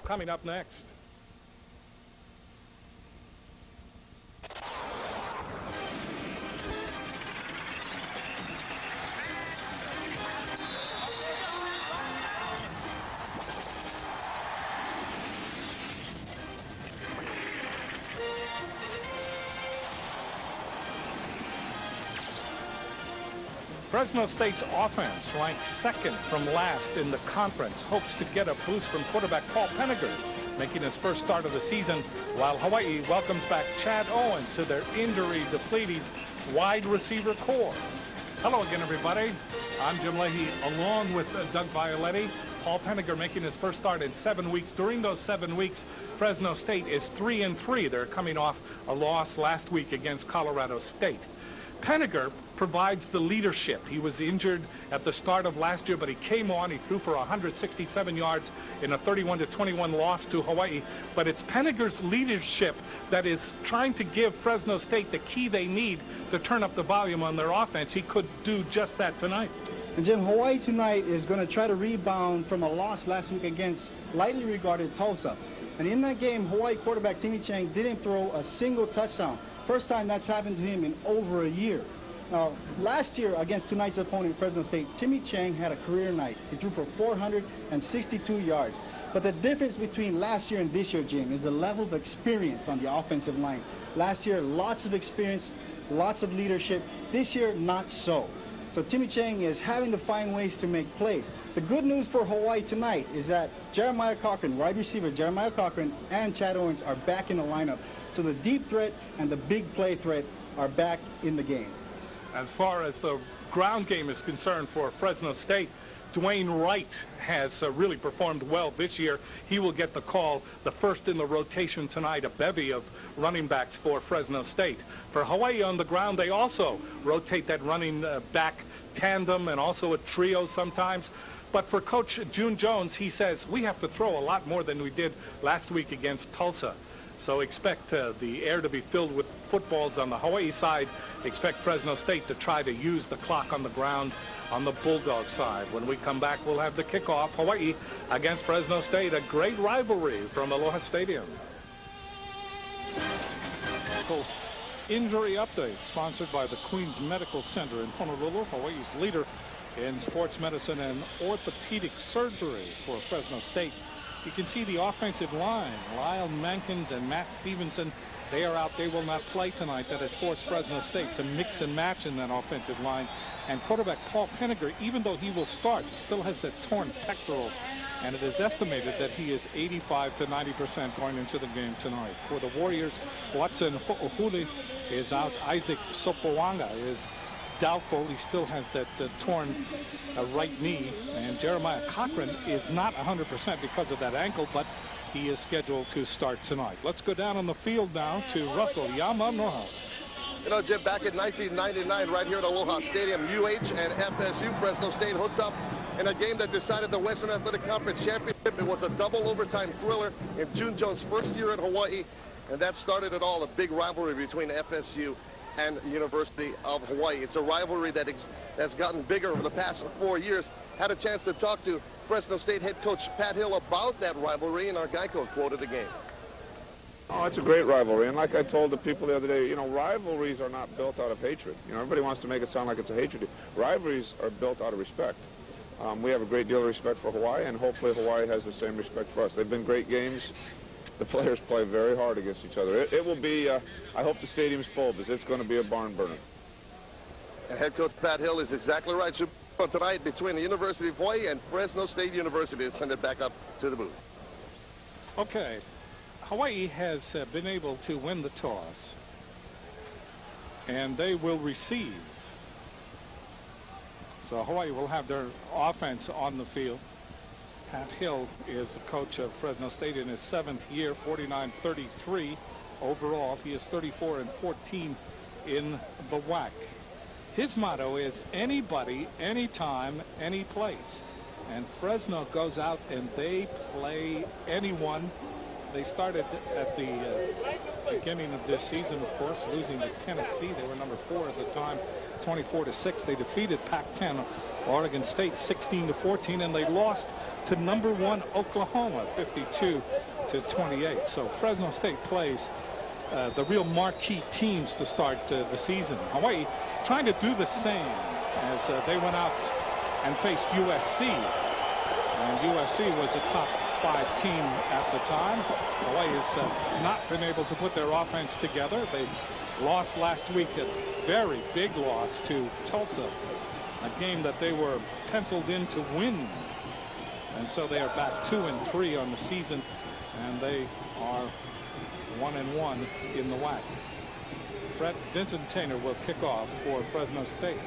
coming up next. Fresno State's offense, ranked second from last in the conference, hopes to get a boost from quarterback Paul Penninger, making his first start of the season, while Hawaii welcomes back Chad Owens to their injury-depleted wide receiver core. Hello again, everybody. I'm Jim Leahy, along with Doug Violetti. Paul Penninger making his first start in 7 weeks. During those 7 weeks, Fresno State is 3-3. They're coming off a loss last week against Colorado State. Penninger provides the leadership. He was injured at the start of last year, but he came on. He threw for 167 yards in a 31-21 loss to Hawaii. But it's Penninger's leadership that is trying to give Fresno State the key they need to turn up the volume on their offense. He could do just that tonight. And Jim, Hawaii tonight is going to try to rebound from a loss last week against lightly regarded Tulsa. And in that game, Hawaii quarterback Timmy Chang didn't throw a single touchdown. First time that's happened to him in over a year. Now, last year against tonight's opponent, Fresno State, Timmy Chang had a career night. He threw for 462 yards. But the difference between last year and this year, Jim, is the level of experience on the offensive line. Last year, lots of experience, lots of leadership. This year, not so. So Timmy Chang is having to find ways to make plays. The good news for Hawaii tonight is that Jeremiah Cochran, wide receiver Jeremiah Cochran, and Chad Owens are back in the lineup. So the deep threat and the big play threat are back in the game. As far as the ground game is concerned for Fresno State, Dwayne Wright has really performed well this year. He will get the call, the first in the rotation tonight, a bevy of running backs for Fresno State. For Hawaii on the ground, they also rotate that running back tandem and also a trio sometimes. But for Coach June Jones, he says, we have to throw a lot more than we did last week against Tulsa. So expect the air to be filled with footballs on the Hawaii side. Expect Fresno State to try to use the clock on the ground on the Bulldogs side. When we come back, we'll have the kickoff, Hawaii against Fresno State, a great rivalry from Aloha Stadium. Injury update sponsored by the Queens Medical Center in Honolulu, Hawaii's leader in sports medicine and orthopedic surgery for Fresno State. You can see the offensive line, Lyle Mankins and Matt Stevenson. They are out. They will not play tonight. That has forced Fresno State to mix and match in that offensive line. And quarterback Paul Penninger, even though he will start, he still has that torn pectoral. And it is estimated that he is 85 to 90% going into the game tonight. For the Warriors, Watson Ho'ohuli is out. Isaac Sopoanga is doubtful. He still has that torn right knee. And Jeremiah Cochran is not 100% because of that ankle, but he is scheduled to start tonight. Let's go down on the field now to Russell Yamanoha. You know, Jim, back in 1999, right here at Aloha Stadium, UH and FSU, Fresno State hooked up in a game that decided the Western Athletic Conference Championship. It was a double overtime thriller in June Jones' first year at Hawaii, and that started it all, a big rivalry between FSU and University of Hawaii. It's a rivalry that's gotten bigger over the past 4 years. Had a chance to talk to Fresno State head coach Pat Hill about that rivalry, and our Geico quoted the game. Oh, it's a great rivalry, and like I told the people the other day, you know, rivalries are not built out of hatred. You know, everybody wants to make it sound like it's a hatred. Rivalries are built out of respect. We have a great deal of respect for Hawaii, and hopefully Hawaii has the same respect for us. They've been great games. The players play very hard against each other. It will be, I hope the stadium's full, because it's going to be a barn burner. And head coach Pat Hill is exactly right. Super Bowl tonight between the University of Hawaii and Fresno State University. Let's send it back up to the booth. Okay. Hawaii has been able to win the toss, and they will receive. So Hawaii will have their offense on the field. Pat Hill is the coach of Fresno State in his 7th year, 49-33 overall. He is 34-14 in the WAC. His motto is anybody, anytime, any place. And Fresno goes out and they play anyone. They started at the beginning of this season, of course, losing to Tennessee. They were number 4 at the time, 24-6. They defeated Pac-10 Oregon State 16-14, and they lost to #1 Oklahoma 52-28. So Fresno State plays the real marquee teams to start the season. Hawaii trying to do the same as they went out and faced USC. And USC was a top 5 team at the time. Hawaii has not been able to put their offense together. They lost last week, a very big loss to Tulsa, a game that they were penciled in to win. And so they are back 2-3 on the season, and they are 1-1 in the WAC. Brett Vincentainer will kick off for Fresno State.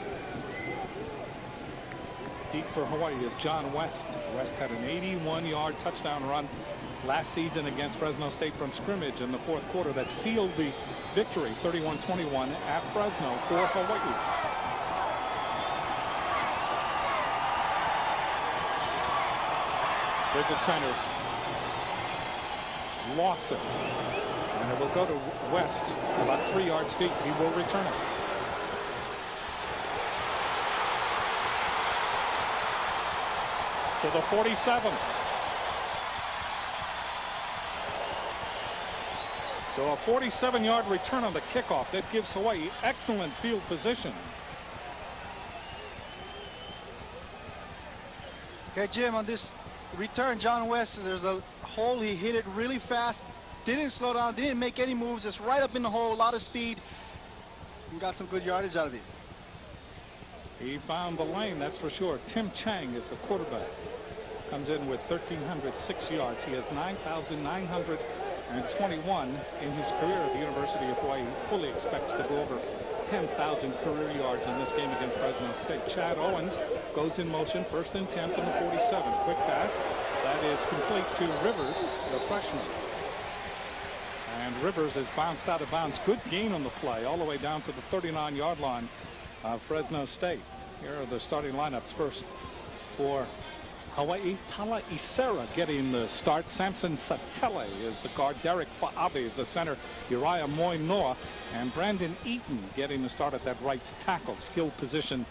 Deep for Hawaii is John West. West had an 81-yard touchdown run last season against Fresno State from scrimmage in the 4th quarter that sealed the victory 31-21 at Fresno for Hawaii. Vincentainer lost it, and it will go to West about 3 yards deep. He will return it. To the 47. So a 47-yard return on the kickoff that gives Hawaii excellent field position. Okay, Jim, on this return, John West, there's a hole. He hit it really fast, didn't slow down, didn't make any moves, just right up in the hole, a lot of speed, and got some good yardage out of it. He found the lane, that's for sure. Tim Chang is the quarterback. Comes in with 1,306 yards. He has 9,921 in his career at the University of Hawaii. Fully expects to go over 10,000 career yards in this game against Fresno State. Chad Owens goes in motion, 1st and 10 from the 47. Quick pass. That is complete to Rivers, the freshman. And Rivers is bounced out of bounds. Good gain on the play, all the way down to the 39-yard line of Fresno State. Here are the starting lineups. First for Hawaii, Tala Isera getting the start. Samson Satele is the guard. Derek Fa'abe is the center. Uriah Moinoa and Brandon Eaton getting the start at that right tackle. Skilled position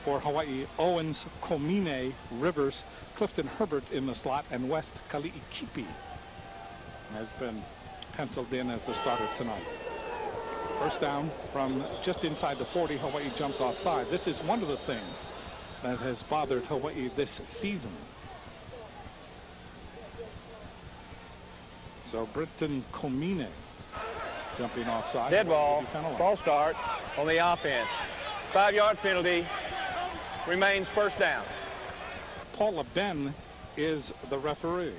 for Hawaii. Owens, Komine, Rivers, Clifton Herbert in the slot, and West Kali'ikipi has been penciled in as the starter tonight. First down from just inside the 40. Hawaii jumps offside. This is one of the things that has bothered Hawaii this season. So Britton Komine jumping offside. Dead ball, false start on the offense. 5-yard penalty, remains first down. Paula Ben is the referee.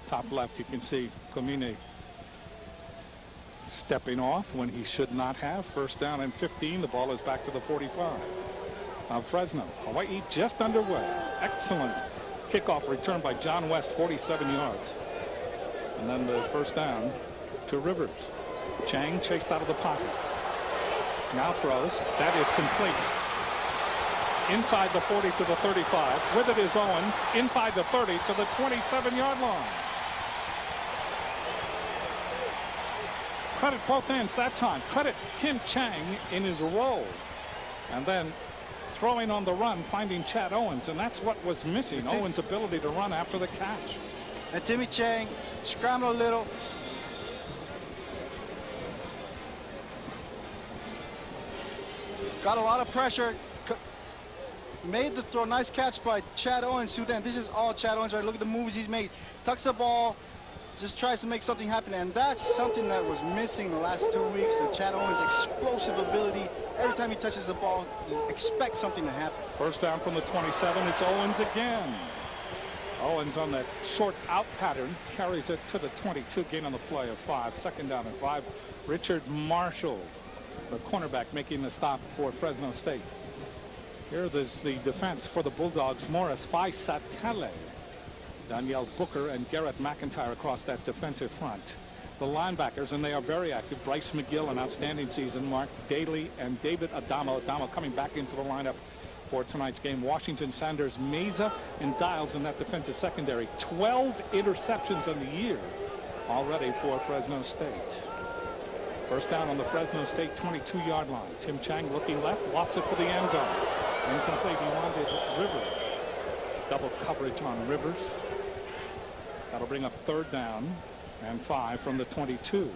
Top left, you can see Komine stepping off when he should not have. First down and 15. The ball is back to the 45 of Fresno. Hawaii just underway. Excellent kickoff return by John West, 47 yards. And then the first down to Rivers. Chang chased out of the pocket. Now throws. That is complete. Inside the 40 to the 35. With it is Owens. Inside the 30 to the 27-yard line. Credit both ends that time. Credit Tim Chang in his role. And then throwing on the run, finding Chad Owens. And that's what was missing. Owens' ability to run after the catch. And Timmy Chang scrambled a little. Got a lot of pressure. Made the throw. Nice catch by Chad Owens, who then, this is all Chad Owens, right? Look at the moves he's made. Tucks the ball, just tries to make something happen. And that's something that was missing the last 2 weeks. The Chad Owens' explosive ability. Every time he touches the ball, you expect something to happen. First down from the 27. It's Owens again. Owens on that short out pattern carries it to the 22. Gain on the play of 5. Second down and 5. Richard Marshall, the cornerback, making the stop for Fresno State. Here there's the defense for the Bulldogs. Morris, Fai Satele, Danielle Booker, and Garrett McIntyre across that defensive front. The linebackers, and they are very active. Bryce McGill, an outstanding season. Mark Daly and David Adamo. Adamo coming back into the lineup for tonight's game. Washington, Sanders, Meza, and Dials in that defensive secondary. 12 interceptions in the year already for Fresno State. First down on the Fresno State 22-yard line. Tim Chang looking left, lofts it for the end zone. Incomplete. He wanted Rivers. Double coverage on Rivers. That'll bring up third down and 5 from the 22.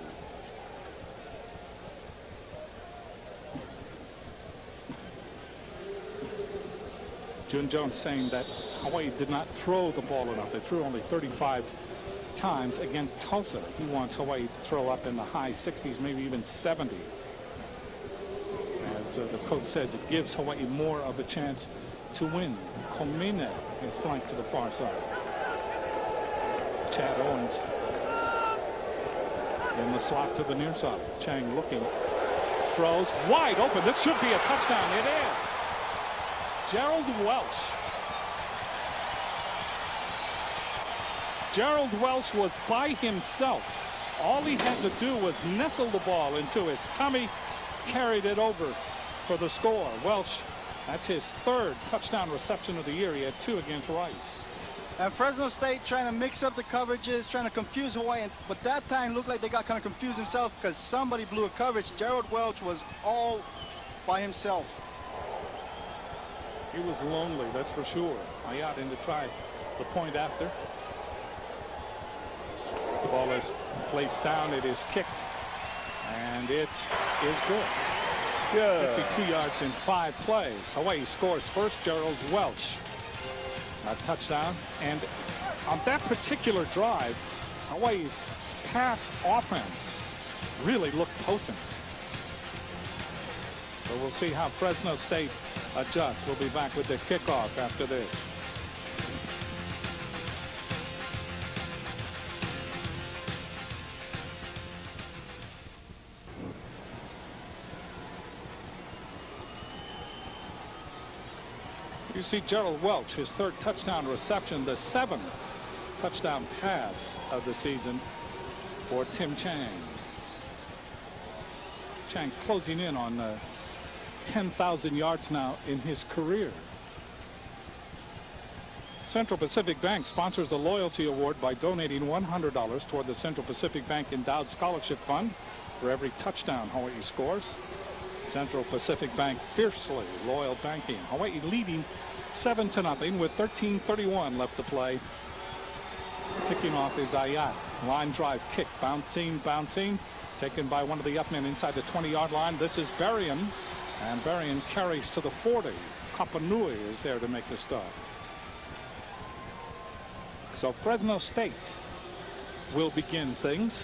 June Jones saying that Hawaii did not throw the ball enough. They threw only 35 times against Tulsa. He wants Hawaii to throw up in the high 60s, maybe even 70s. As the coach says, it gives Hawaii more of a chance to win. Komine is flanked to the far side. Chad Owens in the slot to the near side. Chang looking, throws wide open. This should be a touchdown. It is. Gerald Welch. Gerald Welch was by himself. All he had to do was nestle the ball into his tummy, carried it over for the score. Welch, that's his third touchdown reception of the year. He had 2 against Rice. And Fresno State trying to mix up the coverages, trying to confuse Hawaii, but that time looked like they got kind of confused himself because somebody blew a coverage. Gerald Welch was all by himself. He was lonely, that's for sure. Ayat in to try the point after. The ball is placed down. It is kicked, and it is good. Good. 52 yards in 5 plays. Hawaii scores first. Gerald Welch. A touchdown. And on that particular drive, Hawaii's pass offense really looked potent. So we'll see how Fresno State adjusts. We'll be back with the kickoff after this. You see Gerald Welch, his third touchdown reception, the 7th touchdown pass of the season for Tim Chang. Chang closing in on 10,000 yards now in his career. Central Pacific Bank sponsors the Loyalty Award by donating $100 toward the Central Pacific Bank Endowed Scholarship Fund for every touchdown Hawaii scores. Central Pacific Bank, fiercely loyal banking. Hawaii leading 7-0 with 13:31 left to play. Kicking off is Ayat. Line drive kick, bouncing, taken by one of the up men inside the 20-yard line. This is Berrien, and Berrien carries to the 40. Kapanui is there to make the stop. So Fresno State will begin things.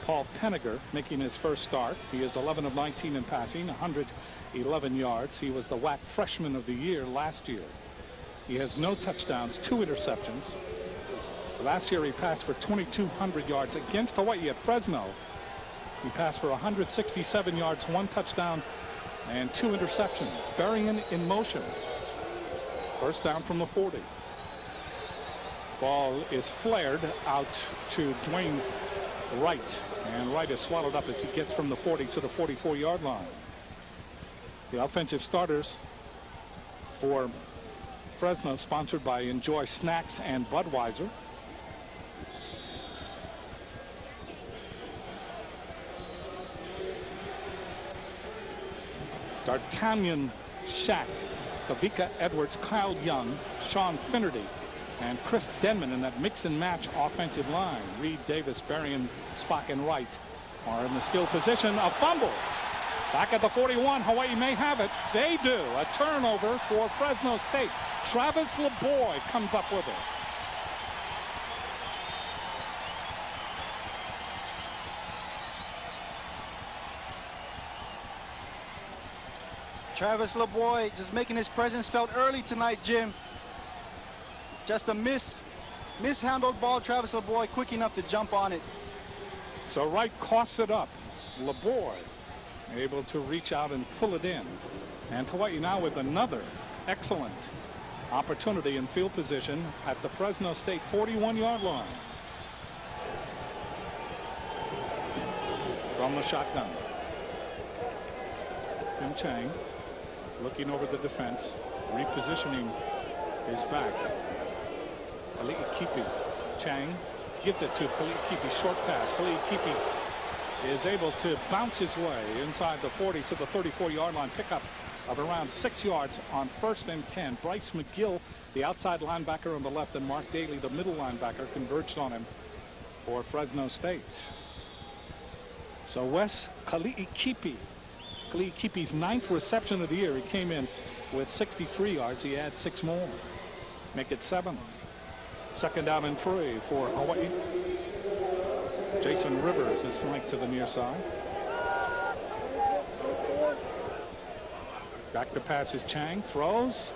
Paul Penninger making his first start. He is 11 of 19 in passing, 111 yards. He was the WAC freshman of the year last year. He has no touchdowns, 2 interceptions. Last year he passed for 2,200 yards against Hawaii at Fresno. He passed for 167 yards, 1 touchdown, and 2 interceptions. Berrien in motion. First down from the 40. Ball is flared out to Dwayne Wright, and Wright is swallowed up as he gets from the 40 to the 44-yard line. The offensive starters for Fresno, sponsored by Enjoy Snacks and Budweiser. D'Artagnan Shack, Kavika Edwards, Kyle Young, Sean Finnerty, and Chris Denman in that mix and match offensive line. Reed Davis, Berrien, Spock, and Wright are in the skill position. A fumble. Back at the 41. Hawaii may have it. They do. A turnover for Fresno State. Travis LeBoy comes up with it. Travis LeBoy just making his presence felt early tonight, Jim. Just a mishandled ball. Travis LeBoy quick enough to jump on it. So Wright coughs it up. LeBoy able to reach out and pull it in. And Hawaii now with another excellent opportunity in field position at the Fresno State 41-yard line. From the shotgun. Tim Chang looking over the defense, repositioning his back. Kali'ikipi. Chang gives it to Kali'ikipi. Short pass. Kali'ikipi is able to bounce his way inside the 40 to the 34-yard line. Pickup of around 6 yards on 1st and 10. Bryce McGill, the outside linebacker on the left, and Mark Daly, the middle linebacker, converged on him for Fresno State. So Wes Kali'ikipi's 9th reception of the year. He came in with 63 yards. He adds 6 more. Make it 7. 2nd down and 3 for Hawaii. Jason Rivers is flanked to the near side. Back to pass is Chang. Throws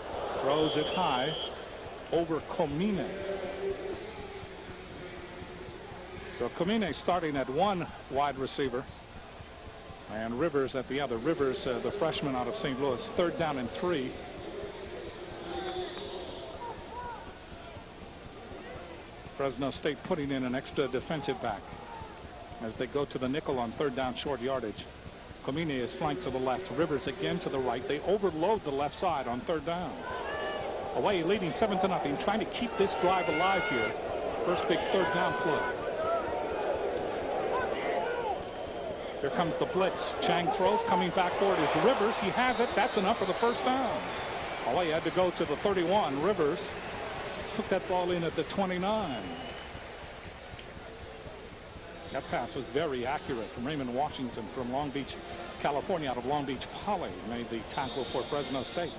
it high over Komine. So Komine starting at one wide receiver and Rivers at the other. Rivers, the freshman out of St. Louis. 3rd down and 3. Fresno State putting in an extra defensive back as they go to the nickel on 3rd down, short yardage. Komine is flanked to the left. Rivers again to the right. They overload the left side on 3rd down. Hawaii leading 7-0, trying to keep this drive alive here. First big 3rd down play. Here comes the blitz. Chang throws. Coming back for it is Rivers. He has it. That's enough for the 1st down. Hawaii had to go to the 31. Rivers took that ball in at the 29. That pass was very accurate from Raymond Washington from Long Beach, California, out of Long Beach Poly, made the tackle for Fresno State.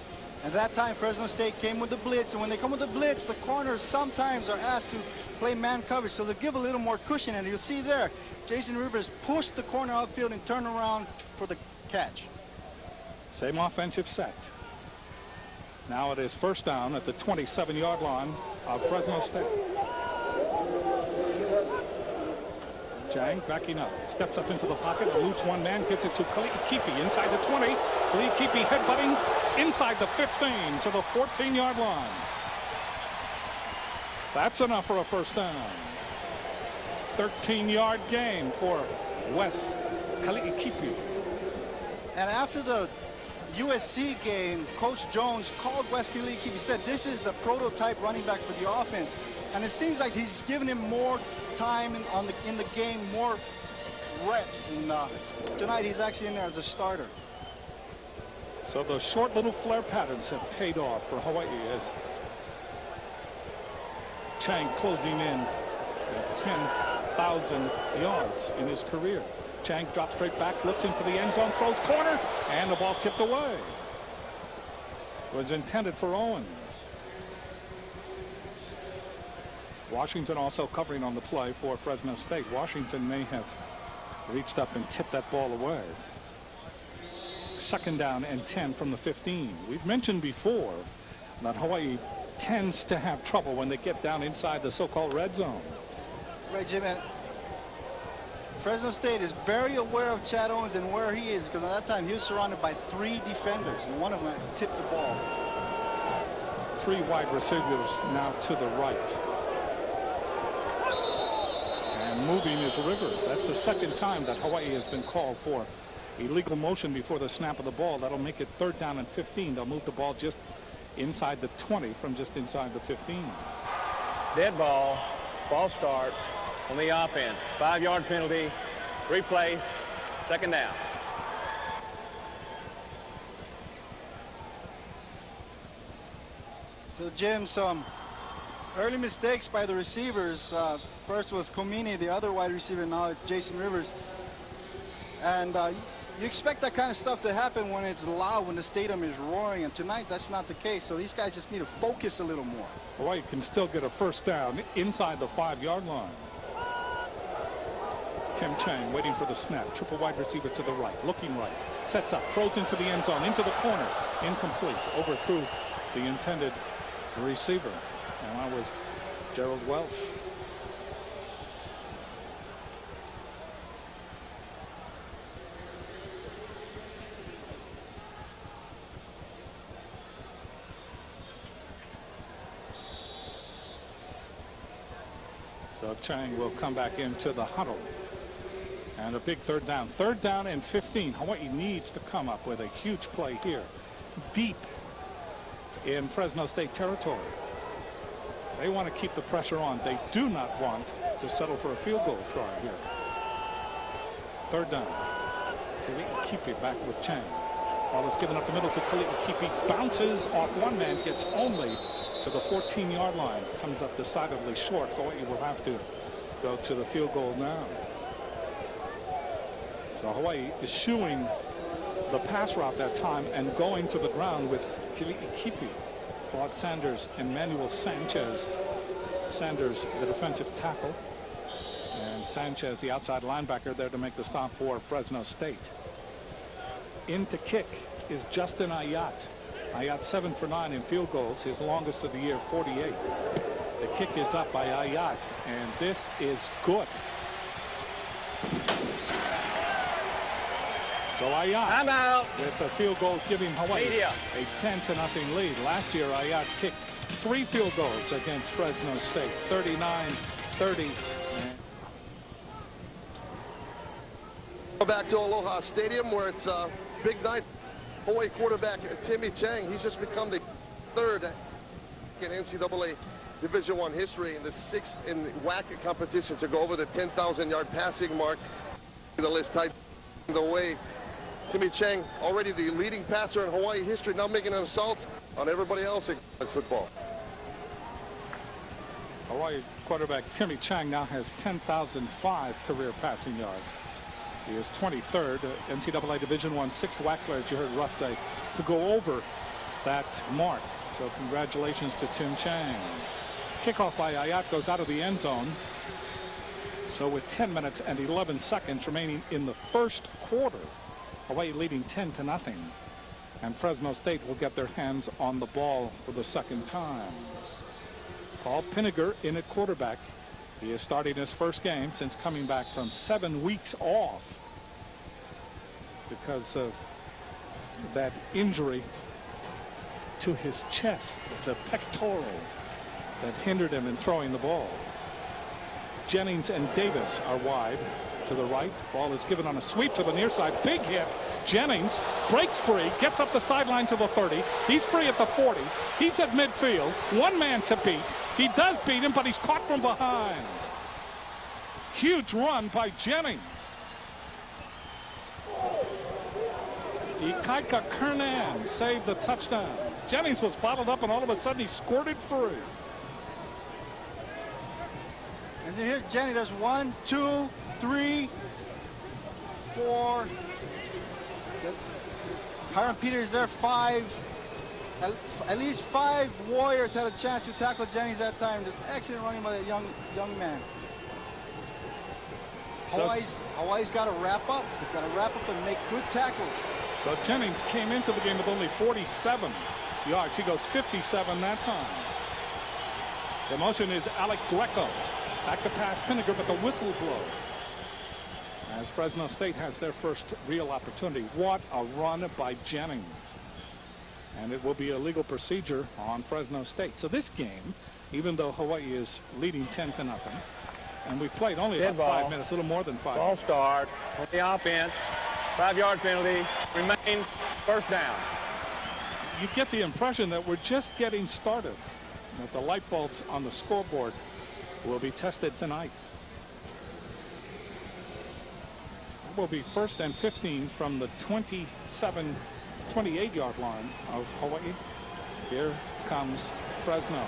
And that time Fresno State came with the blitz, and when they come with the blitz, the corners sometimes are asked to play man coverage, so they give a little more cushion. And you'll see there, Jason Rivers pushed the corner outfield and turned around for the catch. Same offensive set. Now it is 1st down at the 27-yard line of Fresno State. Chang backing up, steps up into the pocket, eludes one man, gives it to Kali'ikipi inside the 20. Kali'ikipi headbutting inside the 15 to the 14-yard line. That's enough for a 1st down. 13-yard gain for Wes Kali'ikipi. And after the USC game, Coach Jones called Wes Kali'ikipi. He said this is the prototype running back for the offense. And it seems like he's given him more time in the game, more reps. And tonight he's actually in there as a starter. So those short little flare patterns have paid off for Hawaii as Chang closing in at 10,000 yards in his career. Chang drops straight back, looks into the end zone, throws corner, and the ball tipped away. It was intended for Owens. Washington also covering on the play for Fresno State. Washington may have reached up and tipped that ball away. 2nd down and 10 from the 15. We've mentioned before that Hawaii tends to have trouble when they get down inside the so-called red zone. Right, Jim. And Fresno State is very aware of Chad Owens and where he is, because at that time he was surrounded by 3 defenders, and one of them tipped the ball. 3 wide receivers now to the right. And moving is Rivers. That's the 2nd time that Hawaii has been called for illegal motion before the snap of the ball. That'll make it 3rd down and 15. They'll move the ball just inside the 20 from just inside the 15. Dead ball. Ball start on the offense. 5-yard penalty. Replay. 2nd down. So, Jim, some early mistakes by the receivers. First was Komine, the other wide receiver. Now it's Jason Rivers. And you expect that kind of stuff to happen when it's loud, when the stadium is roaring. And tonight, that's not the case. So these guys just need to focus a little more. Hawaii can still get a 1st down inside the 5-yard line. Tim Chang waiting for the snap. Triple wide receiver to the right, looking right. Sets up, throws into the end zone, into the corner. Incomplete. Overthrew the intended receiver. And that was Gerald Welsh. So Chang will come back into the huddle. And a big 3rd down. 3rd down and 15. Hawaii needs to come up with a huge play here. Deep in Fresno State territory. They want to keep the pressure on. They do not want to settle for a field goal try here. Third down. Kipi back with Chang. Ball is given up the middle to Kipi. Bounces off one man, gets only to the 14-yard line. Comes up decidedly short. Hawaii will have to go to the field goal now. So Hawaii eschewing the pass route that time and going to the ground with Kipi, Claude Sanders, and Manuel Sanchez. Sanders, the defensive tackle, and Sanchez, the outside linebacker, there to make the stop for Fresno State. In to kick is Justin Ayat. Ayat 7 for 9 in field goals, his longest of the year, 48. The kick is up by Ayat, and this is good. So Ayat with a field goal giving Hawaii a 10-0 lead. Last year, Ayat kicked 3 field goals against Fresno State, 39-30. Back to Aloha Stadium, where it's a big night. Hawaii quarterback Timmy Chang, he's just become the 3rd in NCAA Division I history and the 6th in WAC competition to go over the 10,000-yard passing mark. The list tight the way. Timmy Chang, already the leading passer in Hawaii history, now making an assault on everybody else in football. Hawaii quarterback Timmy Chang now has 10,005 career passing yards. He is 23rd NCAA Division I 6 WAC player, as you heard Russ say, to go over that mark. So congratulations to Tim Chang. Kickoff by Ayat goes out of the end zone. So with 10 minutes and 11 seconds remaining in the first quarter, Hawaii leading 10-0. And Fresno State will get their hands on the ball for the second time. Paul Pinniger in at quarterback. He is starting his first game since coming back from 7 weeks off because of that injury to his chest, the pectoral, that hindered him in throwing the ball. Jennings and Davis are wide to the right. Ball is given on a sweep to the near side. Big hit. Jennings breaks free, gets up the sideline to the 30. He's free at the 40. He's at midfield. One man to beat. He does beat him, but he's caught from behind. Huge run by Jennings. Ikaika Kernan saved the touchdown. Jennings was bottled up, and all of a sudden he squirted free. And here's Jennings. There's 1, 2, 3, 4. Hiram Peters there, 5. At least 5 Warriors had a chance to tackle Jennings that time. Just excellent running by the young man. Hawaii's got to wrap up. They've got to wrap up and make good tackles. So Jennings came into the game with only 47 yards. He goes 57 that time. The motion is Alec Greco. Back to pass Pinniger, but the whistle blows as Fresno State has their first real opportunity. What a run by Jennings. And it will be a legal procedure on Fresno State. So this game, even though Hawaii is leading 10-0, and we've played only about 5 minutes, a little more than 5 minutes. Ball start on the offense. 5-yard penalty. Remain first down. You get the impression that we're just getting started. That the light bulbs on the scoreboard will be tested tonight. It will be 1st and 15 from the 28-yard line of Hawaii. Here comes Fresno.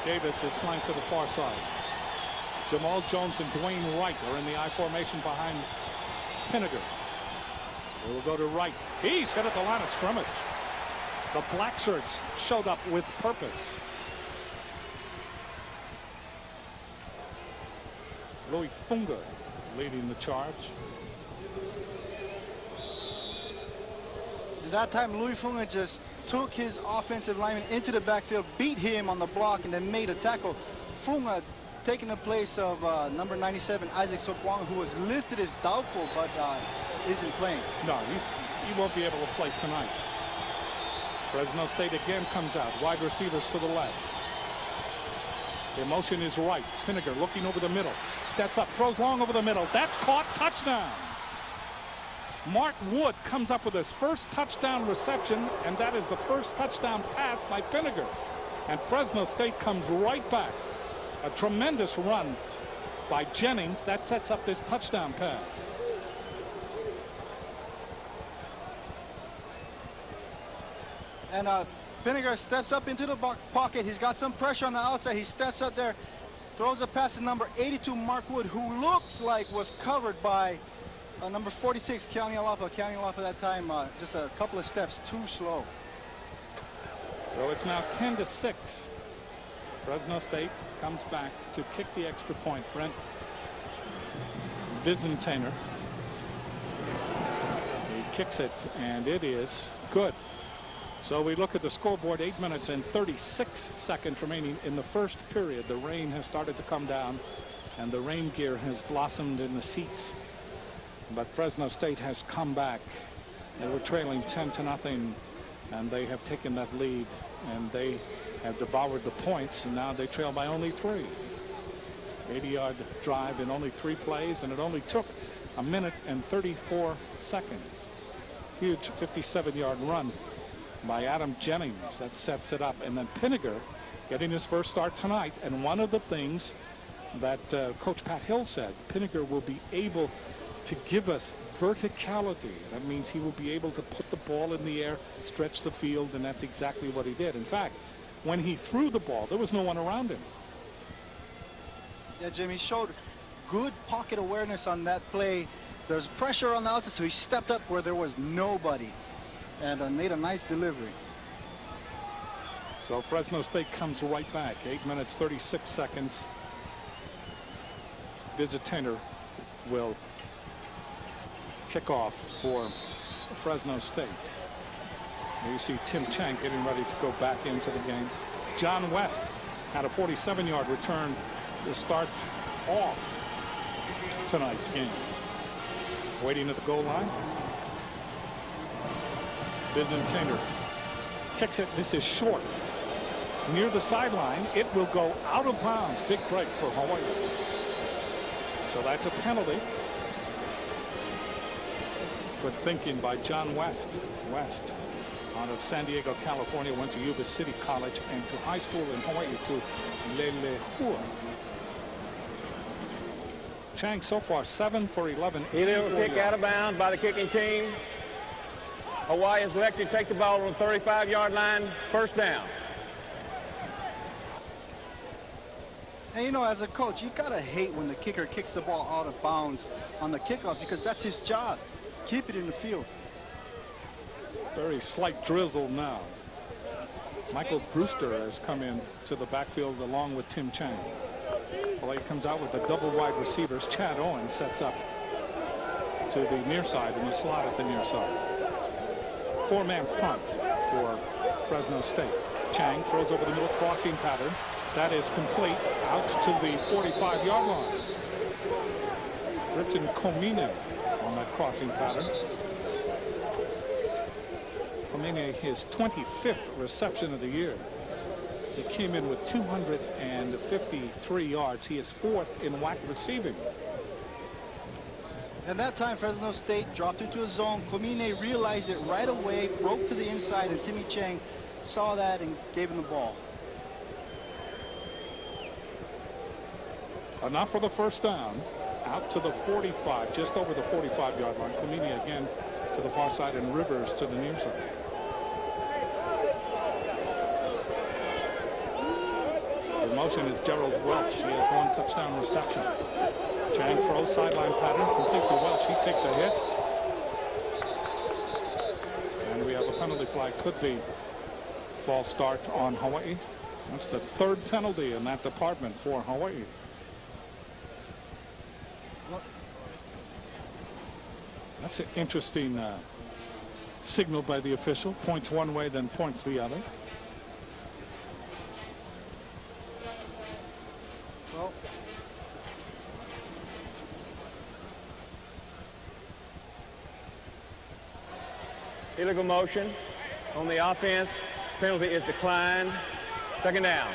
Davis is flanked to the far side. Jamal Jones and Dwayne Wright are in the I formation behind Pinniger. They will go to Wright. He's hit at the line of scrimmage. The black shirts showed up with purpose. Louis Funga leading the charge. At that time, Louis Funga just took his offensive lineman into the backfield, beat him on the block, and then made a tackle. Funga taking the place of number 97, Isaac Sokwang, who was listed as doubtful, but isn't playing. No, he won't be able to play tonight. Fresno State again comes out. Wide receivers to the left. The motion is right. Pinniger looking over the middle. Steps up, throws long over the middle. That's caught. Touchdown. Mark Wood comes up with his first touchdown reception, and that is the first touchdown pass by Pinniger. And Fresno State comes right back. A tremendous run by Jennings. That sets up this touchdown pass. And Pinniger steps up into the pocket. He's got some pressure on the outside. He steps up there, throws a pass to number 82, Mark Wood, who looks like was covered by number 46, Keone Alafa. Keone Alafa that time just a couple of steps too slow. So it's now 10-6. Fresno State comes back to kick the extra point. Brent Visentainer. He kicks it, and it is good. So we look at the scoreboard, 8 minutes and 36 seconds remaining in the first period. The rain has started to come down, and the rain gear has blossomed in the seats. But Fresno State has come back. They were trailing 10-0, and they have taken that lead, and they have devoured the points, and now they trail by only 3. 80-yard drive in only 3 plays, and it only took a minute and 34 seconds. Huge 57-yard run by Adam Jennings. That sets it up. And then Pinniger getting his first start tonight. And one of the things that Coach Pat Hill said, Pinniger will be able to give us verticality. That means he will be able to put the ball in the air, stretch the field, and that's exactly what he did. In fact, when he threw the ball, there was no one around him. Yeah, Jim, he showed good pocket awareness on that play. There's pressure on the outside, so he stepped up where there was nobody and made a nice delivery. So Fresno State comes right back. 8 minutes, 36 seconds. Visitainer will kick off for Fresno State. You see Tim Chang getting ready to go back into the game. John West had a 47-yard return to start off tonight's game. Waiting at the goal line. Visentainer kicks it. This is short. Near the sideline. It will go out of bounds. Big break for Hawaii. So that's a penalty. Good thinking by John West. West out of San Diego, California, went to Yuba City College and to high school in Hawaii to Lelehua. Chang so far 7 for 11. Illegal kick out of bounds by the kicking team. Hawaii is elected to take the ball on the 35-yard line. First down. And you know, as a coach, you gotta hate when the kicker kicks the ball out of bounds on the kickoff, because that's his job. Keep it in the field. Very slight drizzle now. Michael Brewster has come in to the backfield along with Tim Chang. Well, he comes out with the double wide receivers. Chad Owen sets up to the near side in the slot at the near side. 4-man front for Fresno State. Chang throws over the middle, crossing pattern. That is complete out to the 45-yard line. Britton Komine on that crossing pattern. Komine, his 25th reception of the year. He came in with 253 yards. He is 4th in WAC receiving. And that time, Fresno State dropped into a zone. Komine realized it right away, broke to the inside, and Timmy Chang saw that and gave him the ball. Enough for the first down. Out to the 45, just over the 45-yard line. Komine again to the far side and Rivers to the near side. The motion is Gerald Welch. He has 1 touchdown reception. Chang throws sideline pattern, complete to Welch. He takes a hit. And we have a penalty flag. Could be false start on Hawaii. That's the 3rd penalty in that department for Hawaii. That's an interesting signal by the official. Points one way, then points the other. Well, Illegal motion on the offense. Penalty is declined. 2nd down.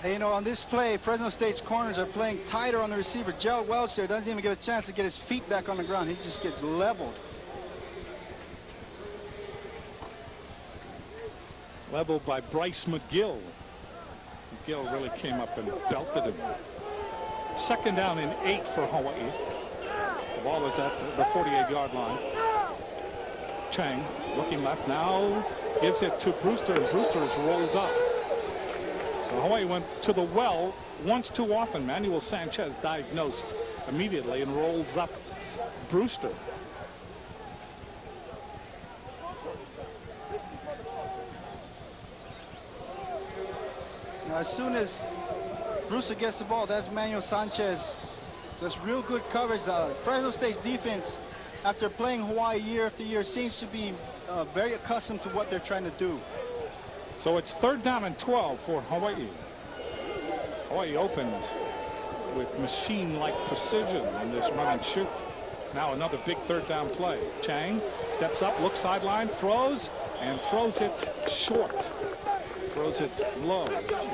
and you know, on this play, Fresno State's corners are playing tighter on the receiver. Gerald Welch there doesn't even get a chance to get his feet back on the ground. He just gets leveled. Leveled by Bryce McGill. He Gill really came up and belted him. Second down and 8 for Hawaii. The ball is at the 48-yard line. Chang looking left now, gives it to Brewster, and Brewster is rolled up. So Hawaii went to the well once too often. Manuel Sanchez diagnosed immediately and rolls up Brewster. Now, as soon as Brewster gets the ball, that's Manuel Sanchez. That's real good coverage. Fresno State's defense, after playing Hawaii year after year, seems to be very accustomed to what they're trying to do. So it's 3rd down and 12 for Hawaii. Hawaii opened with machine-like precision in this run and shoot. Now another big 3rd down play. Chang steps up, looks sideline, throws, and throws it short. Throws it low,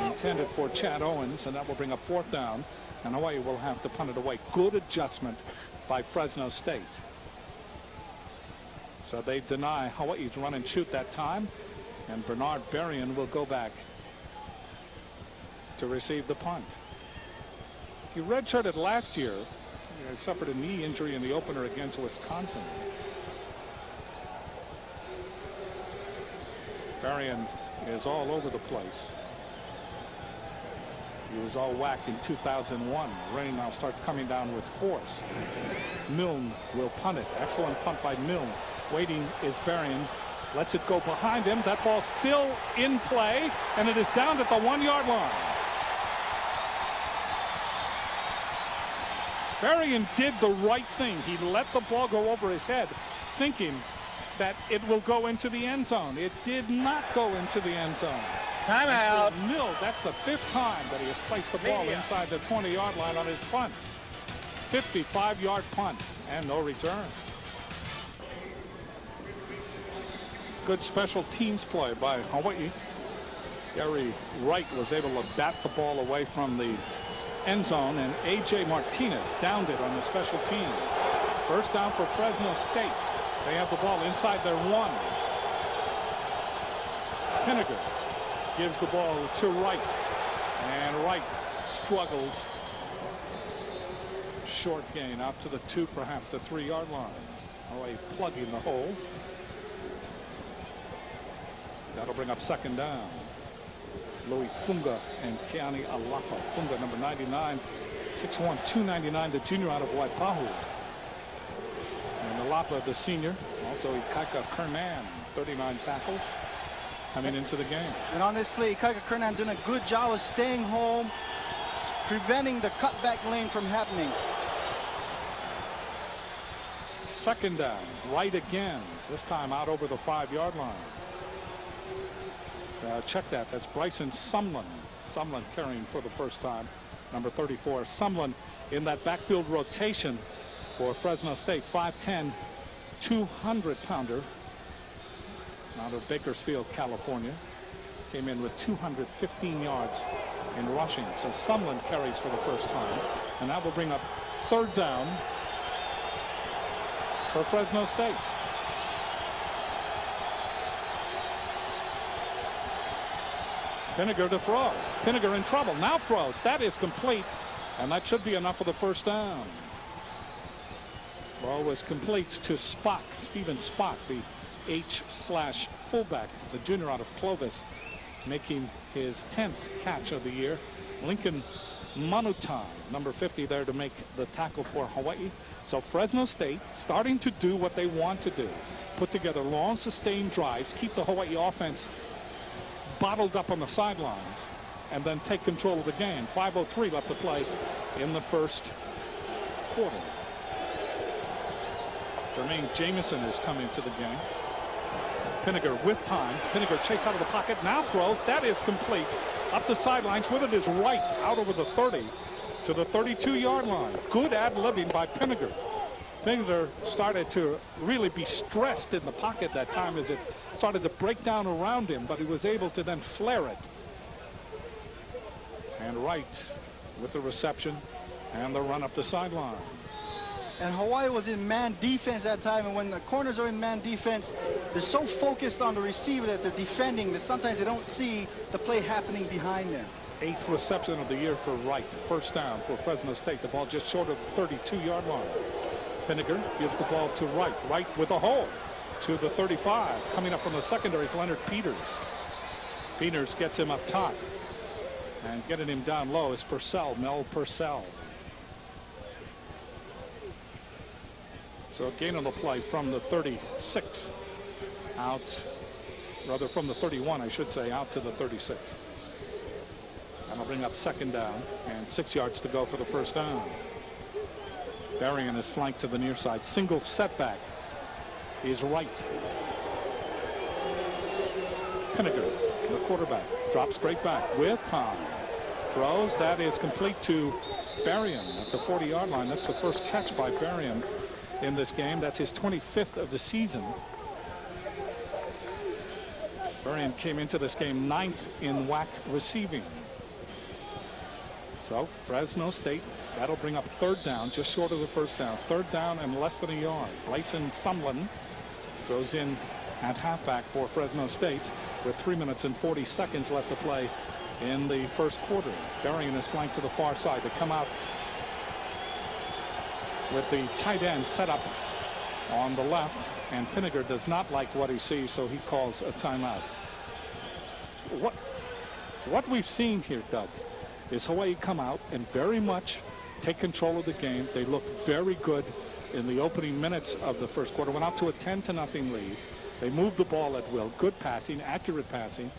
intended for Chad Owens, and that will bring up 4th down, and Hawaii will have to punt it away. Good adjustment by Fresno State. So they deny Hawaii's run and shoot that time, and Bernard Berrien will go back to receive the punt. He redshirted last year. He suffered a knee injury in the opener against Wisconsin. Berrien is all over the place. He was all whack in 2001. Rain now starts coming down with force. Milne will punt it. Excellent punt by Milne. Waiting is Berrien. Lets it go behind him. That ball still in play, and it is down at the 1-yard line. Berrien did the right thing. He let the ball go over his head, thinking that it will go into the end zone. It did not go into the end zone. Timeout. Milne, that's the 5th time that he has placed the ball inside the 20-yard line on his punt. 55-yard punt and no return. Good special teams play by Hawaii. Gary Wright was able to bat the ball away from the end zone, and A.J. Martinez downed it on the special teams. 1st down for Fresno State. They have the ball inside their 1. Pinniger gives the ball to Wright, and Wright struggles. Short gain out to the 2, perhaps the 3-yard line. Hawaii plugging the hole. That'll bring up 2nd down. Louis Funga and Keani Alapa. Funga, number 99, 6'1", 299, the junior out of Waipahu. And Alapa, the senior. Also Ikaika Kernan, 39 tackles coming into the game. And on this play, Ikaika Kernan doing a good job of staying home, preventing the cutback lane from happening. 2nd down, right again. This time out over the 5-yard line. Check that. That's Bryson Sumlin. Sumlin carrying for the first time. Number 34. Sumlin in that backfield rotation for Fresno State. 5'10", 200-pounder. Out of Bakersfield, California. Came in with 215 yards in rushing. So Sumlin carries for the first time. And that will bring up 3rd down for Fresno State. Pinniger to throw. Pinniger in trouble. Now throws. That is complete. And that should be enough for the 1st down. Ball was complete to Spock. Steven Spock, the H/fullback, the junior out of Clovis, making his 10th catch of the year. Lincoln Manutan, number 50, there to make the tackle for Hawaii. So Fresno State starting to do what they want to do. Put together long, sustained drives, keep the Hawaii offense bottled up on the sidelines, and then take control of the game. 5:03 left to play in the 1st quarter. Jermaine Jamison has come into the game. Pinniger with time. Pinniger chase out of the pocket. Now throws. That is complete. Up the sidelines with it is Wright out over the 30 to the 32-yard line. Good ad-libbing by Pinniger. Pinniger started to really be stressed in the pocket that time as it started to break down around him, but he was able to then flare it. And Wright with the reception and the run up the sideline. And Hawaii was in man defense that time, and when the corners are in man defense, they're so focused on the receiver that they're defending that sometimes they don't see the play happening behind them. 8th reception of the year for Wright. First down for Fresno State. The ball just short of the 32-yard line. Pinniger gives the ball to Wright. Wright with a hole to the 35. Coming up from the secondary is Leonard Peters. Peters gets him up top. And getting him down low is Purcell, Mel Purcell. So a gain on the play from the 36 out, rather from the 31, I should say, out to the 36. And I'll bring up second down and 6 yards to go for the first down. Berrien is flanked to the near side. Single setback is Wright. Pinniger, the quarterback, drops straight back with time. Throws. That is complete to Berrien at the 40-yard line. That's the first catch by Berrien in this game. That's his 25th of the season. Berrien came into this game 9th in WAC receiving. So Fresno State, that'll bring up third down, just short of the first down. Third down and less than a yard. Bryson Sumlin goes in at halfback for Fresno State with 3 minutes and 40 seconds left to play in the first quarter. Berrien is flanked to the far side. They come out with the tight end set up on the left, and Pinniger does not like what he sees, so he calls a timeout. What we've seen here, Doug, is Hawaii come out and very much take control of the game. They look very good in the opening minutes of the first quarter. Went out to a 10-0 lead. They moved the ball at will. Good passing, accurate passing.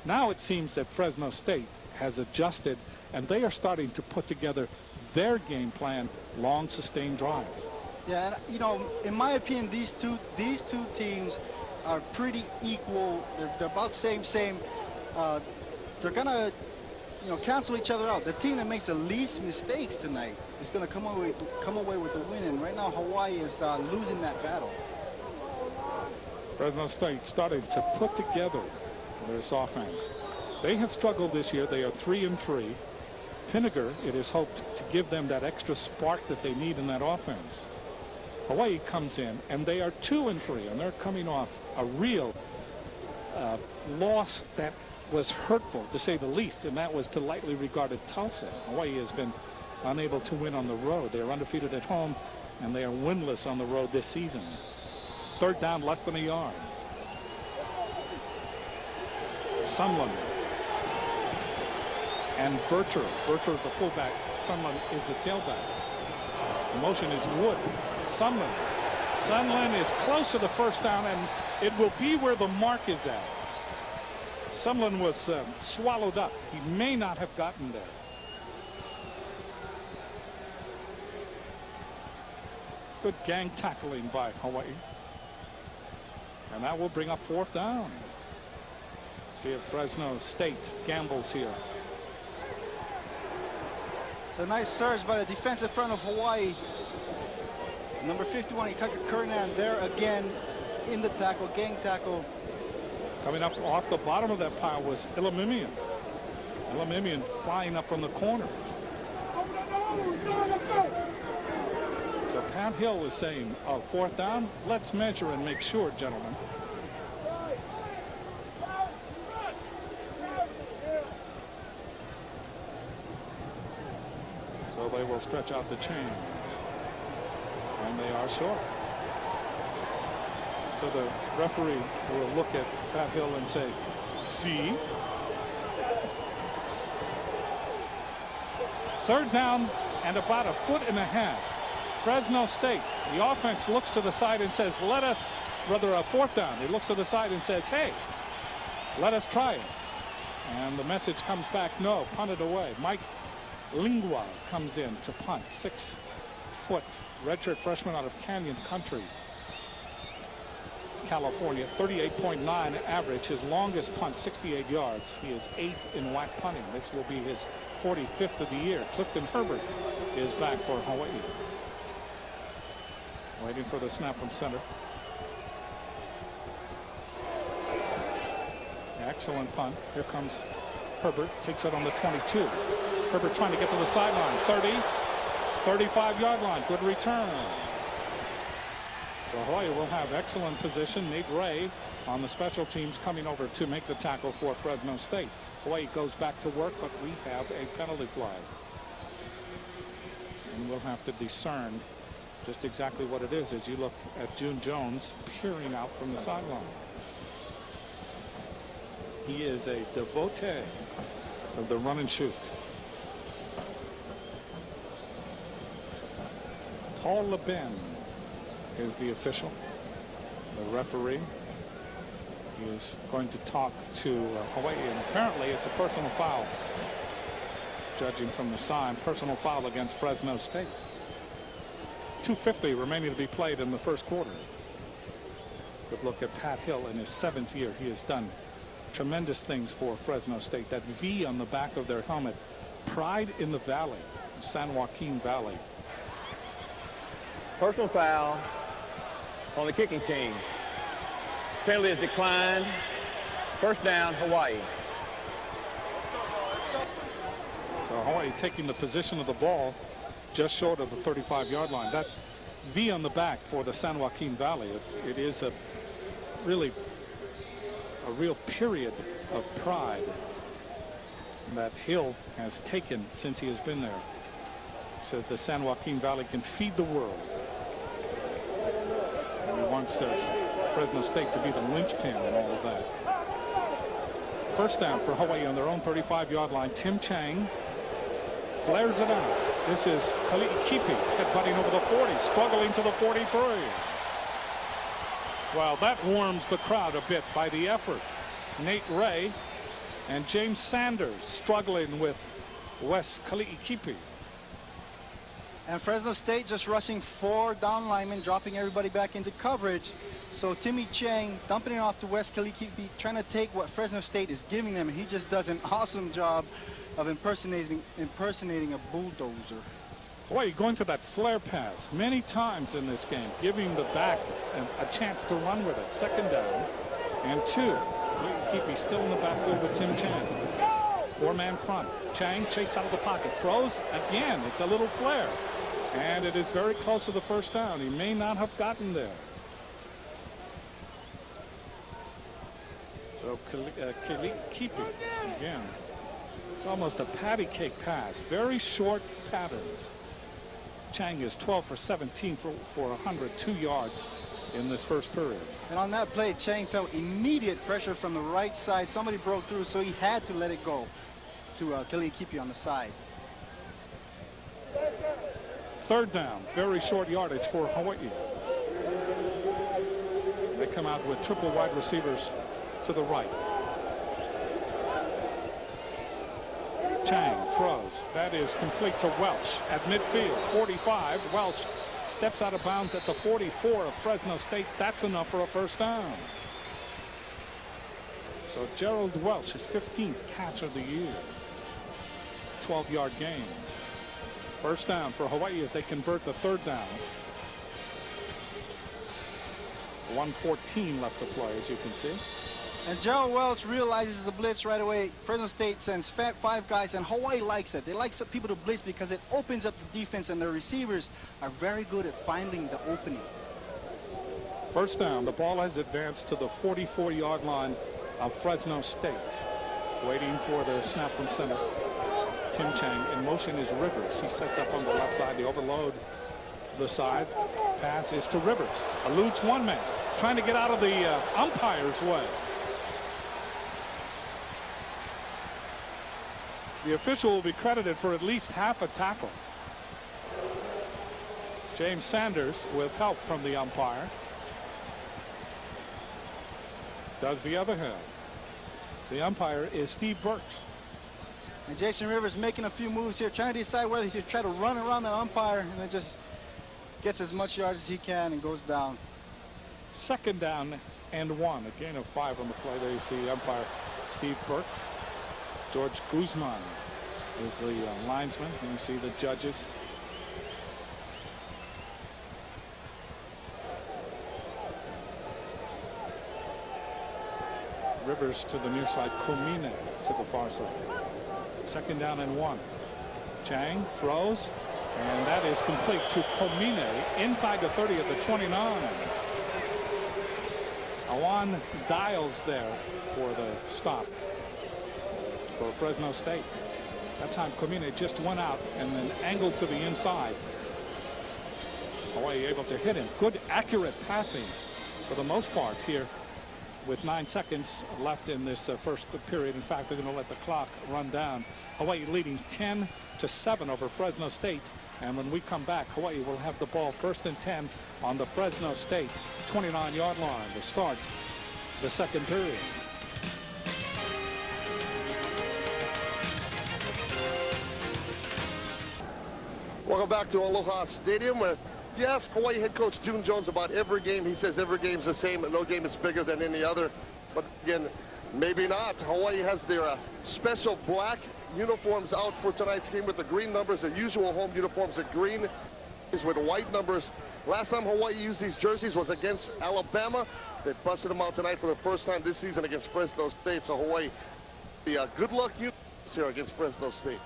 Now it seems that Fresno State has adjusted, and they are starting to put together their game plan, long sustained drives. Yeah, and you know, in my opinion, these two teams are pretty equal. They're about same. They're gonna, you know, cancel each other out. The team that makes the least mistakes tonight is gonna come away with the win. And right now, Hawaii is losing that battle. Fresno State starting to put together this offense. They have struggled this year. They are 3-3. Pinniger, it is hoped to give them that extra spark that they need in that offense. Hawaii comes in and they are 2-3, and they're coming off a real loss that was hurtful, to say the least, and that was to lightly regarded Tulsa. Hawaii has been unable to win on the road. They are undefeated at home, and they are winless on the road this season. Third down, less than a yard. Sumlin and Bercher. Bercher is the fullback. Sumlin is the tailback. The motion is Wood. Sumlin is close to the first down, and it will be where the mark is at. Sumlin was swallowed up. He may not have gotten there. Good gang tackling by Hawaii. And that will bring up fourth down. See if Fresno State gambles here. It's a nice surge by the defensive front of Hawaii. Number 51, Ikaka Kernan, there again in the tackle, gang tackle. Coming up off the bottom of that pile was Ilamimian. Ilamimian flying up from the corner. So Pat Hill is saying, fourth down, let's measure and make sure, gentlemen. So they will stretch out the chains. And they are short. So the referee will look at Pat Hill and say, see. Third down and about a foot and a half. Fresno State, the offense looks to the side and says, let us, rather a fourth down. He looks to the side and says, hey, let us try it. And the message comes back, no, punt it away. Mike Lingua comes in to punt. 6 foot redshirt freshman out of Canyon Country, California. 38.9 average. His longest punt, 68 yards. He is 8th in WAC punting. This will be his 45th of the year. Clifton Herbert is back for Hawaii. Waiting for the snap from center. Excellent punt. Here comes Herbert. Takes it on the 22. Herbert trying to get to the sideline. 30, 35-yard line. Good return. So Hawaii will have excellent position. Nate Ray on the special teams coming over to make the tackle for Fresno State. Hawaii goes back to work, but we have a penalty flag. And we'll have to discern just exactly what it is as you look at June Jones peering out from the sideline. He is a devotee of the run and shoot. Paul LeBen is the official, the referee. He is going to talk to Hawaii, and apparently it's a personal foul. Judging from the sign, personal foul against Fresno State. 2:50 remaining to be played in the first quarter. Good look at Pat Hill in his 7th year. He has done tremendous things for Fresno State. That V on the back of their helmet, pride in the valley, San Joaquin Valley. Personal foul on the kicking team. Penalty is declined. First down, Hawaii. So Hawaii taking the position of the ball just short of the 35-yard line. That V on the back for the San Joaquin Valley, it is a real period of pride that Hill has taken since he has been there. Says the San Joaquin Valley can feed the world. And he wants Fresno State to be the linchpin and all of that. First down for Hawaii on their own 35-yard line. Tim Chang flares it out. This is Kali'ikipi headbutting over the 40, struggling to the 43. Well, that warms the crowd a bit by the effort. Nate Ray and James Sanders struggling with Wes Kali'ikipi. And Fresno State just rushing 4 down linemen, dropping everybody back into coverage. So Timmy Chang dumping it off to Wes Kali'ikipi, trying to take what Fresno State is giving them, and he just does an awesome job of impersonating a bulldozer. Hawaii going to that flare pass many times in this game, giving the back a chance to run with it. Second down and 2. Kali'ikipi still in the backfield with Tim Chang. 4-man front. Chang chased out of the pocket, throws again. It's a little flare, and it is very close to the first down. He may not have gotten there. So Kali'ikipi again. It's almost a patty cake pass. Very short patterns. Chang is 12 for 17 for 102 yards in this first period. And on that play, Chang felt immediate pressure from the right side. Somebody broke through, so he had to let it go to Kali'ikipi on the side. Third down, very short yardage for Hawaii. They come out with triple wide receivers to the right. Chang throws. That is complete to Welch at midfield. 45. Welch steps out of bounds at the 44 of Fresno State. That's enough for a first down. So Gerald Welch, his 15th catch of the year. 12-yard gain. First down for Hawaii as they convert the third down. 1:14 left to play, as you can see. And Gerald Welch realizes the blitz right away. Fresno State sends 5 guys, and Hawaii likes it. They like some people to blitz because it opens up the defense, and their receivers are very good at finding the opening. First down. The ball has advanced to the 44-yard line of Fresno State. Waiting for the snap from center. Tim Chang. In motion is Rivers. He sets up on the left side. They overload the side. Pass is to Rivers. Eludes one man. Trying to get out of the umpire's way. The official will be credited for at least half a tackle. James Sanders, with help from the umpire, does the other half. The umpire is Steve Burks. And Jason Rivers making a few moves here, trying to decide whether he should try to run around the umpire, and then just gets as much yards as he can and goes down. Second down and 1. A gain of 5 on the play. There you see the umpire Steve Burks. George Guzman is the linesman. And you see the judges. Rivers to the near side. Komine to the far side. Second down and 1. Chang throws, and that is complete to Komine inside the 30 at the 29. Awan Dials there for the stop. for Fresno State. That time Komine just went out and then angled to the inside. Hawaii able to hit him. Good accurate passing for the most part here with 9 seconds left in this first period. In fact, they're going to let the clock run down. Hawaii leading 10-7 over Fresno State. And when we come back, Hawaii will have the ball 1st and 10 on the Fresno State 29-yard line to start the second period. Welcome back to Aloha Stadium. Where you ask Hawaii head coach June Jones about every game. He says every game's the same and no game is bigger than any other. But again, maybe not. Hawaii has their special black uniforms out for tonight's game with the green numbers. Their usual home uniforms are green is with white numbers. Last time Hawaii used these jerseys was against Alabama. They busted them out tonight for the first time this season against Fresno State. So Hawaii, the good luck uniforms here against Fresno State.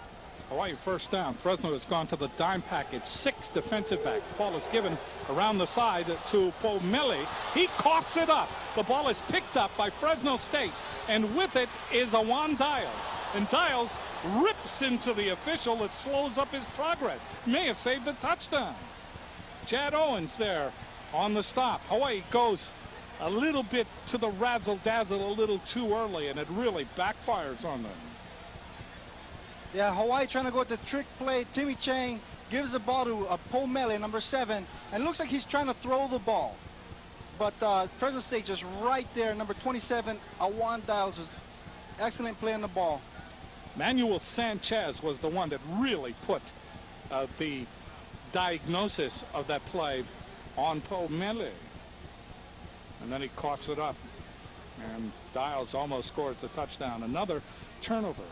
Hawaii first down. Fresno has gone to the dime package. 6 defensive backs. Ball is given around the side to Pomeli. He coughs it up. The ball is picked up by Fresno State. And with it is Awan Dials. And Dials rips into the official. It slows up his progress. May have saved the touchdown. Chad Owens there on the stop. Hawaii goes a little bit to the razzle-dazzle a little too early, and it really backfires on them. Yeah, Hawaii trying to go with the trick play. Timmy Chang gives the ball to Pomeli, number 7, and it looks like he's trying to throw the ball. But Fresno State just right there, number 27, Awan Dials, was excellent play on the ball. Manuel Sanchez was the one that really put the diagnosis of that play on Pomeli. And then he coughs it up. And Dials almost scores the touchdown. Another turnover.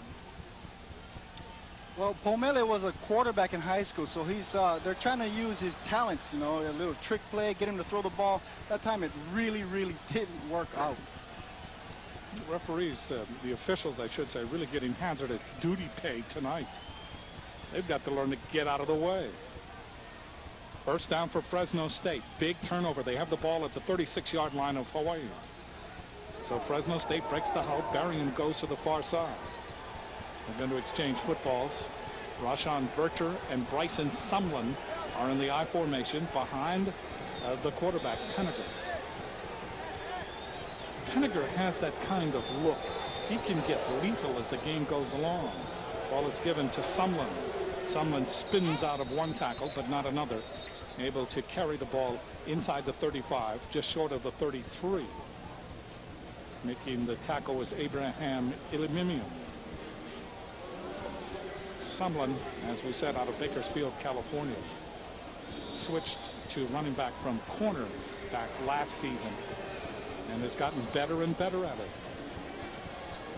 Well, Pomeli was a quarterback in high school, so they're trying to use his talents, you know, a little trick play, get him to throw the ball. That time it really, really didn't work out. The referees, the officials, I should say, really getting hazardous duty pay tonight. They've got to learn to get out of the way. First down for Fresno State. Big turnover. They have the ball at the 36-yard line of Hawaii. So Fresno State breaks the huddle. Berrien goes to the far side. They're going to exchange footballs. Rashawn Bercher and Bryson Sumlin are in the I formation behind the quarterback, Penninger. Penninger has that kind of look. He can get lethal as the game goes along. Ball is given to Sumlin. Sumlin spins out of one tackle, but not another. Able to carry the ball inside the 35, just short of the 33. Making the tackle was Abraham Ilimimian. Sumlin, as we said, out of Bakersfield, California, switched to running back from corner back last season and has gotten better and better at it.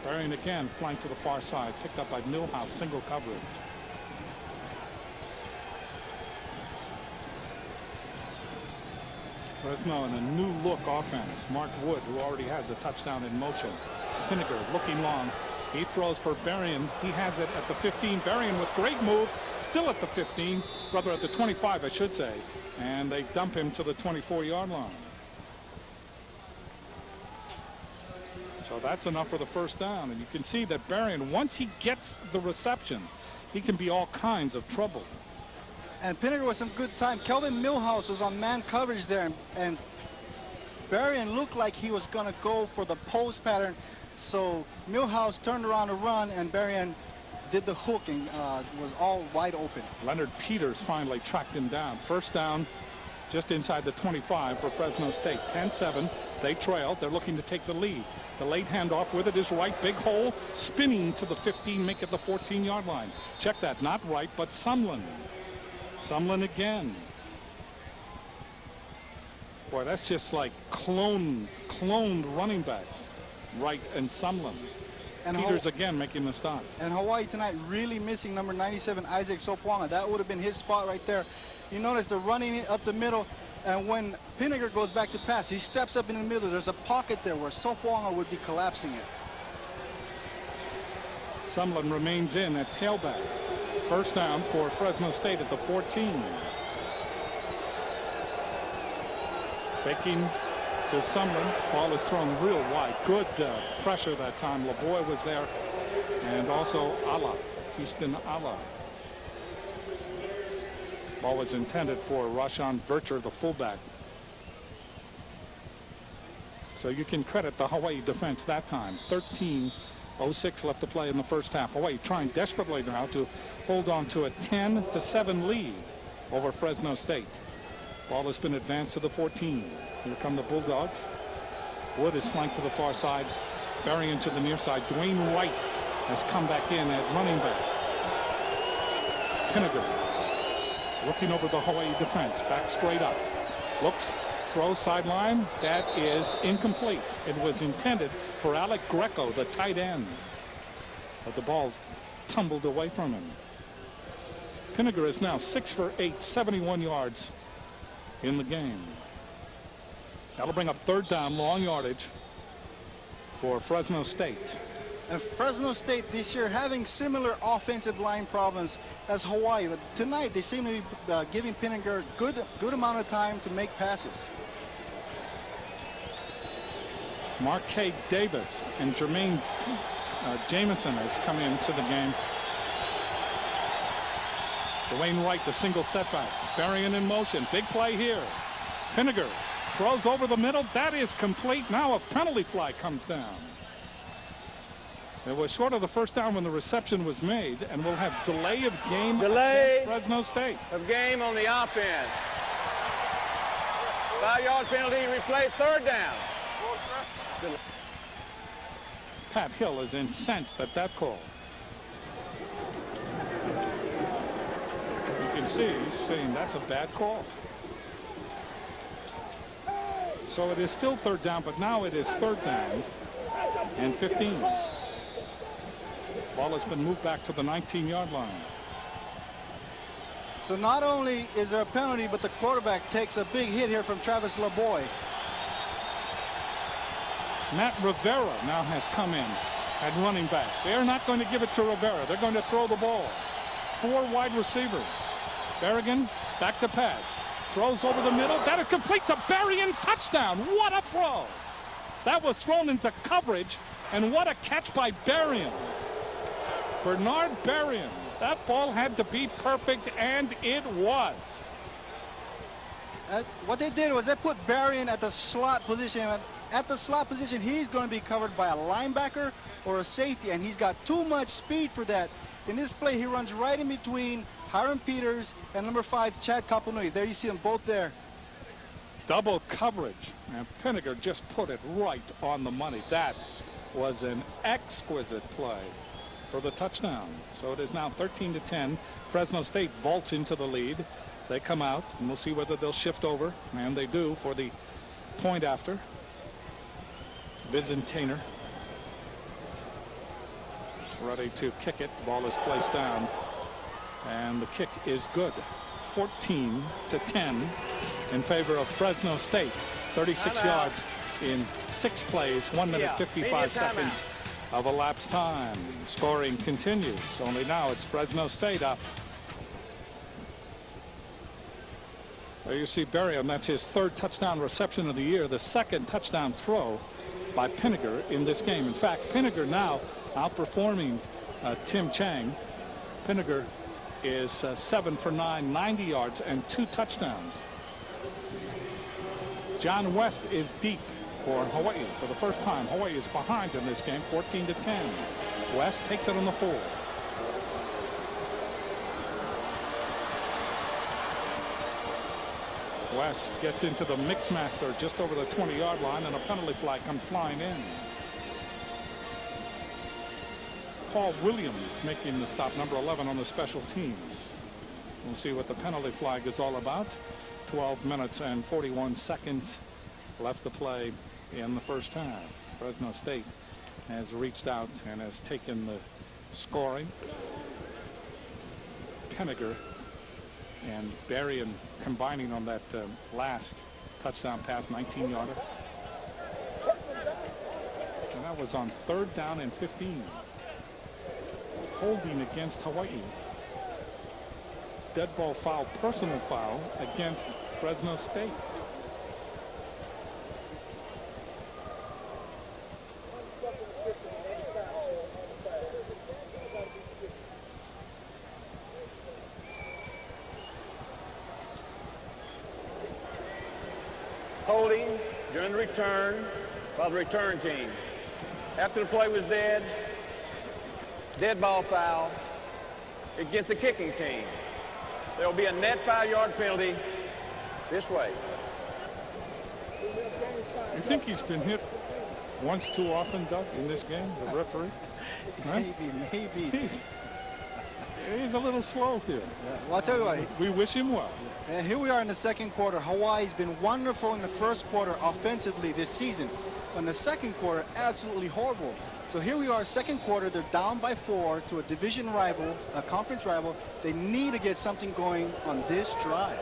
Berrien again flanked to the far side, picked up by Millhouse, single coverage. Fresno in a new look offense. Mark Wood, who already has a touchdown in motion. Penninger looking long. He throws for Berrien. He has it at the 15. Berrien with great moves, still at the 15, rather at the 25, I should say. And they dump him to the 24-yard line. So that's enough for the first down. And you can see that Berrien, once he gets the reception, he can be all kinds of trouble. And Penninger was some good time. Kelvin Millhouse was on man coverage there, and Berrien looked like he was going to go for the post pattern. So Millhouse turned around to run, and Berrien did the hook and was all wide open. Leonard Peters finally tracked him down. First down just inside the 25 for Fresno State. 10-7. They trail. They're looking to take the lead. The late handoff with it is right. Big hole. Spinning to the 15. Make it the 14-yard line. Check that. Not right, but Sumlin. Sumlin again. Boy, that's just like cloned running backs. Wright and Sumlin. And Peters again making the stop. And Hawaii tonight really missing number 97, Isaac Sopuanga. That would have been his spot right there. You notice they're running it up the middle, and when Penninger goes back to pass, he steps up in the middle. There's a pocket there where Sopuanga would be collapsing it. Sumlin remains in at tailback. First down for Fresno State at the 14. Faking to Sumlin. Ball is thrown real wide. Good pressure that time. LeBoy was there and also Ala, Houston Ala. Ball was intended for Rashawn Vercher, the fullback. So you can credit the Hawaii defense that time. 13:06 left to play in the first half. Hawaii trying desperately now to hold on to a 10-7 lead over Fresno State. Ball has been advanced to the 14. Here come the Bulldogs. Wood is flanked to the far side. Berrien to the near side. Dwayne White has come back in at running back. Pinniger looking over the Hawaii defense. Back straight up. Looks. Throw sideline. That is incomplete. It was intended for Alec Greco, the tight end. But the ball tumbled away from him. Pinniger is now 6 for 8, 71 yards in the game. That'll bring up third down, long yardage for Fresno State. And Fresno State this year having similar offensive line problems as Hawaii. But tonight they seem to be giving Pinniger good amount of time to make passes. Marquez Davis and Jermaine Jamison has come into the game. Dwayne White, the single setback. Berrien in motion. Big play here. Pinniger throws over the middle. That is complete. Now a penalty flag comes down. It was short of the first down when the reception was made, and we'll have delay of game against Fresno State. Of game on the offense. 5-yard penalty, replay, third down. Pat Hill is incensed at that call. You can see he's saying that's a bad call. So it is still third down, but now it is third down and 15. Ball has been moved back to the 19-yard line. So not only is there a penalty, but the quarterback takes a big hit here from Travis LeBoy. Matt Rivera now has come in at running back. They're not going to give it to Rivera. They're going to throw the ball. 4 wide receivers. Berrigan back to pass. Throws over the middle. That is complete to Berrien. Touchdown. What a throw. That was thrown into coverage. And what a catch by Berrien. Bernard Berrien. That ball had to be perfect, and it was. What they did was they put Berrien at the slot position. At the slot position, he's going to be covered by a linebacker or a safety, and he's got too much speed for that. In this play, he runs right in between Hiram Peters and number 5, Chad Kapanui. There you see them both there. Double coverage, and Pinniger just put it right on the money. That was an exquisite play for the touchdown. So it is now 13-10. Fresno State vaults into the lead. They come out, and we'll see whether they'll shift over, and they do for the point after. Byzantiner ready to kick it. Ball is placed down, and the kick is good. 14-10 in favor of Fresno State. 36 yards in 6 plays, 1 minute 55 seconds of elapsed time. Scoring continues. Only now it's Fresno State up. There you see Berrien. That's his 3rd touchdown reception of the year, the 2nd touchdown throw by Pinniger in this game. In fact, Pinniger now outperforming Tim Chang. Pinniger is 7 for 9, 90 yards and 2 touchdowns. John West is deep for Hawaii. For the first time, Hawaii is behind in this game, 14-10. West takes it on the 4. West gets into the mix master just over the 20-yard line, and a penalty flag comes flying in. Paul Williams making the stop, number 11 on the special teams. We'll see what the penalty flag is all about. 12 minutes and 41 seconds left to play in the first half. Fresno State has reached out and has taken the scoring. Pinniger and Berrien combining on that last touchdown pass, 19-yarder. And that was on 3rd down and 15. Holding against Hawaii. Dead ball foul, personal foul against Fresno State. return by the return team. After the play was dead ball foul, it gets the kicking team. There will be a net 5-yard penalty this way. You think he's been hit once too often, Doug, in this game, the referee? Right? Maybe. He's a little slow here. Yeah. Well, I'll tell you what. We wish him well. And here we are in the second quarter. Hawaii's been wonderful in the first quarter offensively this season. But in the second quarter, absolutely horrible. So here we are, second quarter. They're down by 4 to a division rival, a conference rival. They need to get something going on this drive.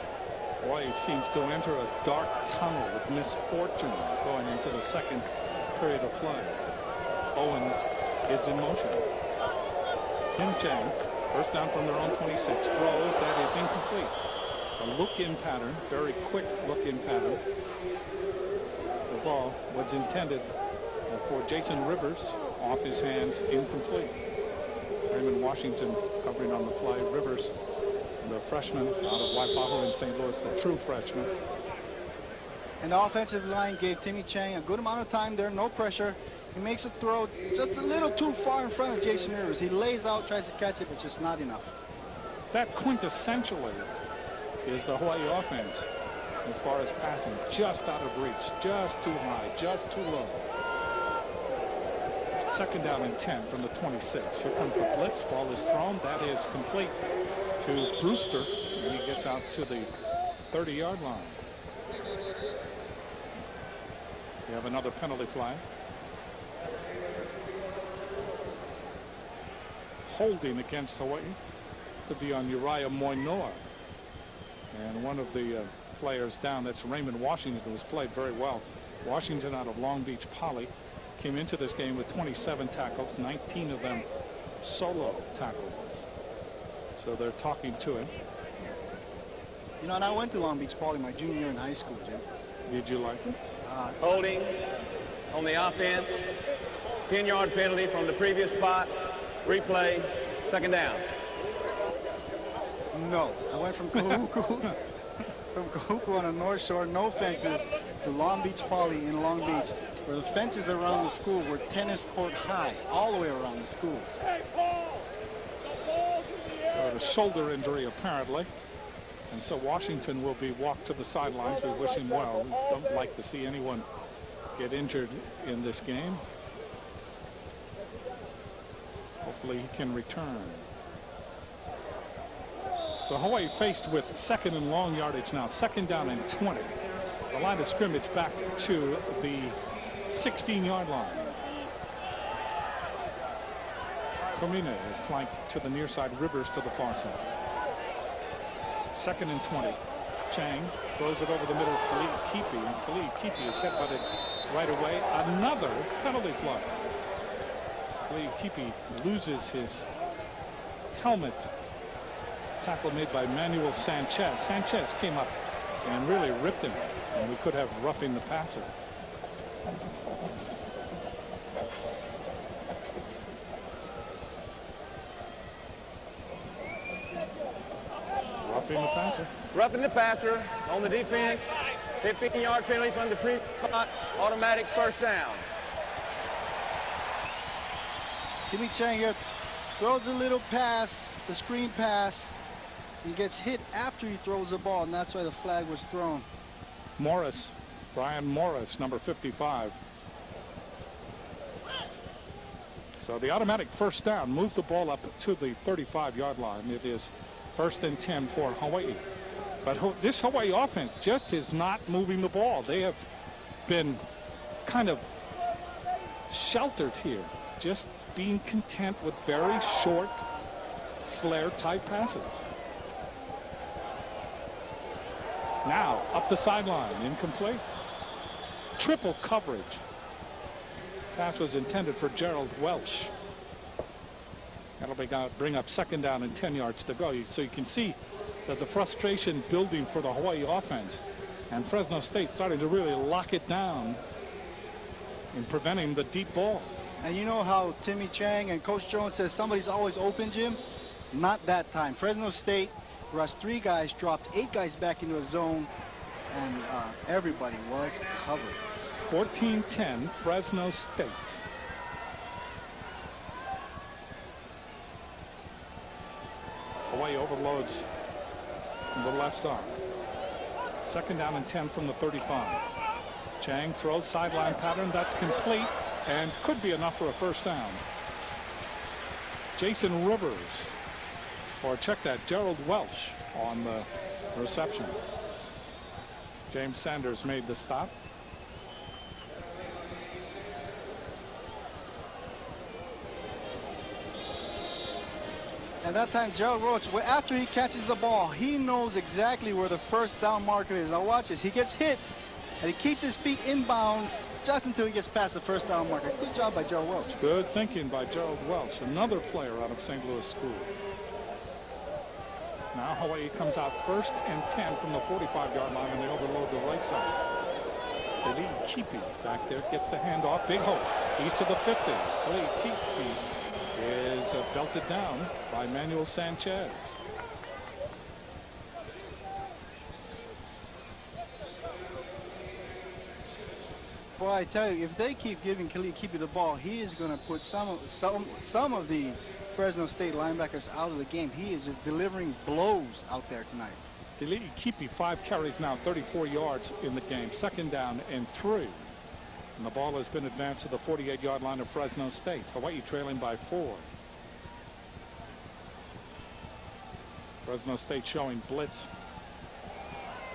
Hawaii seems to enter a dark tunnel of misfortune going into the second period of play. Owens is in motion. Kim Chang, first down from their own 26, throws. That is incomplete. A look-in pattern, very quick look-in pattern. The ball was intended for Jason Rivers. Off his hands, incomplete. Raymond Washington covering on the play. Rivers, the freshman out of Waipahu in St. Louis, the true freshman. And the offensive line gave Timmy Chang a good amount of time there, no pressure. He makes a throw just a little too far in front of Jason Rivers. He lays out, tries to catch it, but just not enough. That quintessentially is the Hawaii offense as far as passing. Just out of reach, just too high, just too low. Second down and 10 from the 26. Here comes the blitz. Ball is thrown. That is complete to Brewster. And he gets out to the 30-yard line. We have another penalty flag. Holding against Hawaii. Could be on Uriah Moinoa. And one of the players down, that's Raymond Washington, who's played very well. Washington out of Long Beach Poly. Came into this game with 27 tackles, 19 of them solo tackles. So they're talking to him. You know, and I went to Long Beach Poly my junior year in high school, Jim. Did you like it? Holding on the offense. 10-yard penalty from the previous spot. Replay. Second down. No. I went from Kahuku, on the North Shore, no fences, to Long Beach Poly in Long Beach, where the fences around the school were tennis court high, all the way around the school. A shoulder injury, apparently. And so Washington will be walked to the sidelines. We wish him well. We don't like to see anyone get injured in this game. Hopefully he can return. So Hawaii faced with second and long yardage now. Second down and 20. The line of scrimmage back to the 16-yard line. Komine is flanked to the near side. Rivers to the far side. Second and 20. Chang throws it over the middle of Khalid Kipi. And Khalid Kipi is headbutted right away. Another penalty flag. Khalid Kipi loses his helmet. Tackle made by Manuel Sanchez. Sanchez came up and really ripped him. And we could have roughing the passer. Roughing the passer. Roughing the passer on the defense. 15-yard penalty from the pre-spot. Automatic first down. Timmy Chang here throws a little pass, the screen pass. He gets hit after he throws the ball, and that's why the flag was thrown. Morris, Brian Morris, number 55. So the automatic first down moves the ball up to the 35-yard line. It is first and 10 for Hawaii. But this Hawaii offense just is not moving the ball. They have been kind of sheltered here, just being content with very short flare type passes. Now up the sideline, incomplete. Triple coverage. Pass was intended for Gerald Welsh. That'll bring up second down and 10 yards to go. So you can see that the frustration building for the Hawaii offense, and Fresno State starting to really lock it down in preventing the deep ball. And you know how Timmy Chang and Coach Jones says somebody's always open, Jim? Not that time. Fresno State rushed 3 guys, dropped 8 guys back into a zone, and everybody was covered. 14-10, Fresno State. Hawaii overloads the left side. 2nd down and 10 from the 35. Chang throws sideline pattern. That's complete and could be enough for a 1st down. Jason Rivers, or check that, Gerald Welch on the reception. James Sanders made the stop. And that time, Gerald Roach, after he catches the ball, he knows exactly where the 1st down marker is. Now watch this. He gets hit, and he keeps his feet inbounds just until he gets past the 1st down marker. Good job by Gerald Welch. Good thinking by Gerald Welch, another player out of St. Louis School. Now Hawaii comes out 1st and 10 from the 45-yard line, and they overload the right side. They lead Keepy back there, gets the handoff. Big hope. East to the 50. Keepy is belted down by Manuel Sanchez. Boy, I tell you, if they keep giving Keepy the ball, he is going to put some of these Fresno State linebackers out of the game. He is just delivering blows out there tonight. Delete Keepy, 5 carries now, 34 yards in the game. 2nd down and 3. And the ball has been advanced to the 48-yard line of Fresno State. Hawaii trailing by 4. Fresno State showing blitz.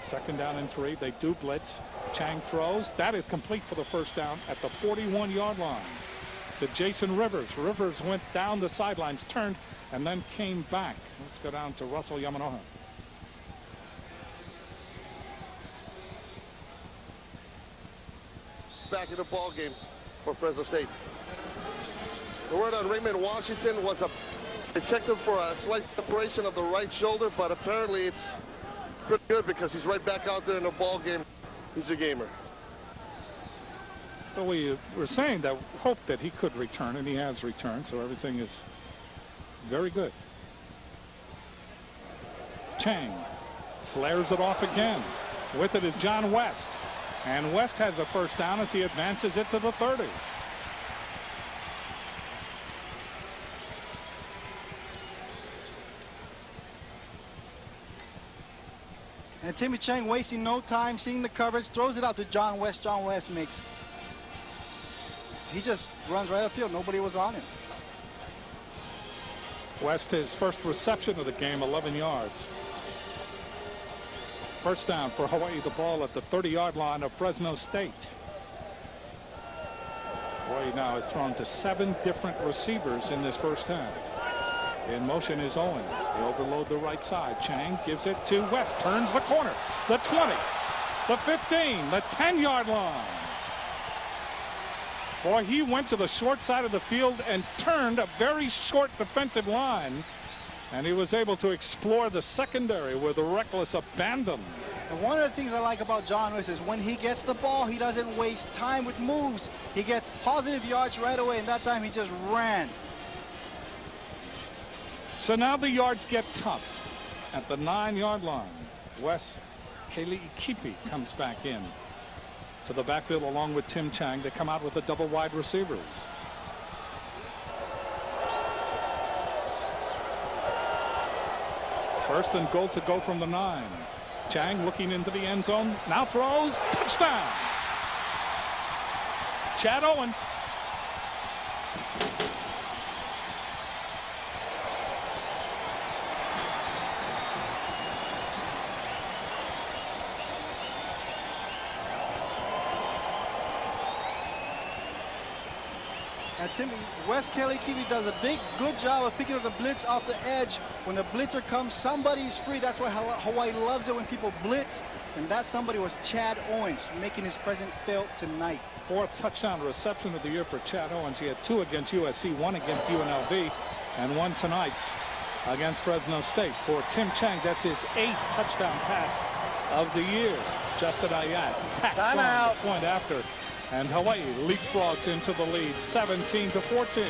2nd down and 3. They do blitz. Chang throws. That is complete for the 1st down at the 41-yard line to Jason Rivers. Rivers went down the sidelines, turned, and then came back. Let's go down to Russell Yamanoha. Back in the ball game for Fresno State. The word on Raymond Washington was they checked him for a slight separation of the right shoulder, but apparently it's pretty good because he's right back out there in the ball game. He's a gamer. So we were saying that hope that he could return, and he has returned, so everything is very good. Chang flares it off again. With it is John West. And West has a 1st down as he advances it to the 30. And Timmy Chang wasting no time, seeing the coverage, throws it out to John West. John West he just runs right upfield. Nobody was on him. West, his 1st reception of the game, 11 yards. 1st down for Hawaii, the ball at the 30-yard line of Fresno State. Hawaii now has thrown to 7 different receivers in this 1st half. In motion is Owens. They overload the right side. Chang gives it to West. Turns the corner. The 20. The 15. The 10-yard line. Boy, he went to the short side of the field and turned a very short defensive line. And he was able to explore the secondary with reckless abandon. And one of the things I like about John West is when he gets the ball, he doesn't waste time with moves. He gets positive yards right away, and that time he just ran. So now the yards get tough at the 9-yard line. Wes Keepy comes back in to the backfield along with Tim Chang. They come out with the double wide receivers. First and goal to go from the 9. Chang looking into the end zone. Now throws. Touchdown. Chad Owens. And Wes Keepy does a good job of picking up the blitz off the edge. When the blitzer comes, somebody's free. That's why Hawaii loves it when people blitz. And that somebody was Chad Owens, making his presence felt tonight. 4th touchdown reception of the year for Chad Owens. He had 2 against USC, 1 against UNLV, and 1 tonight against Fresno State. For Tim Chang, that's his 8th touchdown pass of the year. Justin Ayat tacks on the point after. And Hawaii leapfrogs into the lead, 17-14.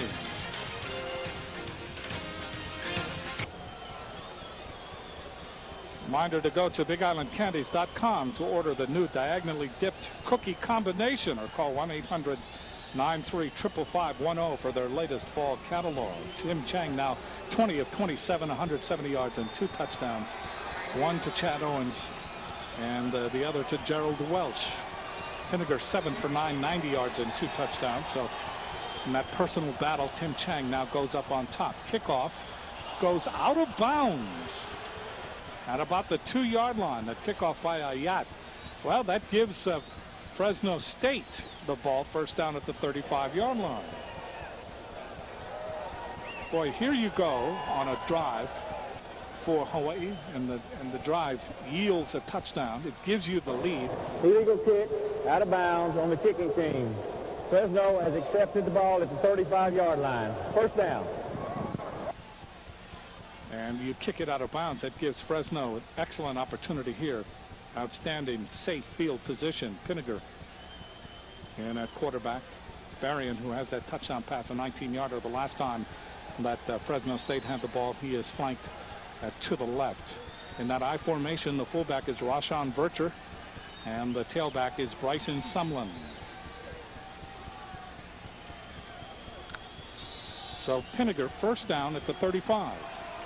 Reminder to go to BigIslandCandies.com to order the new diagonally dipped cookie combination, or call 1-800-935-5510 for their latest fall catalog. Tim Chang now 20 of 27, 170 yards and 2 touchdowns. One to Chad Owens and the other to Gerald Welsh. Pinniger 7 for 9, 90 yards and 2 touchdowns. So in that personal battle, Tim Chang now goes up on top. Kickoff goes out of bounds at about the 2-yard line. That kickoff by Ayat. Well, that gives Fresno State the ball, first down at the 35-yard line. Boy, here you go on a drive for Hawaii, and the drive yields a touchdown. It gives you the lead. Illegal kick out of bounds on the kicking team. Fresno has accepted the ball at the 35-yard line. First down. And you kick it out of bounds. That gives Fresno an excellent opportunity here. Outstanding safe field position. Pinniger and at quarterback. Berrien, who has that touchdown pass, a 19-yarder the last time that Fresno State had the ball. He is flanked to the left. In that I formation, the fullback is Rashawn Vercher, and the tailback is Bryson Sumlin. So Pinniger first down at the 35.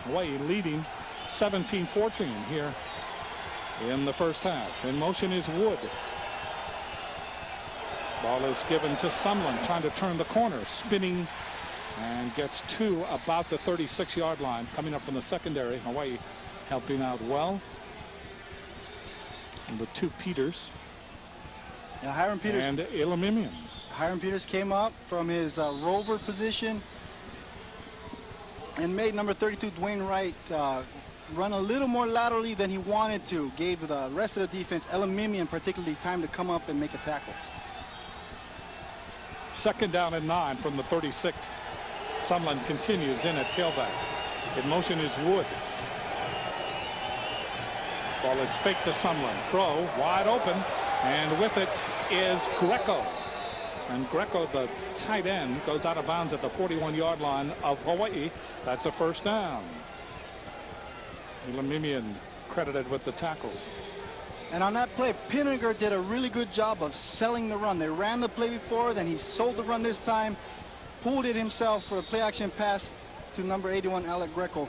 Hawaii leading 17-14 here in the first half. In motion is Wood. Ball is given to Sumlin, trying to turn the corner, spinning, and gets to about the 36-yard line. Coming up from the secondary, Hawaii helping out well. And the 2 Peters. Now Hiram Peters. And Elamimian. Hiram Peters came up from his rover position and made number 32 Dwayne Wright run a little more laterally than he wanted to. Gave the rest of the defense, Elamimian particularly, time to come up and make a tackle. Second down and 9 from the 36. Sumlin continues in at tailback. In motion is Wood. Ball is faked to Sumlin. Throw wide open, and with it is Greco. And Greco, the tight end, goes out of bounds at the 41-yard line of Hawaii. That's a first down. Elamimian credited with the tackle. And on that play, Pinniger did a really good job of selling the run. They ran the play before, then he sold the run this time, pulled it himself for a play action pass to number 81, Alec Greco.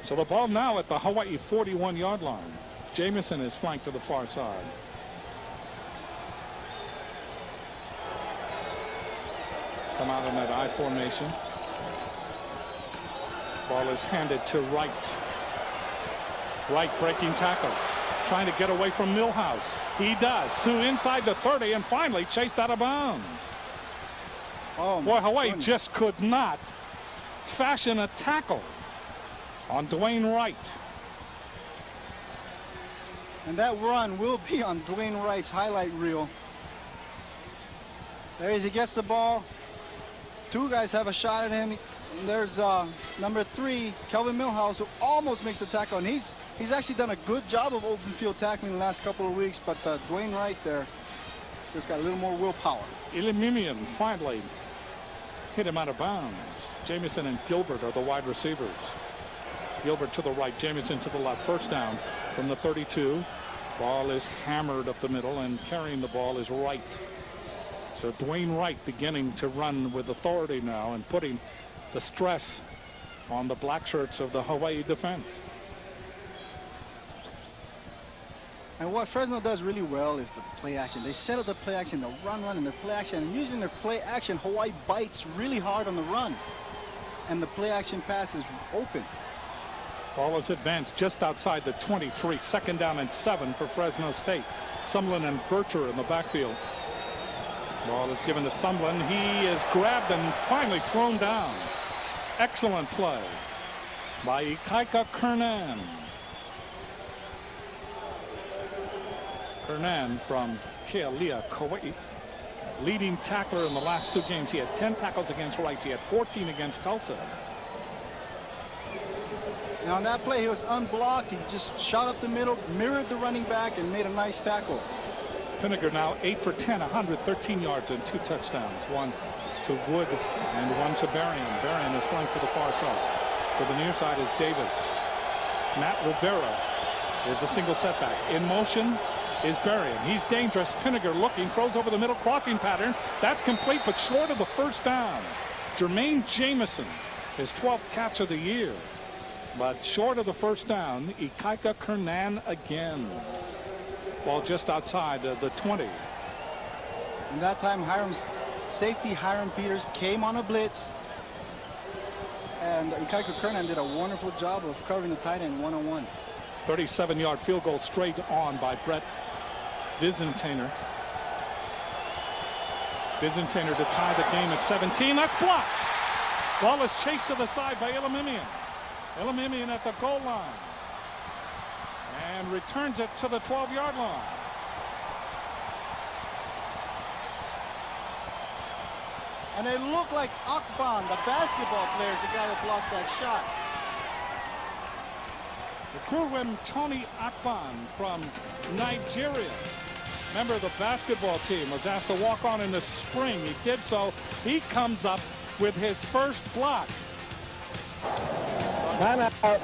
So the ball now at the Hawaii 41-yard line. Jamison is flanked to the far side. Come out in that I formation. Ball is handed to Wright. Wright breaking tackles, trying to get away from Millhouse. He does, to inside the 30, and finally chased out of bounds. Oh, boy, Hawaii goodness. just could not fashion a tackle on Dwayne Wright. And that run will be on Dwayne Wright's highlight reel. There he gets the ball. 2 guys have a shot at him. And there's number 3, Kelvin Millhouse, who almost makes the tackle. And he's actually done a good job of open field tackling the last couple of weeks. But Dwayne Wright there just got a little more willpower. Elamimian finally hit him out of bounds. Jamison and Gilbert are the wide receivers. Gilbert to the right, Jamison to the left. First down from the 32. Ball is hammered up the middle, and carrying the ball is Wright. So Dwayne Wright beginning to run with authority now and putting the stress on the black shirts of the Hawaii defense. And what Fresno does really well is the play action. They set up the play action, the run, and the play action. And using their play action, Hawaii bites really hard on the run. And the play action pass is open. Ball is advanced just outside the 23. Second down and 7 for Fresno State. Sumlin and Vercher in the backfield. Ball is given to Sumlin. He is grabbed and finally thrown down. Excellent play by Ikaika Kernan. Kernan from Kealia, Kauai. Leading tackler in the last 2 games. He had 10 tackles against Rice. He had 14 against Tulsa. Now on that play, he was unblocked. He just shot up the middle, mirrored the running back, and made a nice tackle. Pinniger now 8 for 10, 113 yards and 2 touchdowns. One to Wood and one to Berrien. Berrien is flanked to the far side. To the near side is Davis. Matt Rivera is a single setback. In motion is Berrien. He's dangerous. Pinniger looking, throws over the middle, crossing pattern. That's complete, but short of the first down. Jermaine Jamison, his 12th catch of the year, but short of the first down. Ikaika Kernan again. Ball just outside the 20. And that time, safety Hiram Peters came on a blitz. And Ikaika Kernan did a wonderful job of covering the tight end one-on-one. 37-yard field goal straight on by Brett Vizentainer. Vizentainer to tie the game at 17. That's blocked. Ball is chased to the side by Elimimian. Elimimian at the goal line. And returns it to the 12-yard line. And it looked like Akban, the basketball player, is the guy that blocked that shot. The Kurwem Tony Akban from Nigeria, member of the basketball team, was asked to walk on in the spring. He did so. He comes up with his first block. Timeout.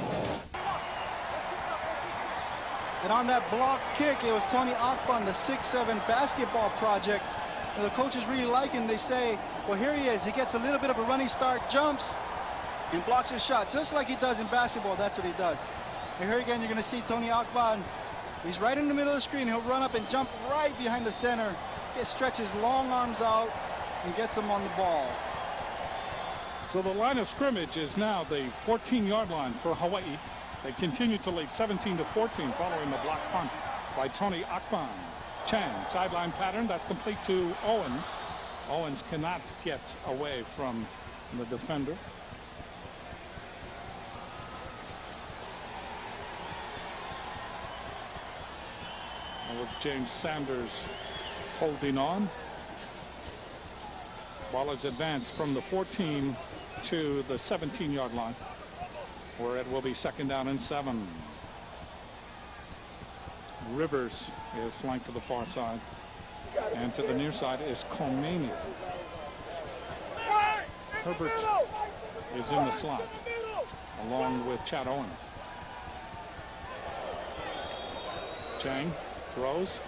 And on that block kick, it was Tony Akban, the 6'7" basketball project. And the coaches really like him. They say, well, here he is. He gets a little bit of a running start, jumps, and blocks his shot. Just like he does in basketball, that's what he does. And here again, you're going to see Tony Akban. He's right in the middle of the screen. He'll run up and jump right behind the center. He stretches long arms out and gets him on the ball. So the line of scrimmage is now the 14-yard line for Hawaii. They continue to lead 17-14 following the block punt by Tony Akban. Chang, sideline pattern, that's complete to Owens. Owens cannot get away from the defender. And with James Sanders holding on. Ball is advanced from the 14 to the 17-yard line, where it will be 2nd down and 7. Rivers is flanked to the far side, and to the near side is Khomeini. Herbert is in the slot along with Chad Owens. Chang throws.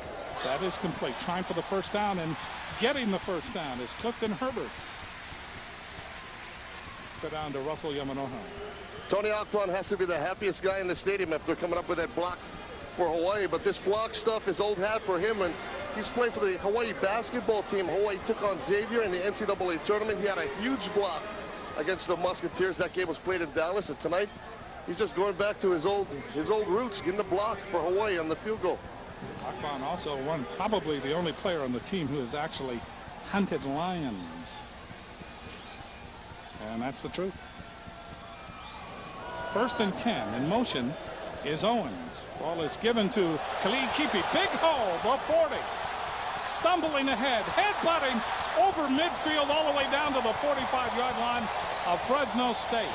That is complete. Trying for the first down, and getting the first down is Clifton Herbert. Let's go down to Russell Yamanoha. Tony Akban has to be the happiest guy in the stadium after coming up with that block for Hawaii, but this block stuff is old hat for him, and he's playing for the Hawaii basketball team. Hawaii took on Xavier in the NCAA tournament. He had a huge block against the Musketeers. That game was played in Dallas, and tonight he's just going back to his old roots, getting the block for Hawaii on the field goal. Akban also probably the only player on the team who has actually hunted lions, and that's the truth. 1st and 10 in motion is Owens. Ball is given to Khalid Kipi. Big hole, the 40. Stumbling ahead, headbutting over midfield all the way down to the 45-yard line of Fresno State.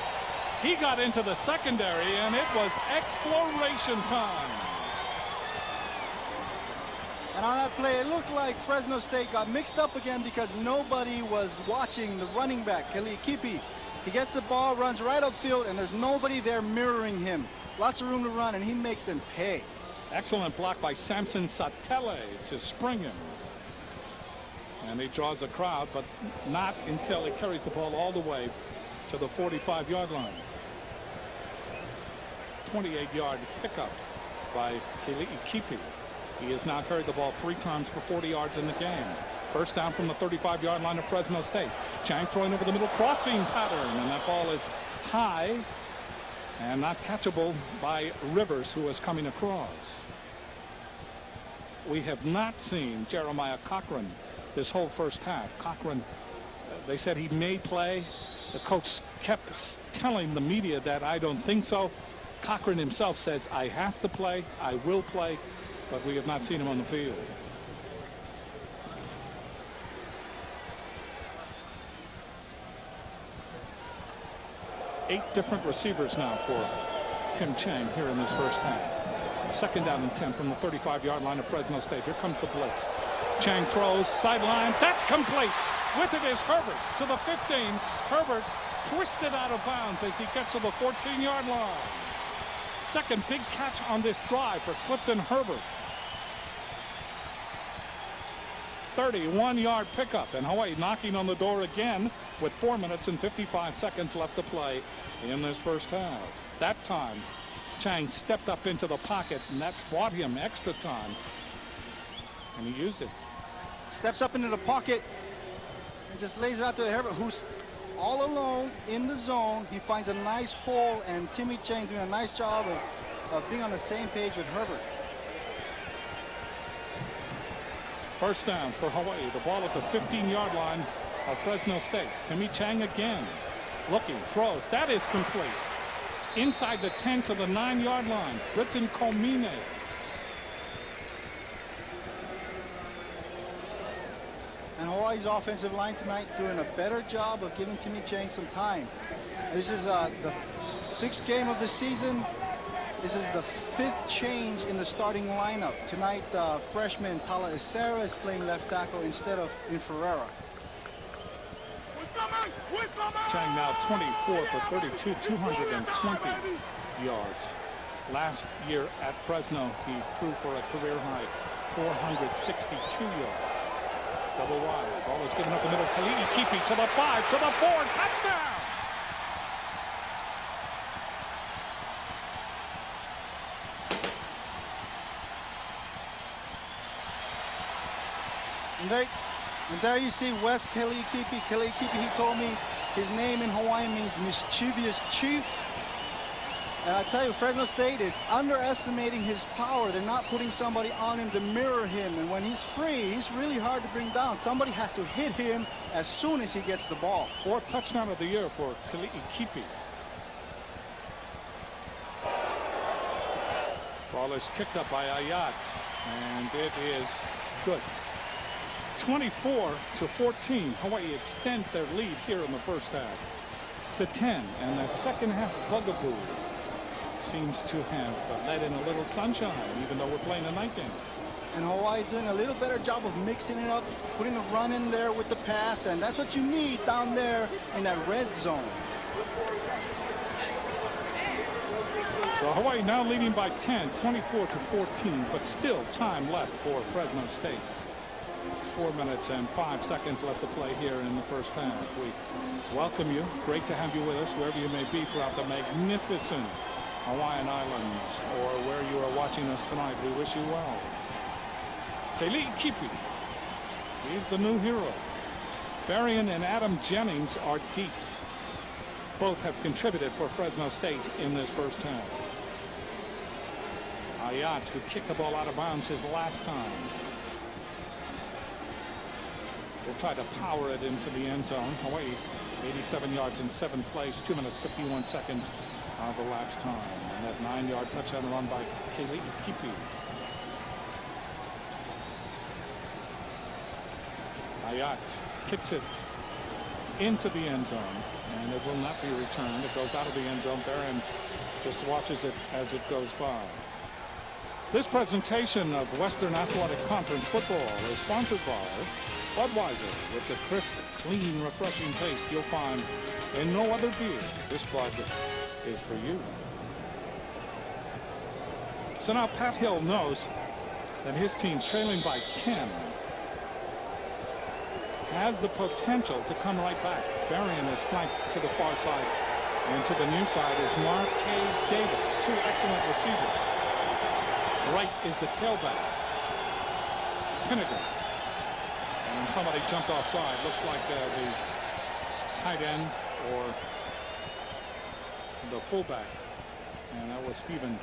He got into the secondary, and it was exploration time. And on that play, it looked like Fresno State got mixed up again because nobody was watching the running back, Khalid Kipi. He gets the ball, runs right upfield, and there's nobody there mirroring him. Lots of room to run, and he makes them pay. Excellent block by Samson Satele to spring him. And he draws a crowd, but not until he carries the ball all the way to the 45-yard line. 28-yard pickup by Khalid Kipi. He has now carried the ball 3 times for 40 yards in the game. First down from the 35-yard line of Fresno State. Chang throwing over the middle, crossing pattern, and that ball is high and not catchable by Rivers, who is coming across. We have not seen Jeremiah Cochran this whole first half. Cochran, they said he may play. The coach kept telling the media that I don't think so. Cochran himself says, I have to play, I will play, but we have not seen him on the field. Eight different receivers now for Tim Chang here in this first half. 2nd down and 10 from the 35-yard line of Fresno State. Here comes the blitz. Chang throws, sideline, that's complete. With it is Herbert to the 15. Herbert twisted out of bounds as he gets to the 14-yard line. Second big catch on this drive for Clifton Herbert. 31-yard pickup, and Hawaii knocking on the door again with 4 minutes and 55 seconds left to play in this first half. That time, Chang stepped up into the pocket, and that bought him extra time, and he used it. Steps up into the pocket and just lays it out to Herbert, who's all alone in the zone. He finds a nice hole, and Timmy Chang doing a nice job of being on the same page with Herbert. First down for Hawaii. The ball at the 15-yard line of Fresno State. Timmy Chang again. Looking, throws. That is complete. Inside the 10 to the 9-yard line. Britton Comine. And Hawaii's offensive line tonight doing a better job of giving Timmy Chang some time. This is the 6th game of the season. This is the 5th change in the starting lineup. Tonight, freshman Tala Isera is playing left tackle instead of Ferreira. Chang now 24 for 32, 220 yards. Last year at Fresno, he threw for a career high 462 yards. Double wide. Ball is given up the middle. Kali'i Kipi to the 5, to the 4. Touchdown! And there you see Wes Kali'i Kipi. Kali'i Kipi, he told me his name in Hawaiian means mischievous chief. And I tell you, Fresno State is underestimating his power. They're not putting somebody on him to mirror him. And when he's free, he's really hard to bring down. Somebody has to hit him as soon as he gets the ball. 4th touchdown of the year for Kali'i Kipi. Ball is kicked up by Ayat, and it is good. 24 to 14. Hawaii extends their lead here in the first half to 10, and that second half bugaboo seems to have let in a little sunshine, even though we're playing a night game. And Hawaii doing a little better job of mixing it up, putting the run in there with the pass, and that's what you need down there in that red zone. So Hawaii now leading by 10, 24 to 14, but still time left for Fresno State. 4 minutes and 5 seconds left to play here in the first half. We welcome you. Great to have you with us wherever you may be throughout the magnificent Hawaiian Islands, or where you are watching us tonight. We wish you well. Kali'i Kipi, he's the new hero. Berrien and Adam Jennings are deep. Both have contributed for Fresno State in this first half. Ayat, who kicked the ball out of bounds his last time, will try to power it into the end zone. Hawaii 87 yards in 7 plays, 2 minutes 51 seconds of elapsed time. And that 9-yard touchdown run by Kali'i Kipi. Ayat kicks it into the end zone, and it will not be returned. It goes out of the end zone. Barron just watches it as it goes by. This presentation of Western Athletic Conference football is sponsored by Budweiser, with the crisp, clean, refreshing taste you'll find in no other beer. This project is for you. So now Pat Hill knows that his team, trailing by 10, has the potential to come right back. Berrien is flanked to the far side, and to the near side is Mark K. Davis, 2 excellent receivers. Right is the tailback, Pinnacle. And somebody jumped offside. Looked like the tight end or the fullback. And that was Steven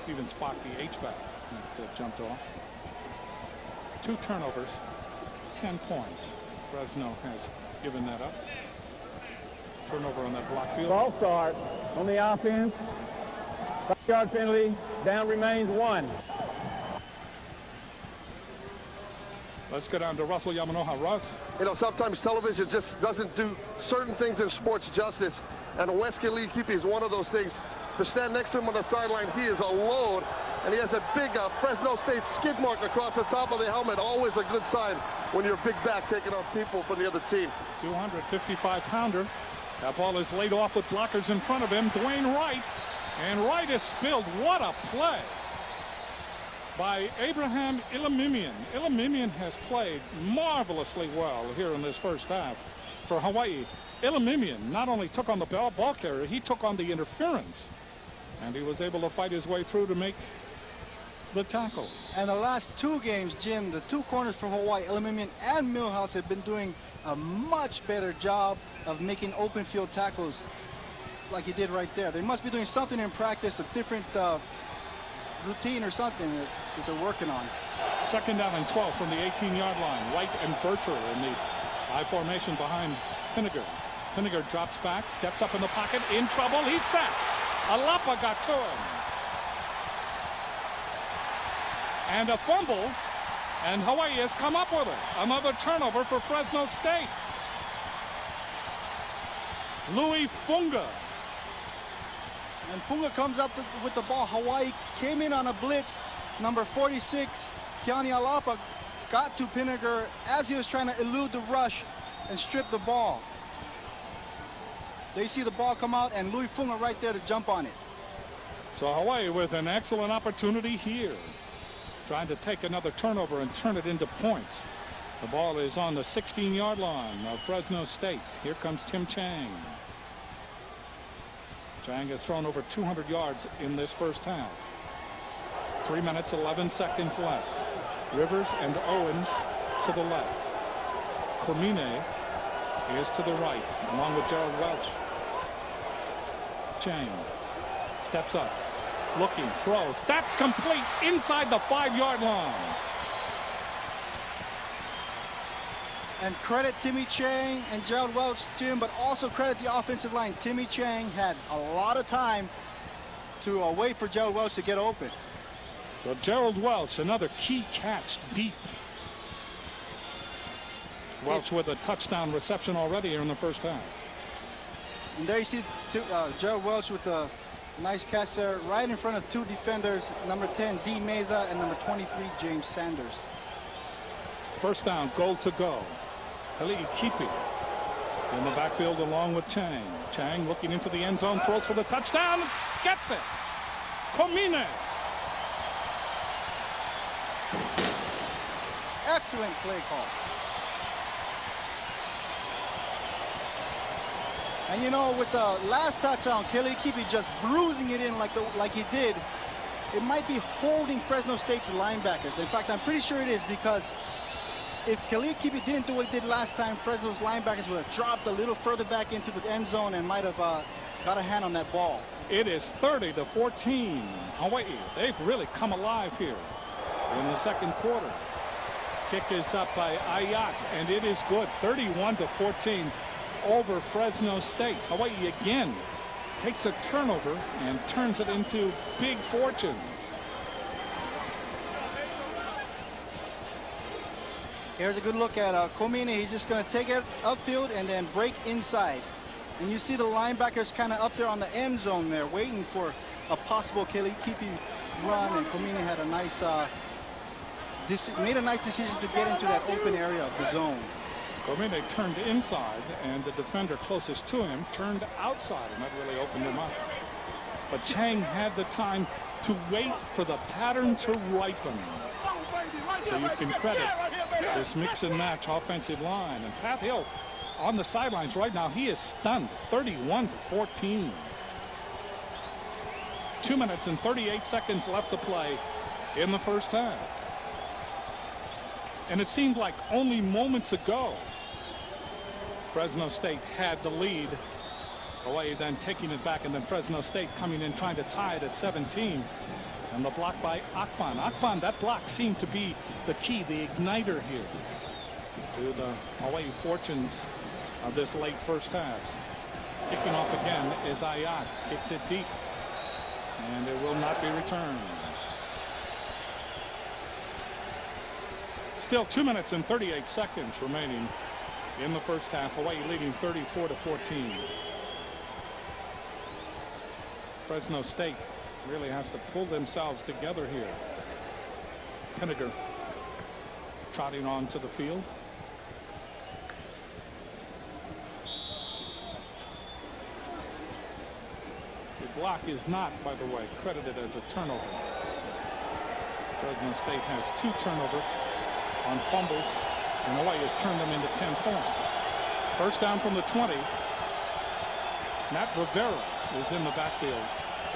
Spock, the H-back, that jumped off. 2 turnovers, 10 points. Fresno has given that up. Turnover on that block field. False start on the offense. 5-yard penalty. Down remains 1. Let's go down to Russell Yamanoha. Russ. You know, sometimes television just doesn't do certain things in sports justice, and Wes Kali'i Kipi is one of those things. To stand next to him on the sideline, he is a load, and he has a big Fresno State skid mark across the top of the helmet. Always a good sign when you're big back taking on people from the other team. 255-pounder. That ball is laid off with blockers in front of him. Dwayne Wright And right is spilled. What a play by Abraham Ilamimian. Ilamimian has played marvelously well here in this first half for Hawaii. Ilamimian not only took on the ball carrier, he took on the interference. And he was able to fight his way through to make the tackle. And the last two games, Jim, the two corners for Hawaii, Ilamimian and Millhouse, have been doing a much better job of making open field tackles like he did right there. They must be doing something in practice, a different routine or something that they're working on. Second down and 12 from the 18-yard line. White and Bircher in the I formation behind Pinniger. Pinniger drops back, steps up in the pocket, in trouble. He's sacked. Alapa got to him. And a fumble, and Hawaii has come up with it. Another turnover for Fresno State. Louis Funga. And Funga comes up with the ball. Hawaii came in on a blitz. Number 46, Keani Alapa, got to Pinniger as he was trying to elude the rush and strip the ball. They see the ball come out, and Louis Funga right there to jump on it. So Hawaii with an excellent opportunity here, trying to take another turnover and turn it into points. The ball is on the 16-yard line of Fresno State. Here comes Tim Chang. Chang has thrown over 200 yards in this first half. 3 minutes, 11 seconds left. Rivers and Owens to the left. Cormine is to the right, along with Gerald Welch. Chang steps up, looking, throws. That's complete inside the 5-yard line. And credit Timmy Chang and Gerald Welch, Jim, but also credit the offensive line. Timmy Chang had a lot of time to wait for Gerald Welch to get open. So Gerald Welch, another key catch deep. Welch with a touchdown reception already here in the first half. And there you see Gerald Welch with a nice catch there, right in front of two defenders, number 10, D. Meza, and number 23, James Sanders. First down, goal to go. Kali'i Kipi in the backfield along with Chang. Chang looking into the end zone, throws for the touchdown, gets it. Komine. Excellent play call. And you know, with the last touchdown, Kali'i Kipi just bruising it in like he did, it might be holding Fresno State's linebackers. In fact, I'm pretty sure it is, because if Kali'i Kipi didn't do what he did last time, Fresno's linebackers would have dropped a little further back into the end zone and might have got a hand on that ball. It is 30-14. Hawaii, they've really come alive here in the second quarter. Kick is up by Ayat, and it is good. 31-14 over Fresno State. Hawaii again takes a turnover and turns it into big fortunes. Here's a good look at Komine. He's just going to take it upfield and then break inside. And you see the linebackers kind of up there on the end zone there, waiting for a possible Kali'i Kipi run. And Komine had a nice, made a nice decision to get into that open area of the zone. Komine turned inside, and the defender closest to him turned outside, and that really opened him up. But Chang had the time to wait for the pattern to ripen. So you can credit this mix and match offensive line. And Pat Hill on the sidelines right now, he is stunned. 31-14. 2 minutes and 38 seconds left to play in the first half. And it seemed like only moments ago Fresno State had the lead. Hawaii then taking it back, and then Fresno State coming in trying to tie it at 17. And the block by Akpan. Akpan, that block seemed to be the key, the igniter here to the Hawaii fortunes of this late first half. Kicking off again is Ayat. Kicks it deep, and it will not be returned. Still 2 minutes and 38 seconds remaining in the first half. Hawaii leading 34-14. Fresno State really has to pull themselves together here. Pinniger trotting onto the field. It block is not, by the way, credited as a turnover. Fresno State has 2 turnovers on fumbles, and Hawaii has turned them into 10 points. First down from the 20. Matt Rivera is in the backfield.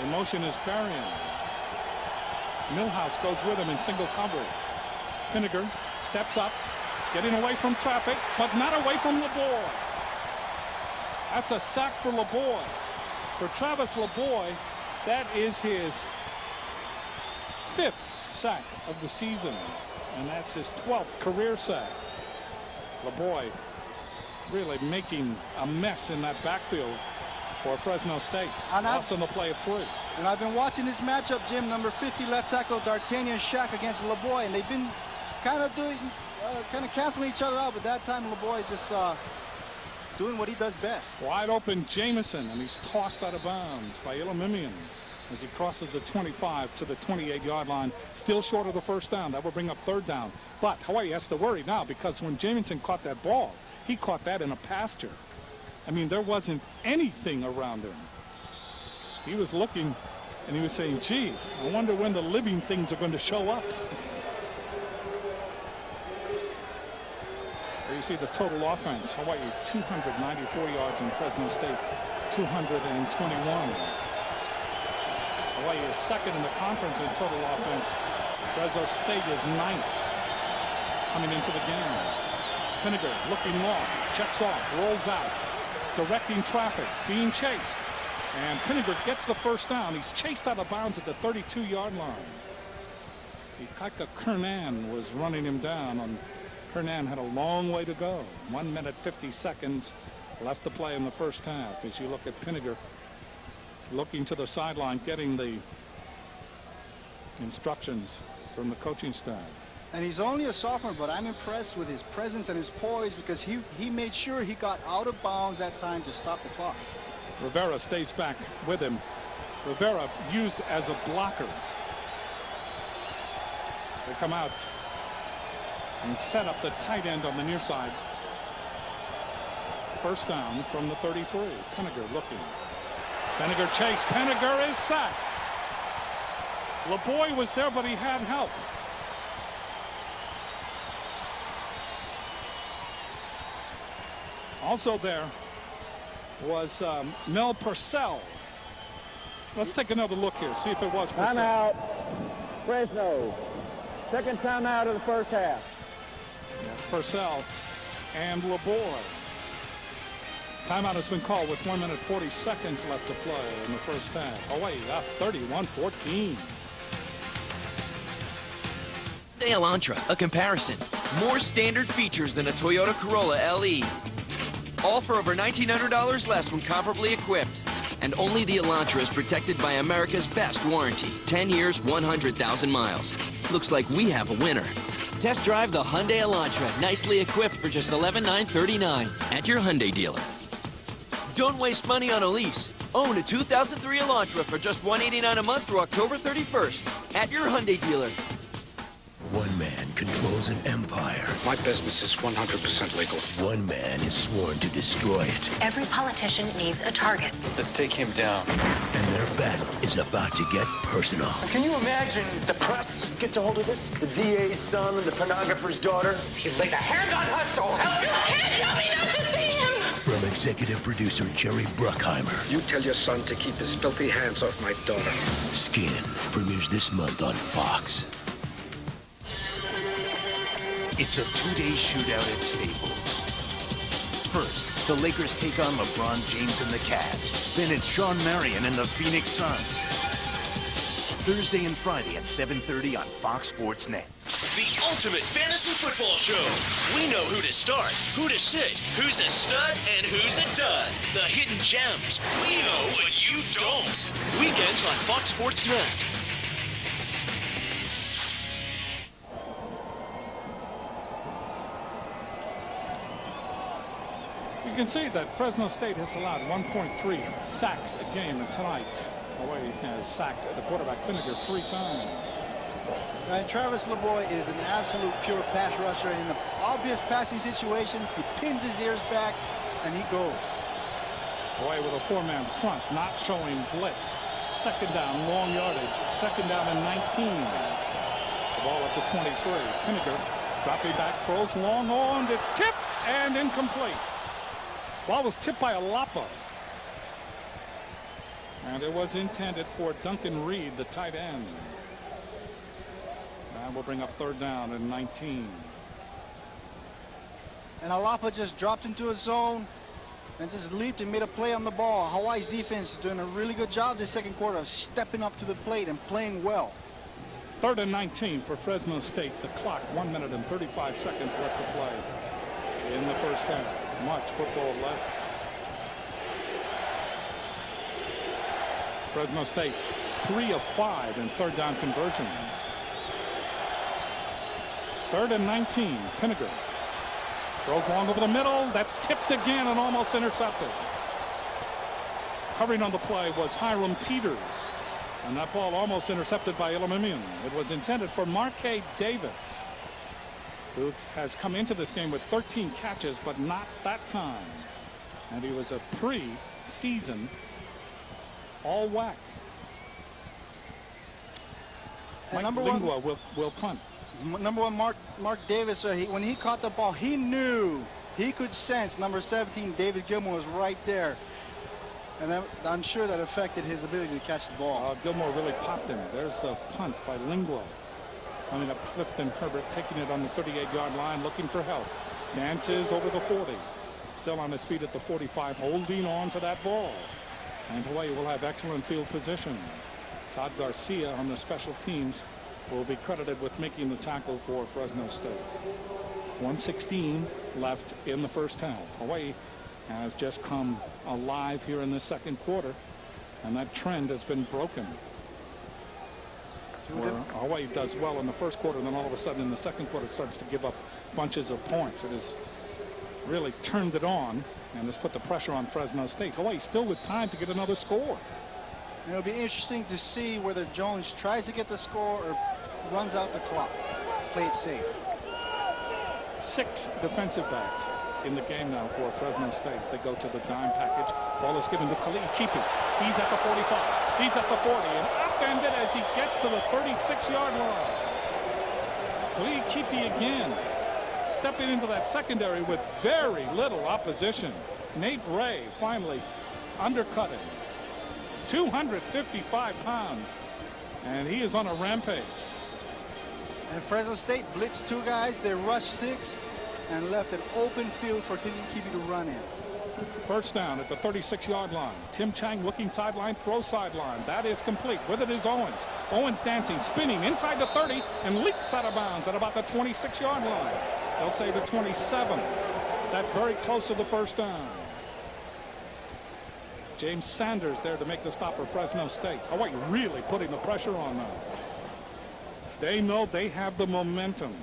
In motion is Berrien. Millhouse goes with him in single coverage. Pinniger steps up, getting away from traffic, but not away from LeBoy. That's a sack for LeBoy. For Travis LeBoy, that is his 5th sack of the season, and that's his 12th career sack. LeBoy really making a mess in that backfield for Fresno State. Loss on the play of 3. And I've been watching this matchup, Jim. Number 50 left tackle D'Artagnan Shack against LeBoy, and they've been kind of canceling each other out, but that time LeBoy is just doing what he does best. Wide open Jamison, and he's tossed out of bounds by Ilomimian as he crosses the 25 to the 28-yard line, still short of the first down. That will bring up 3rd down. But Hawaii has to worry now, because when Jamison caught that ball, he caught that in a pasture. I mean, there wasn't anything around him. He was looking, and he was saying, geez, I wonder when the living things are going to show up. There you see the total offense. Hawaii 294 yards, in Fresno State 221. Hawaii is 2nd in the conference in total offense. Fresno State is 9th coming into the game. Pinniger looking long, checks off, rolls out, directing traffic, being chased. And Pinniger gets the first down. He's chased out of bounds at the 32-yard line. Ikaika Kernan was running him down, and Kernan had a long way to go. 1 minute 50 seconds left to play in the first half. As you look at Pinniger looking to the sideline, getting the instructions from the coaching staff. And he's only a sophomore, but I'm impressed with his presence and his poise, because he made sure he got out of bounds that time to stop the clock. Rivera stays back with him. Rivera used as a blocker. They come out and set up the tight end on the near side. First down from the 33. Pinniger looking. Pinniger chase. Pinniger is sacked. LeBoy was there, but he had help. Also there was Mel Purcell. Let's take another look here, see if it was Purcell. Timeout, Fresno. 2nd timeout of the first half. Purcell and LeBoy. Timeout has been called with 1 minute 40 seconds left to play in the first half. Hawaii up 31-14. Hyundai Elantra, a comparison. More standard features than a Toyota Corolla LE. All for over $1,900 less when comparably equipped. And only the Elantra is protected by America's best warranty. 10 years, 100,000 miles. Looks like we have a winner. Test drive the Hyundai Elantra, nicely equipped for just $11,939 at your Hyundai dealer. Don't waste money on a lease. Own a 2003 Elantra for just $189 a month through October 31st at your Hyundai dealer. One man controls an empire. My business is 100% legal. One man is sworn to destroy it. Every politician needs a target. Let's take him down. And their battle is about to get personal. Can you imagine if the press gets a hold of this? The DA's son and the pornographer's daughter? She's like a hand on her soul. Help me! You can't tell me not to see him! From executive producer Jerry Bruckheimer. You tell your son to keep his filthy hands off my daughter. Skin premieres this month on Fox. It's a 2-day shootout at Staples. First, the Lakers take on LeBron James and the Cavs. Then it's Sean Marion and the Phoenix Suns. Thursday and Friday at 7:30 on Fox Sports Net. The ultimate fantasy football show. We know who to start, who to sit, who's a stud, and who's a dud. The hidden gems. We know what you don't. Weekends on Fox Sports Net. You can see that Fresno State has allowed 1.3 sacks a game, and tonight Hawaii has sacked the quarterback Pinniger 3 times. And Travis LeBoy is an absolute pure pass rusher. In an obvious passing situation, he pins his ears back and he goes. Hawaii with a 4-man front, not showing blitz. Second down, long yardage. Second down and 19. The ball up to 23. Pinniger dropping back, throws long on. It's tipped and incomplete. Ball was tipped by Alapa. And it was intended for Duncan Reed, the tight end. And we'll bring up third down and 19. And Alapa just dropped into a zone and just leaped and made a play on the ball. Hawaii's defense is doing a really good job this second quarter of stepping up to the plate and playing well. Third and 19 for Fresno State. The clock, 1 minute and 35 seconds left to play in the first half. Much football left. Fresno State 3 of 5 in third down conversions. Third and 19. Pinniger throws long over the middle. That's tipped again and almost intercepted. Covering on the play was Hiram Peters. And that ball almost intercepted by Illumium. It was intended for Marquez Davis, who has come into this game with 13 catches, but not that time. And he was a pre-season all-WAC. Mike Lingua will punt. Number one, Mark Davis, when he caught the ball, he knew, he could sense number 17, David Gilmore, was right there. And I'm sure that affected his ability to catch the ball. Gilmore really popped him. There's the punt by Lingua. Coming up, Clifton Herbert taking it on the 38-yard line, looking for help. Dances over the 40. Still on his feet at the 45, holding on to that ball. And Hawaii will have excellent field position. Todd Garcia on the special teams will be credited with making the tackle for Fresno State. 1:16 left in the first half. Hawaii has just come alive here in the second quarter, and that trend has been broken. Where Hawaii does well in the first quarter, and then all of a sudden in the second quarter starts to give up bunches of points. It has really turned it on and has put the pressure on Fresno State. Hawaii still with time to get another score. It'll be interesting to see whether Jones tries to get the score or runs out the clock. Play it safe. 6 defensive backs in the game now for Fresno State. They go to the dime package. Ball is given to Khalid Kipi. He's at the 45. He's at the 40 and upended as he gets to the 36-yard line. Khalid Kipi again stepping into that secondary with very little opposition. Nate Ray finally undercutting. 255 pounds, and he is on a rampage. And Fresno State blitzed 2 guys. They rushed 6 and left an open field for Kipi to run in. First down at the 36-yard line. Tim Chang looking sideline, throw sideline. That is complete. With it is Owens. Owens dancing, spinning inside the 30 and leaps out of bounds at about the 26-yard line. They'll say the 27. That's very close to the first down. James Sanders there to make the stop for Fresno State. Hawaii really putting the pressure on them. They know they have the momentum.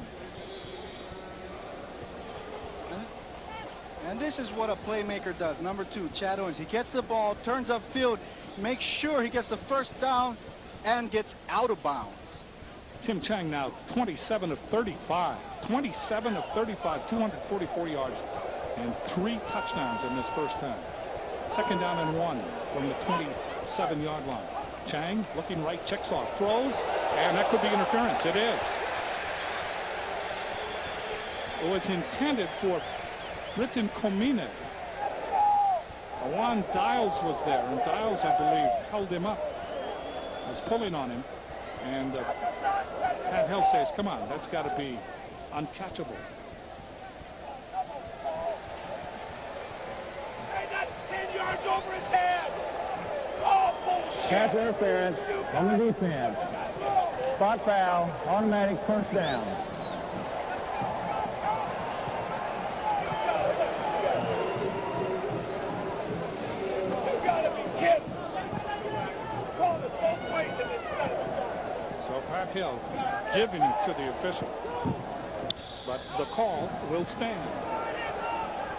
And this is what a playmaker does. Number 2, Chad Owens. He gets the ball, turns upfield, makes sure he gets the first down, and gets out of bounds. Tim Chang now 27 of 35. 27 of 35, 244 yards, and 3 touchdowns in this first half. Second down and 1 from the 27-yard line. Chang looking right, checks off, throws, and that could be interference. It is. It was intended for Britton Comine. Juan Dials was there, and Dials, I believe, held him up. Was pulling on him, and Pat Hill says, come on, that's got to be uncatchable. Over his head. Oh, Pass interference on the defense. Spot foul, automatic first down. You gotta be kidding. Call it both ways in this thing. So Pat Hill giving it to the official, but the call will stand.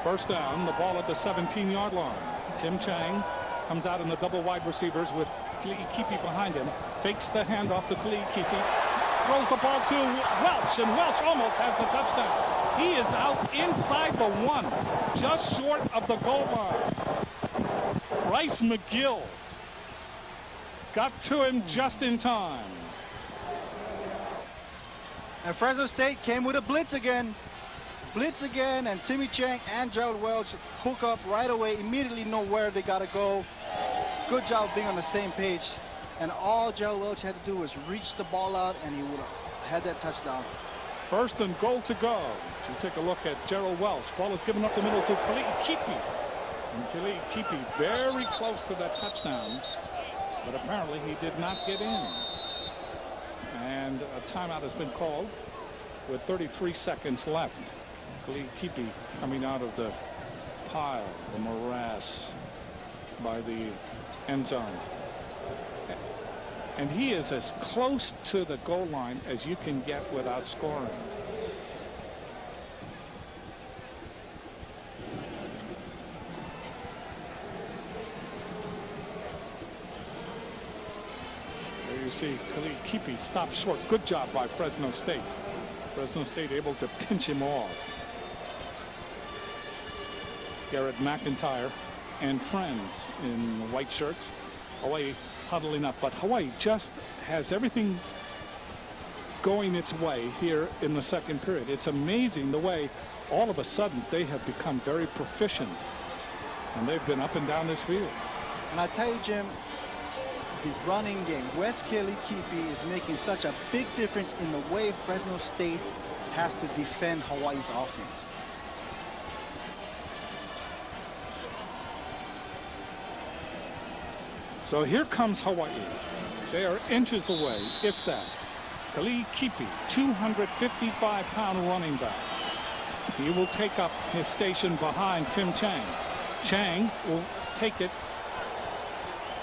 First down, the ball at the 17-yard line. Tim Chang comes out in the double wide receivers with Khalid Kipi behind him. Fakes the handoff to Khalid Kipi. Throws the ball to Welch, and Welch almost has the touchdown. He is out inside the 1, just short of the goal line. Bryce McGill Got to him just in time. And Fresno State came with a blitz again. And Timmy Chang and Gerald Welch hook up right away, immediately know where they got to go. Good job being on the same page. And all Gerald Welch had to do was reach the ball out, and he would have had that touchdown. First and goal to go. You take a look at Gerald Welch. Ball is given up the middle to Khalid Kipi. And Khalid Kipi very close to that touchdown, but apparently he did not get in. And a timeout has been called with 33 seconds left. Khalid Kipi coming out of the pile, the morass by the end zone. And he is as close to the goal line as you can get without scoring. There you see Khalid Kipi stopped short. Good job by Fresno State. Fresno State able to pinch him off. Garrett McIntyre and friends in white shirts. Hawaii huddling up, but Hawaii just has everything going its way here in the second period. It's amazing the way all of a sudden they have become very proficient, and they've been up and down this field. And I tell you, Jim, the running game, Wes Khalid Kipi is making such a big difference in the way Fresno State has to defend Hawaii's offense. So here comes Hawaii. They are inches away, if that. Khalid Kipi, 255-pound running back. He will take up his station behind Tim Chang. Chang will take it,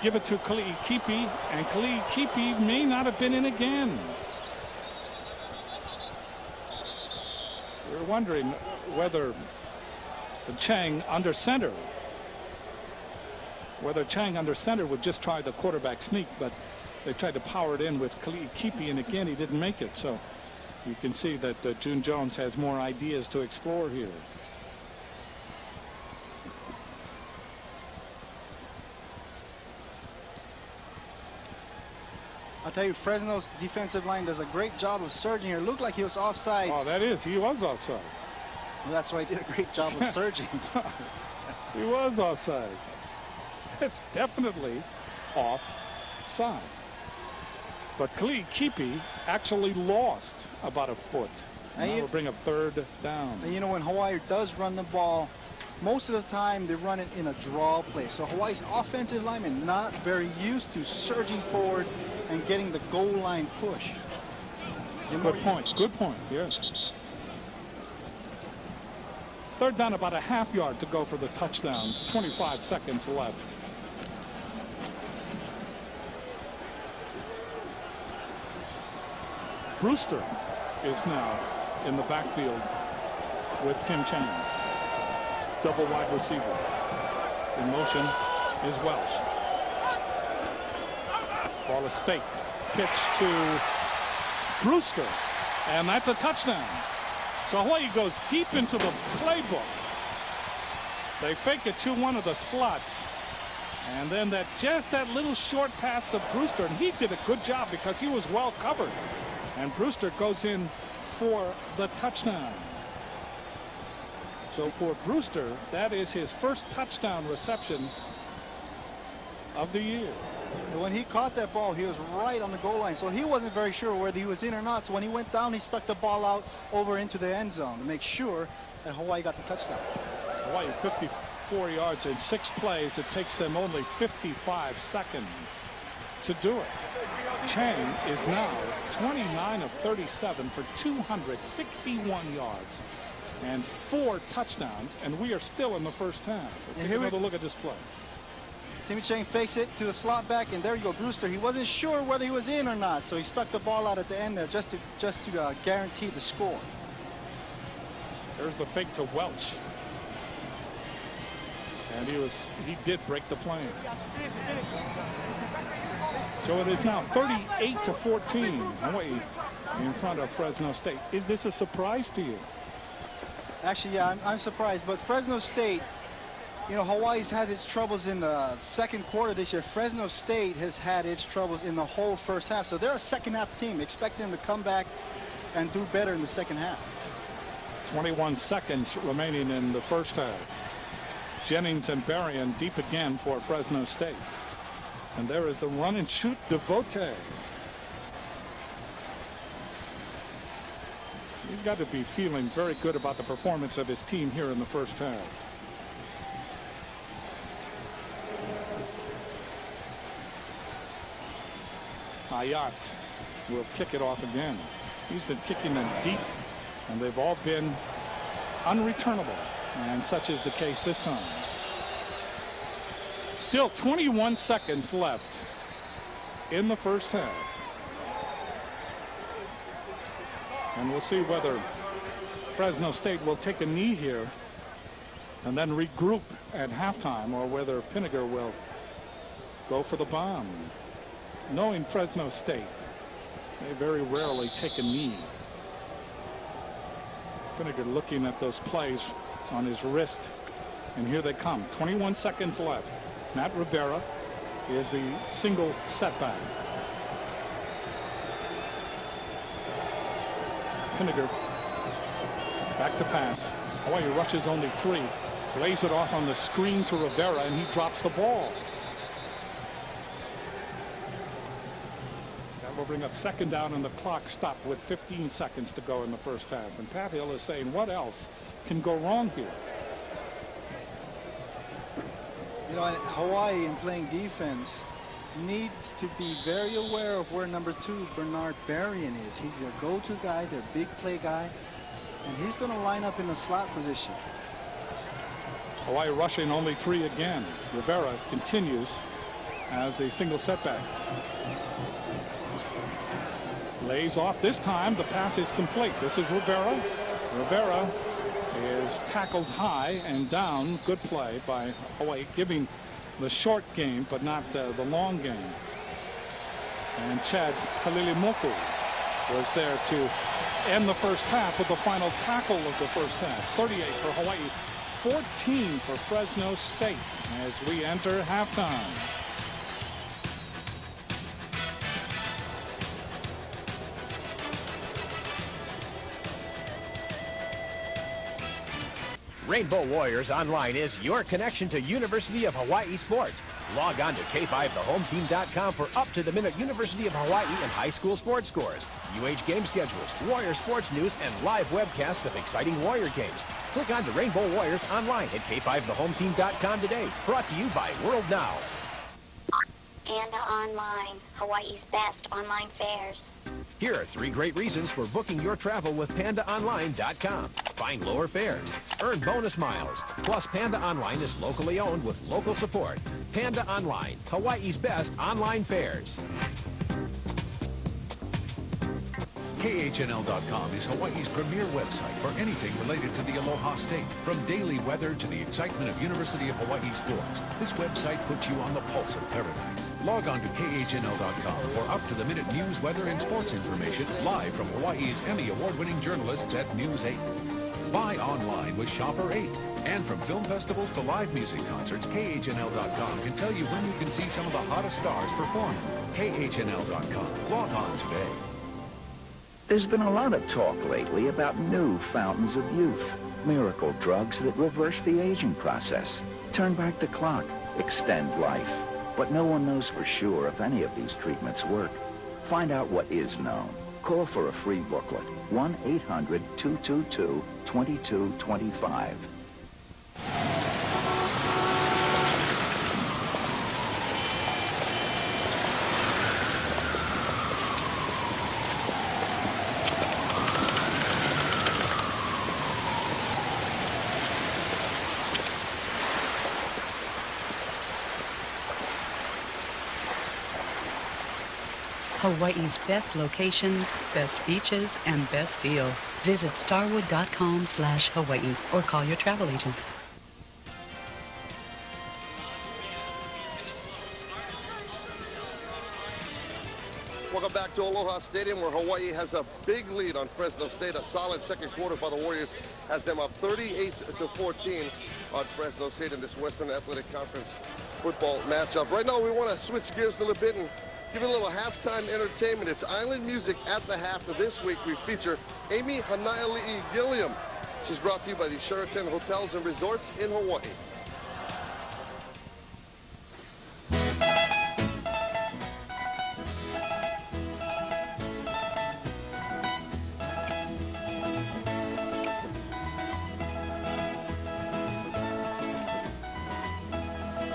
give it to Khalid Kipi, and Khalid Kipi may not have been in again. We're wondering whether Chang under center would just try the quarterback sneak, but they tried to power it in with Khalid Kipi, and again he didn't make it. So you can see that June Jones has more ideas to explore here. I'll tell you, Fresno's defensive line does a great job of surging here. It looked like he was offside. Oh, that is, he was offside. Well, that's why he did a great job of surging. He was offside. It's definitely offside. But Khalid Kipi actually lost about a foot. And that will bring up third down. And you know, when Hawaii does run the ball, most of the time they run it in a draw play. So Hawaii's offensive linemen not very used to surging forward and getting the goal line push. Good point. Good point. Yes. Third down, about a half yard to go for the touchdown. 25 seconds left. Brewster is now in the backfield with Tim Chang. Double wide receiver. In motion is Welsh. Ball is faked. Pitch to Brewster. And that's a touchdown. So Hawaii goes deep into the playbook. They fake it to one of the slots. And then that little short pass to Brewster. And he did a good job because he was well covered. And Brewster goes in for the touchdown. So for Brewster, that is his first touchdown reception of the year. When he caught that ball, he was right on the goal line, so he wasn't very sure whether he was in or not. So when he went down, he stuck the ball out over into the end zone to make sure that Hawaii got the touchdown. Hawaii 54 yards in 6 plays. It takes them only 55 seconds to do it. Chang is now 29 of 37 for 261 yards and 4 touchdowns, and we are still in the first half. Let's take another look at this play. Timmy Chang fakes it to the slot back, and there you go, Brewster. He wasn't sure whether he was in or not, so he stuck the ball out at the end there just to guarantee the score. There's the fake to Welch, and he did break the plane. So it is now 38-14. Hawaii in front of Fresno State. Is this a surprise to you? Actually, yeah, I'm surprised, but Fresno State You know, Hawaii's had its troubles in the second quarter this year. Fresno State has had its troubles in the whole first half. So they're a second half team. Expect them to come back and do better in the second half. 21 seconds remaining in the first half. Jennings and Berrien deep again for Fresno State. And there is the run and shoot Devote. He's got to be feeling very good about the performance of his team here in the first half. Ayat will kick it off again. He's been kicking them deep, and they've all been unreturnable, and such is the case this time. Still 21 seconds left in the first half. And we'll see whether Fresno State will take a knee here and then regroup at halftime, or whether Pinniger will go for the bomb. Knowing Fresno State, they very rarely take a knee. Pinniger looking at those plays on his wrist, and here they come. 21 seconds left. Matt Rivera is the single setback. Pinniger back to pass. Hawaii rushes only 3. Lays it off on the screen to Rivera, and he drops the ball. That will bring up second down, and the clock stopped with 15 seconds to go in the first half. And Pat Hill is saying, what else can go wrong here? You know, Hawaii, in playing defense, needs to be very aware of where number 2, Bernard Berrien, is. He's their go-to guy, their big play guy, and he's going to line up in the slot position. Hawaii rushing only 3 again. Rivera continues as a single setback. Lays off this time. The pass is complete. This is Rivera. Rivera is tackled high and down. Good play by Hawaii, giving the short game but not the long game. And Chad Halilimoku was there to end the first half with the final tackle of the first half. 38 for Hawaii, 14 for Fresno State as we enter halftime. Rainbow Warriors Online is your connection to University of Hawaii sports. Log on to K5thehometeam.com for up-to-the-minute University of Hawaii and high school sports scores, UH game schedules, Warrior sports news, and live webcasts of exciting Warrior games. Click on to Rainbow Warriors Online at K5thehometeam.com today. Brought to you by World Now. Panda Online, Hawaii's best online fairs. Here are 3 great reasons for booking your travel with PandaOnline.com. Find lower fares, earn bonus miles, plus Panda Online is locally owned with local support. Panda Online, Hawaii's best online fairs. KHNL.com is Hawaii's premier website for anything related to the Aloha State. From daily weather to the excitement of University of Hawaii sports, this website puts you on the pulse of paradise. Log on to KHNL.com for up-to-the-minute news, weather, and sports information live from Hawaii's Emmy Award-winning journalists at News 8. Buy online with Shopper 8. And from film festivals to live music concerts, KHNL.com can tell you when you can see some of the hottest stars perform. KHNL.com. Log on today. There's been a lot of talk lately about new fountains of youth, miracle drugs that reverse the aging process, turn back the clock, extend life. But no one knows for sure if any of these treatments work. Find out what is known. Call for a free booklet, 1-800-222-2225. Hawaii's best locations, best beaches, and best deals. Visit starwood.com/Hawaii or call your travel agent. Welcome back to Aloha Stadium, where Hawaii has a big lead on Fresno State. A solid second quarter by the Warriors has them up 38-14. on Fresno State in this Western Athletic Conference football matchup. Right now, we want to switch gears a little bit and give it a little halftime entertainment. It's island music at the half of this week. We feature Amy Hanaiali'i Gilliam. She's brought to you by the Sheraton Hotels and Resorts in Hawaii.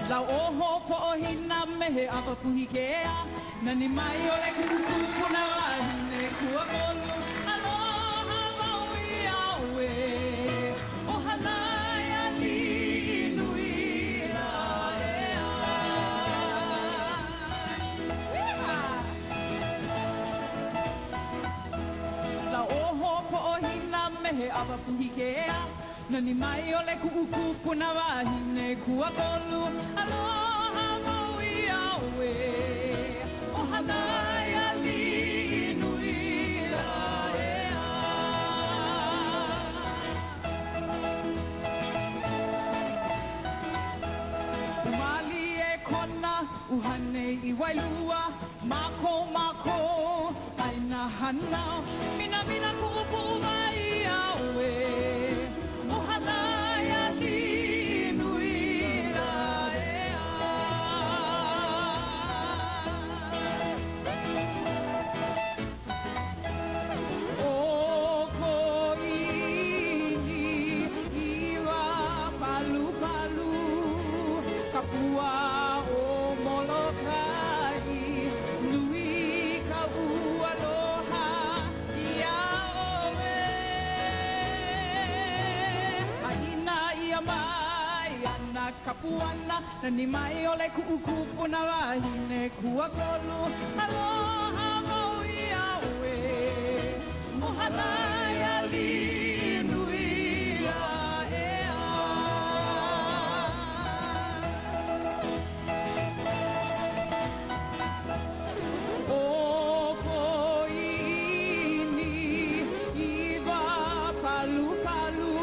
La oho po hina mehe apa puhikea nani mai ole kuku na ne kuagolu aloha maui awe o Hanaiali'i nui la oho po hina mehe apa puhikea nani mai ole kuku na ne kuagolu aloha maui awe o Hanaiali'i nui umali e kona uhane I wailua mako mako aina hana mina mina kuku mai awe o Hanaiali'i nui o koini iwa palu palu kapua o Molokai nui ka aloha ia oe aina ia mai ana kapuana nani mai ole kuku na wahine kuagolu aloha maui awe o Hanaiali'i nui o koini iwa palu palu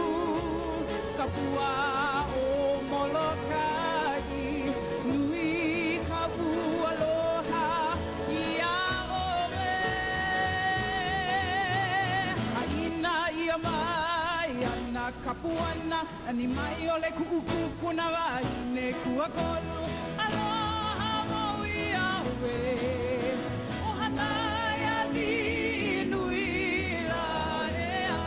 kapua o Molokai nui ka aloha ia oe aina ia mai ana kapuana ani mai ole kuku na wahine kuagolu aloha maui awe o Hanaiali'i nui la ea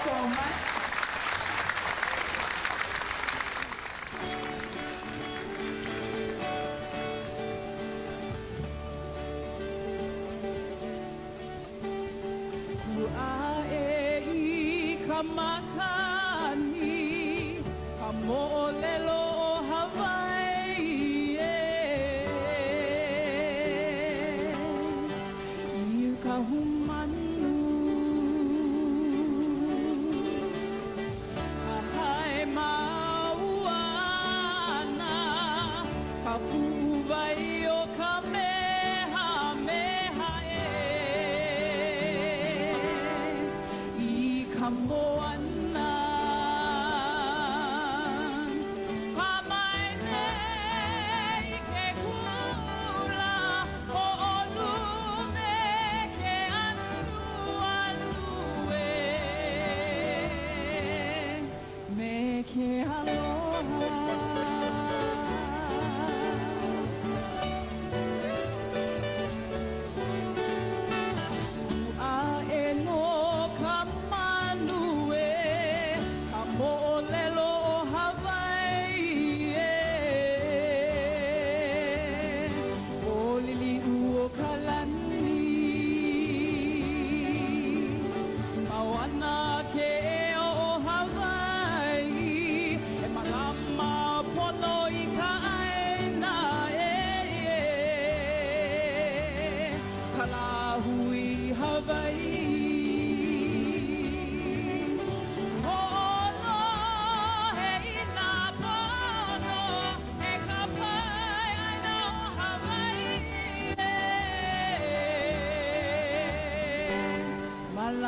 so much. Makani ka mo'olelo o Hawaii I ka humanu ka hae mauana ka pu'uwai o ka meha meha I ka moana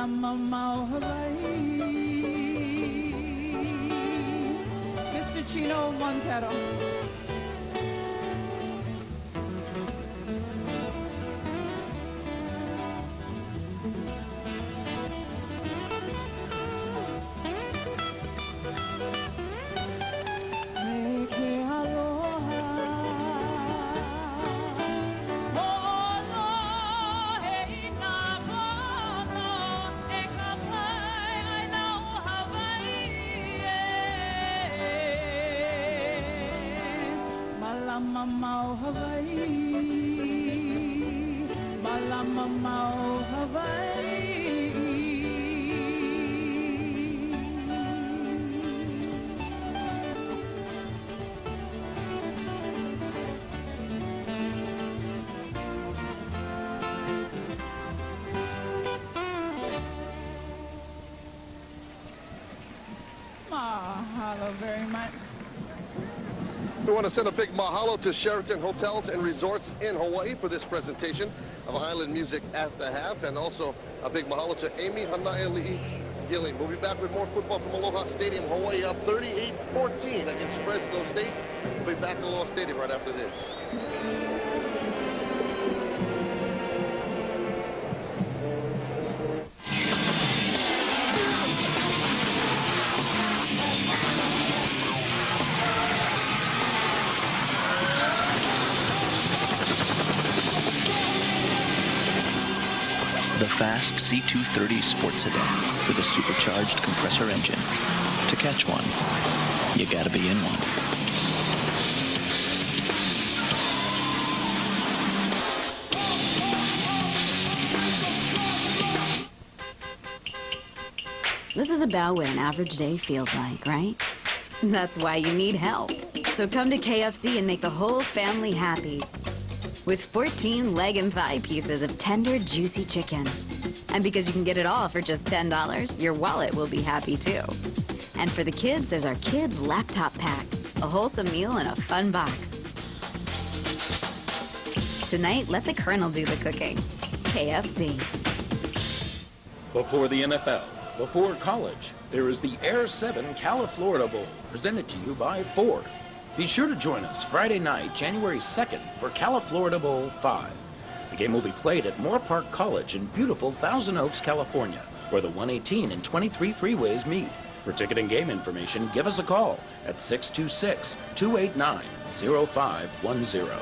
Malama Hawaii. Mr. Chino Montero. Malamamau Hawaii, Malamamau Hawaii. Mahalo very much. We want to send a big mahalo to Sheraton Hotels and Resorts in Hawaii for this presentation of Island Music at the Half, and also a big mahalo to Amy Hanaiali'i Gilling. We'll be back with more football from Aloha Stadium. Hawaii up 38-14 against Fresno State. We'll be back at Aloha Stadium right after this. The fast C230 sports sedan with a supercharged compressor engine. To catch one, you gotta be in one. This is about what an average day feels like, right? That's why you need help. So come to KFC and make the whole family happy. With 14 leg and thigh pieces of tender, juicy chicken. And because you can get it all for just $10, your wallet will be happy too. And for the kids, there's our Kids Laptop Pack, a wholesome meal in a fun box. Tonight, let the Colonel do the cooking. KFC. Before the NFL, before college, there is the Air 7 Cali-Florida Bowl, presented to you by Ford. Be sure to join us Friday night, January 2nd, for Cali-Florida Bowl 5. The game will be played at Moore Park College in beautiful Thousand Oaks, California, where the 118 and 23 freeways meet. For ticket and game information, give us a call at 626-289-0510.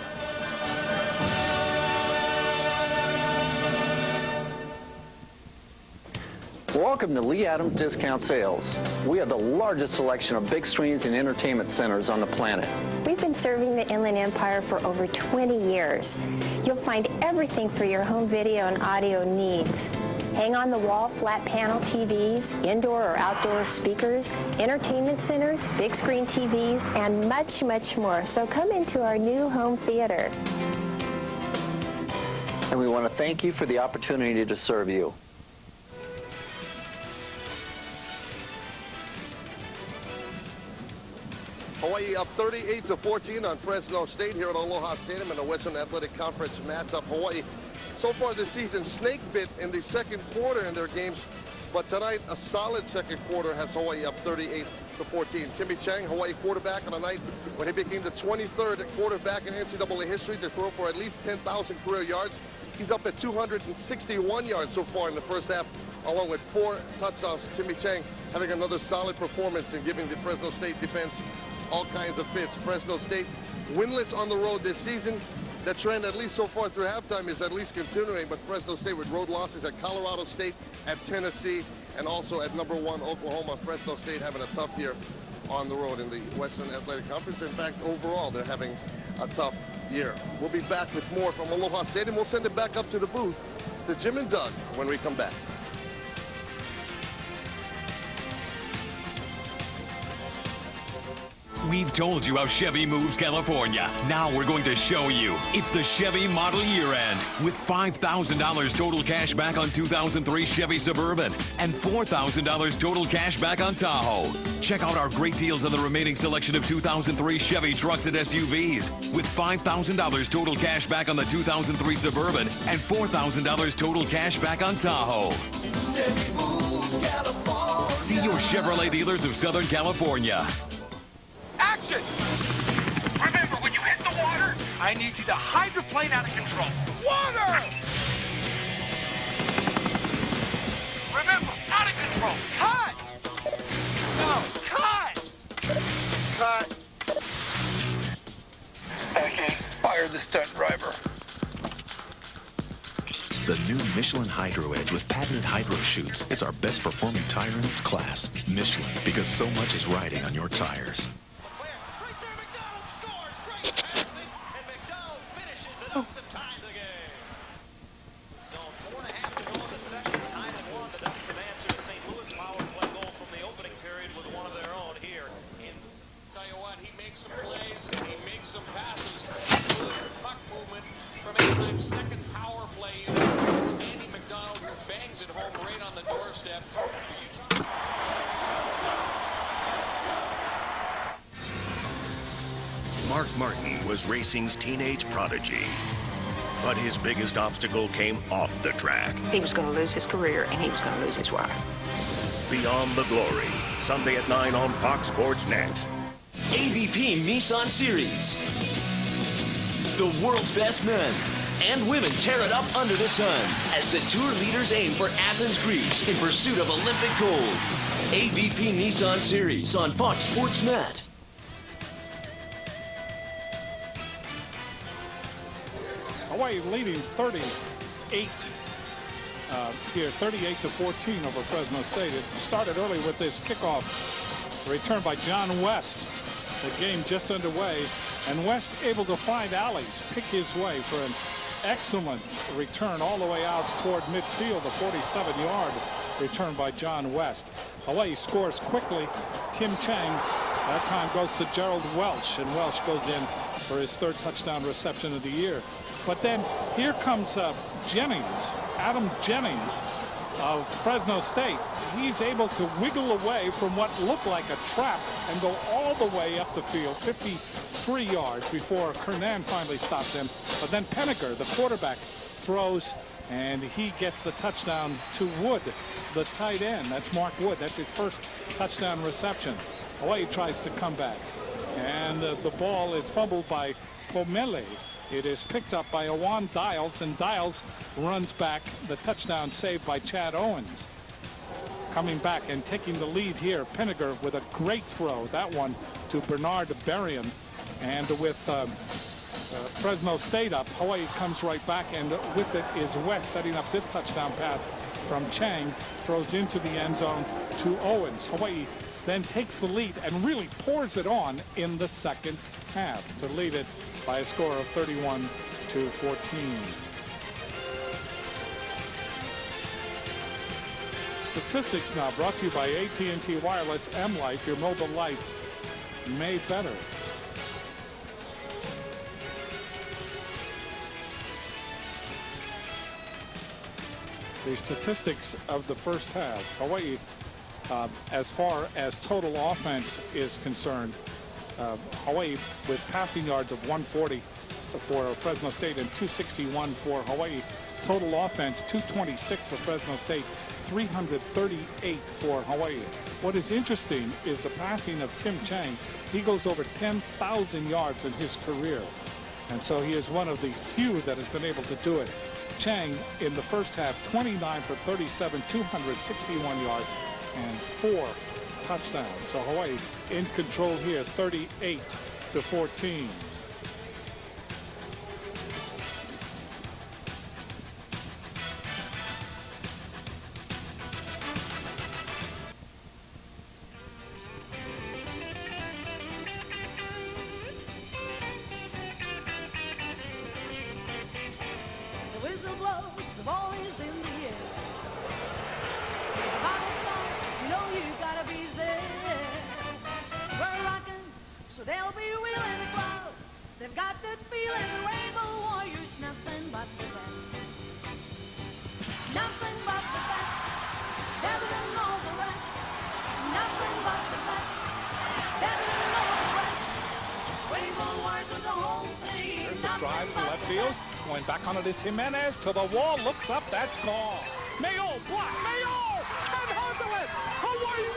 Welcome to Lee Adams Discount Sales. We have the largest selection of big screens and entertainment centers on the planet. We've been serving the Inland Empire for over 20 years. You'll find everything for your home video and audio needs. Hang-on-the-wall flat panel TVs, indoor or outdoor speakers, entertainment centers, big screen TVs, and much, much more. So come into our new home theater. And we want to thank you for the opportunity to serve you. Hawaii up 38-14 on Fresno State here at Aloha Stadium in the Western Athletic Conference matchup. Hawaii, so far this season, snake bit in the second quarter in their games, but tonight a solid second quarter has Hawaii up 38-14. Timmy Chang, Hawaii quarterback, on a night when he became the 23rd quarterback in NCAA history to throw for at least 10,000 career yards. He's up at 261 yards so far in the first half, along with 4 touchdowns. Timmy Chang having another solid performance and giving the Fresno State defense all kinds of fits. Fresno State winless on the road this season. That trend, at least so far through halftime, is at least continuing, but Fresno State with road losses at Colorado State, at Tennessee, and also at #1 Oklahoma. Fresno State having a tough year on the road in the Western Athletic Conference. In fact, overall, they're having a tough year. We'll be back with more from Aloha Stadium. We'll send it back up to the booth to Jim and Doug when we come back. We've told you how Chevy moves California. Now we're going to show you. It's the Chevy model year end with $5,000 total cash back on 2003 Chevy Suburban and $4,000 total cash back on Tahoe. Check out our great deals on the remaining selection of 2003 Chevy trucks and SUVs with $5,000 total cash back on the 2003 Suburban and $4,000 total cash back on Tahoe. See your Chevrolet dealers of Southern California. Action! Remember, when you hit the water, I need you to hydroplane out of control. Water! Remember, out of control. Cut! No, cut! Cut. Okay, fire the stunt driver. The new Michelin Hydro Edge with patented hydro chutes. It's our best performing tire in its class. Michelin, because so much is riding on your tires. Mark Martin was racing's teenage prodigy. But his biggest obstacle came off the track. He was going to lose his career, and he was going to lose his wife. Beyond the Glory, Sunday at 9 on Fox Sports Net. AVP Nissan Series. The world's best men and women tear it up under the sun as the tour leaders aim for Athens, Greece in pursuit of Olympic gold. AVP Nissan Series on Fox Sports Net. Hawaii leading 38 here, 38-14 over Fresno State. It started early with this kickoff return by John West. The game just underway, and West able to find alleys, pick his way for an excellent return all the way out toward midfield, a 47-yard return by John West. Hawaii scores quickly. Tim Chang that time goes to Gerald Welch, and Welch goes in for his third touchdown reception of the year. But then here comes Jennings, Adam Jennings of Fresno State. He's able to wiggle away from what looked like a trap and go all the way up the field, 53 yards before Kernan finally stopped him. But then Penniger, the quarterback, throws, and he gets the touchdown to Wood, the tight end. That's Mark Wood. That's his first touchdown reception. Hawaii tries to come back, and the ball is fumbled by Pomele. It is picked up by Awan Dials, and Dials runs back. The touchdown saved by Chad Owens. Coming back and taking the lead here, Penniger with a great throw. That one to Bernard Berrien. And with Fresno State up, Hawaii comes right back, and with it is West setting up this touchdown pass from Chang. Throws into the end zone to Owens. Hawaii then takes the lead and really pours it on in the second half to lead it by a score of 31-14. Statistics now brought to you by AT&T Wireless M-Life, your mobile life made better. The statistics of the first half. Hawaii, as far as total offense is concerned, Hawaii with passing yards of 140 for Fresno State and 261 for Hawaii. Total offense 226 for Fresno State, 338 for Hawaii. What is interesting is the passing of Tim Chang. He goes over 10,000 yards in his career, and so he is one of the few that has been able to do it. Chang in the first half, 29 for 37, 261 yards and 4 touchdowns. So Hawaii in control here, 38-14. The whistle blows, the ball is in the air. The final start, you know you gotta be there. We're rocking, so they'll be wheeling the crowd. They've got that feeling, the Rainbow Warriors, nothing but the best. Nothing but the best, better than all the rest. Nothing but the best, better than all the rest. Rainbow Warriors are the home team. There's a drive to left field. Going back onto this Jimenez to the wall, looks up, that's gone. Mayo block, Mayo! And handle it! Hawaii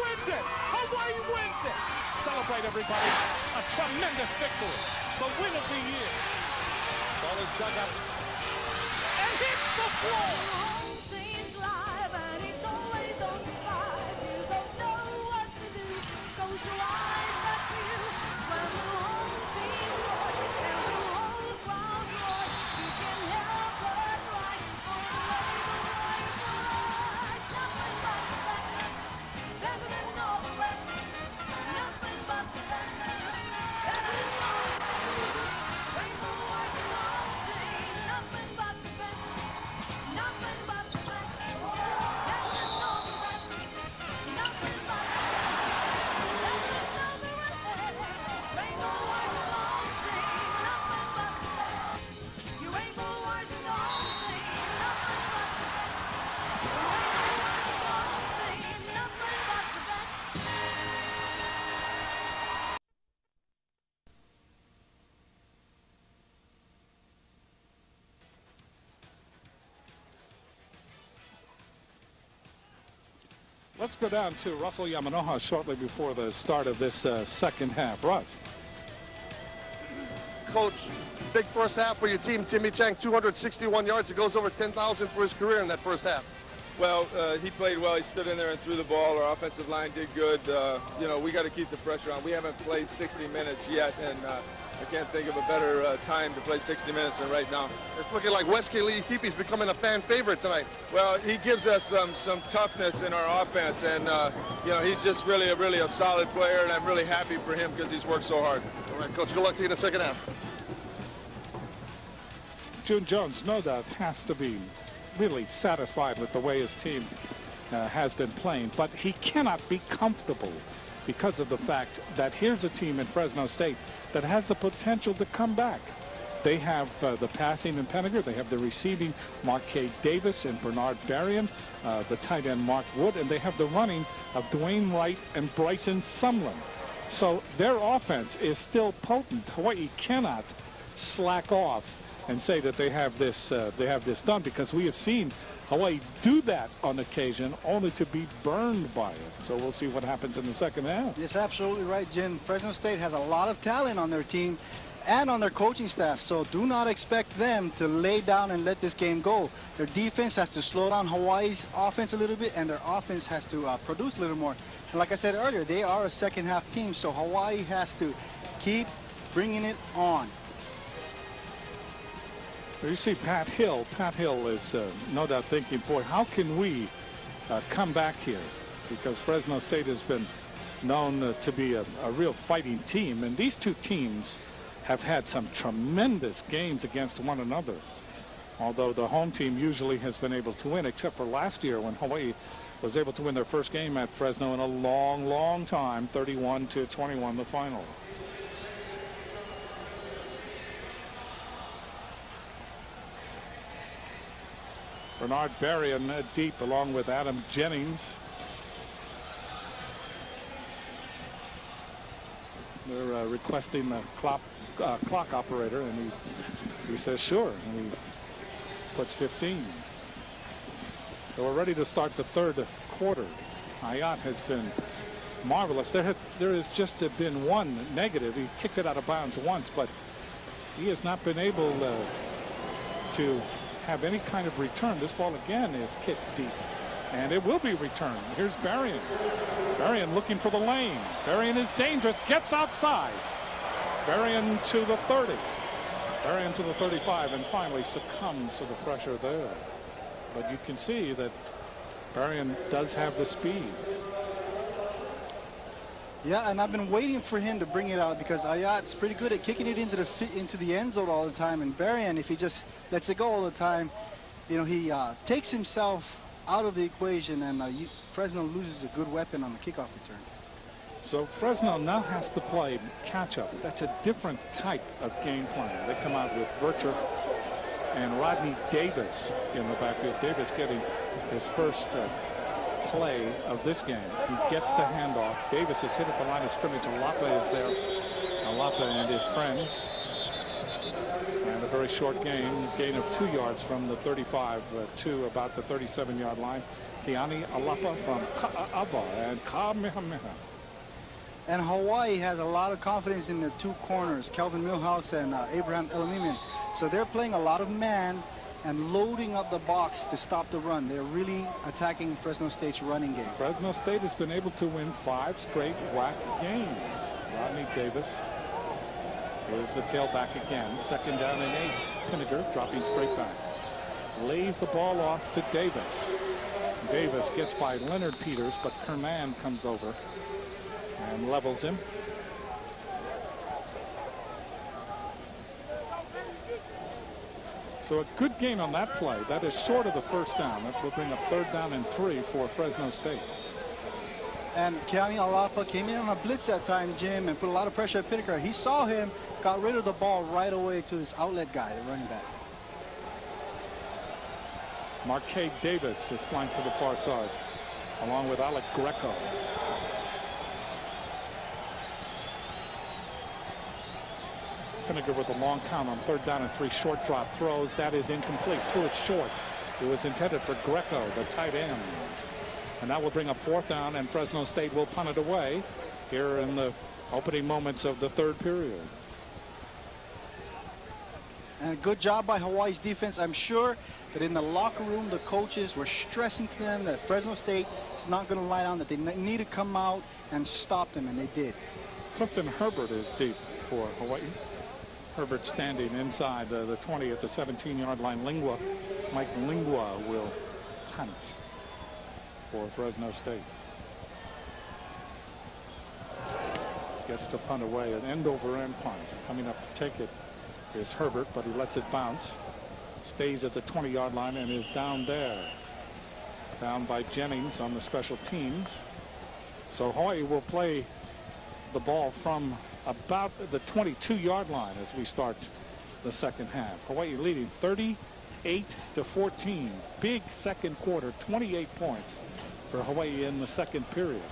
right, everybody. A tremendous victory. The win of the year. Ball is dug up and hits the floor. Let's go down to Russell Yamanoha shortly before the start of this second half. Russ. Coach, big first half for your team. Timmy Chang, 261 yards. He goes over 10,000 for his career in that first half. Well, he played well. He stood in there and threw the ball. Our offensive line did good. You know, we got to keep the pressure on. We haven't played 60 minutes yet, and I can't think of a better time to play 60 minutes than right now. It's looking like Wesley Leakeepe's becoming a fan favorite tonight. Well, he gives us some toughness in our offense, and you know, he's just really a solid player, and I'm really happy for him because he's worked so hard. All right, Coach, good luck to you in the second half. June Jones, no doubt, has to be really satisfied with the way his team has been playing, but he cannot be comfortable because of the fact that here's a team in Fresno State that has the potential to come back. They have the passing in Penninger. They have the receiving Marquez Davis and Bernard Berrien, the tight end Mark Wood, and they have the running of Dwayne Wright and Bryson Sumlin. So their offense is still potent. Hawaii cannot slack off and say that they have this done, because we have seen Hawaii do that on occasion only to be burned by it. So we'll see what happens in the second half. Yes, absolutely right, Jim. Fresno State has a lot of talent on their team and on their coaching staff, so do not expect them to lay down and let this game go. Their defense has to slow down Hawaii's offense a little bit, and their offense has to produce a little more. And like I said earlier, they are a second half team, so Hawaii has to keep bringing it on. You see Pat Hill. Pat Hill is no doubt thinking, boy, how can we come back here? Because Fresno State has been known to be a real fighting team. And these two teams have had some tremendous games against one another. Although the home team usually has been able to win, except for last year when Hawaii was able to win their first game at Fresno in a long, long time, 31-21 the final. Bernard Berrien deep along with Adam Jennings. They're requesting the clock operator, and he says sure, and he puts 15. So we're ready to start the third quarter. Ayat has been marvelous. There has just been one negative. He kicked it out of bounds once, but he has not been able to have any kind of return. This ball again is kicked deep, and it will be returned. Here's Berrien. Berrien looking for the lane. Berrien is dangerous, gets outside. Berrien to the 30. Berrien to the 35, and finally succumbs to the pressure there. But you can see that Berrien does have the speed. Yeah, and I've been waiting for him to bring it out, because Ayat's pretty good at kicking it into the end zone all the time. And Berrien, if he just lets it go all the time, you know, he takes himself out of the equation, and Fresno loses a good weapon on the kickoff return. So Fresno now has to play catch-up. That's a different type of game plan. They come out with Vercher and Rodney Davis in the backfield. Davis getting his first play of this game. He gets the handoff. Davis is hit at the line of scrimmage. Alapa is there. Alapa and his friends. And a very short gain of 2 yards from the 35 to about the 37-yard line. Tiani Alapa from Ka'ava and Kamehameha. And Hawaii has a lot of confidence in their two corners, Kelvin Milhouse and Abraham Elamimian. So they're playing a lot of man and loading up the box to stop the run. They're really attacking Fresno State's running game. Fresno State has been able to win 5 straight WAC games. Rodney Davis is the tailback again. 2nd down and 8. Pinniger dropping straight back. Lays the ball off to Davis. Davis gets by Leonard Peters, but Kernan comes over and levels him. So a good gain on that play. That is short of the first down. That will bring up 3rd down and 3 for Fresno State. And Keani Alapa came in on a blitz that time, Jim, and put a lot of pressure at Pinniger. He saw him, got rid of the ball right away to this outlet guy, the running back. Marquez Davis is flanked to the far side, along with Alec Greco. Pinniger with a long count on 3rd down and 3. Short drop throws. That is incomplete. Threw it short. It was intended for Greco, the tight end. And that will bring up 4th down, and Fresno State will punt it away here in the opening moments of the 3rd period. And good job by Hawaii's defense. I'm sure that in the locker room, the coaches were stressing to them that Fresno State is not going to lie down, that they need to come out and stop them, and they did. Clifton Herbert is deep for Hawaii. Herbert standing inside the 20 at the 17-yard line. Mike Lingua will punt for Fresno State. Gets the punt away, an end-over-end punt. Coming up to take it is Herbert, but he lets it bounce. Stays at the 20-yard line and is down there. Down by Jennings on the special teams. So Hawaii will play the ball from about the 22-yard line as we start the 2nd half. Hawaii leading 38-14. Big 2nd quarter, 28 points for Hawaii in the 2nd period.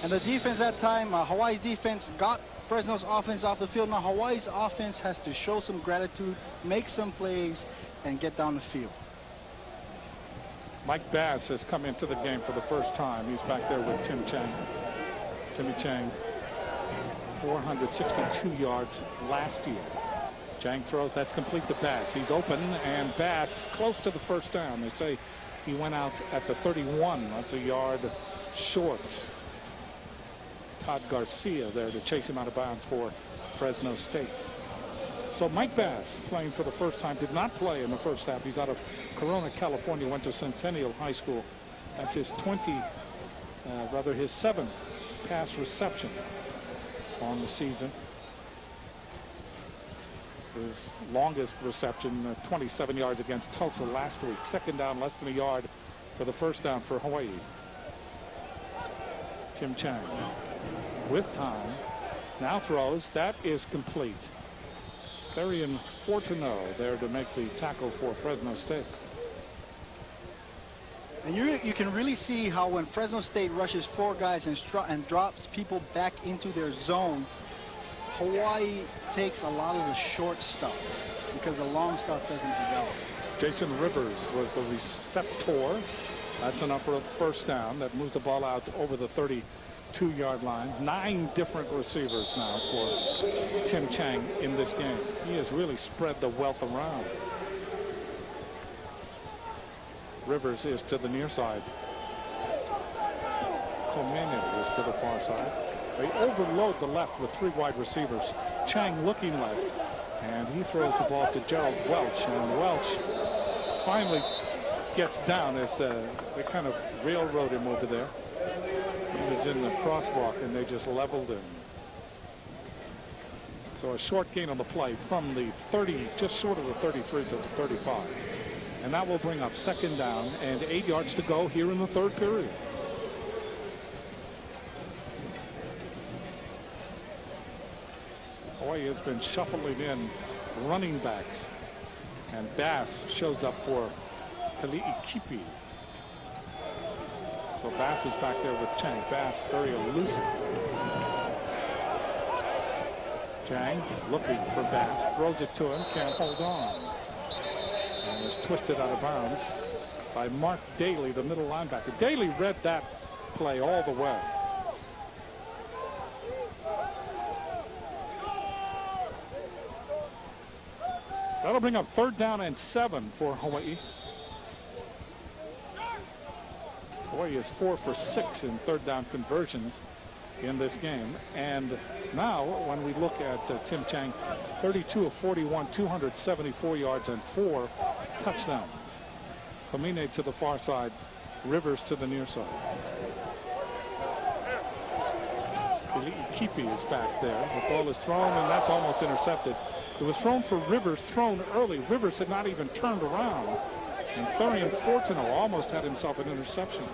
And the defense that time, Hawaii's defense got Fresno's offense off the field. Now Hawaii's offense has to show some gratitude, make some plays, and get down the field. Mike Bass has come into the game for the first time. He's back there with Tim Chang. Timmy Chang, 462 yards last year. Chang throws, that's complete to Bass. He's open, and Bass close to the first down. They say he went out at the 31. That's a yard short. Todd Garcia there to chase him out of bounds for Fresno State. So Mike Bass, playing for the first time, did not play in the first half. He's out of Corona, California, went to Centennial High School. That's his his 7th pass reception on the season. His longest reception, 27 yards against Tulsa last week. 2nd down, less than a yard for the first down for Hawaii. Tim Chang with time. Now throws. That is complete. Therian Fortuno there to make the tackle for Fresno State. And you can really see how when Fresno State rushes 4 guys and drops people back into their zone, Hawaii takes a lot of the short stuff because the long stuff doesn't develop. Jason Rivers was the receptor. That's enough for a first down. That moves the ball out over the 32-yard line. 9 different receivers now for Tim Chang in this game. He has really spread the wealth around. Rivers is to the near side. Komene is to the far side. They overload the left with 3 wide receivers. Chang looking left, and he throws the ball to Gerald Welch, and Welch finally gets down as they kind of railroad him over there. He was in the crosswalk, and they just leveled him. So a short gain on the play from the 30, just short of the 33 to the 35. And that will bring up 2nd down and 8 yards to go here in the 3rd period. Hawaii has been shuffling in running backs. And Bass shows up for Kali'i Kipi. So Bass is back there with Chang. Bass very elusive. Chang looking for Bass. Throws it to him. Can't hold on. And is twisted out of bounds by Mark Daly, the middle linebacker. Daly read that play all the way. That'll bring up 3rd down and 7 for Hawaii. Hawaii is 4 for 6 in 3rd down conversions in this game. And now when we look at Tim Chang, 32 of 41, 274 yards and 4 touchdowns. Kamine to the far side, Rivers to the near side. Kipi is back there. The ball is thrown, and that's almost intercepted. It was thrown for Rivers, thrown early. Rivers had not even turned around. And Thurian Fortuno almost had himself an interception.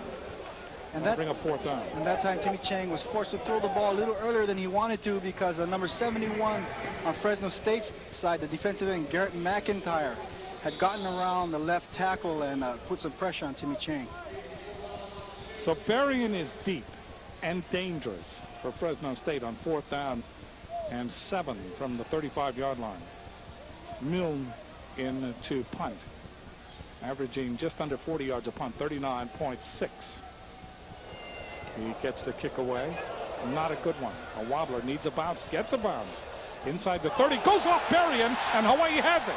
And that bring up 4th down. And that time, Timmy Chang was forced to throw the ball a little earlier than he wanted to because number 71 on Fresno State's side, the defensive end, Garrett McIntyre, had gotten around the left tackle and put some pressure on Timmy Chang. So Berrien is deep and dangerous for Fresno State on 4th down and 7 from the 35-yard line. Milne in to punt, averaging just under 40 yards a punt, 39.6. He gets the kick away. Not a good one. A wobbler, needs a bounce, gets a bounce. Inside the 30, goes off Berrien, and Hawaii has it.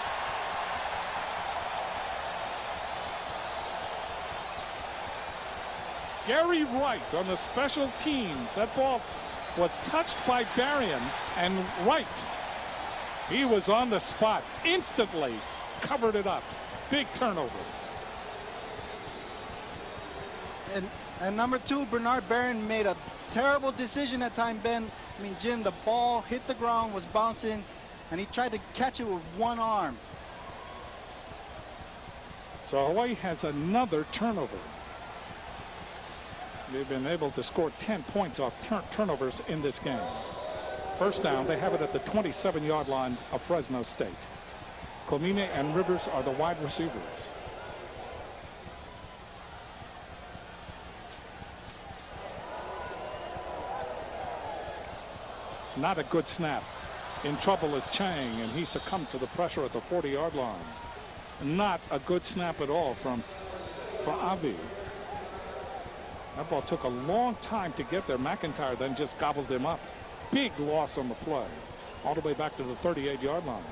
Gary Wright on the special teams. That ball was touched by Berrien, and Wright, he was on the spot, instantly covered it up. Big turnover. And number 2, Bernard Berrien made a terrible decision that time, Ben. I mean, Jim, the ball hit the ground, was bouncing, and he tried to catch it with one arm. So Hawaii has another turnover. They've been able to score 10 points off turnovers in this game. 1st down, they have it at the 27-yard line of Fresno State. Komine and Rivers are the wide receivers. Not a good snap. In trouble is Chang, and he succumbed to the pressure at the 40-yard line. Not a good snap at all from Fa'avi. That ball took a long time to get there. McIntyre then just gobbled him up. Big loss on the play. All the way back to the 38-yard line.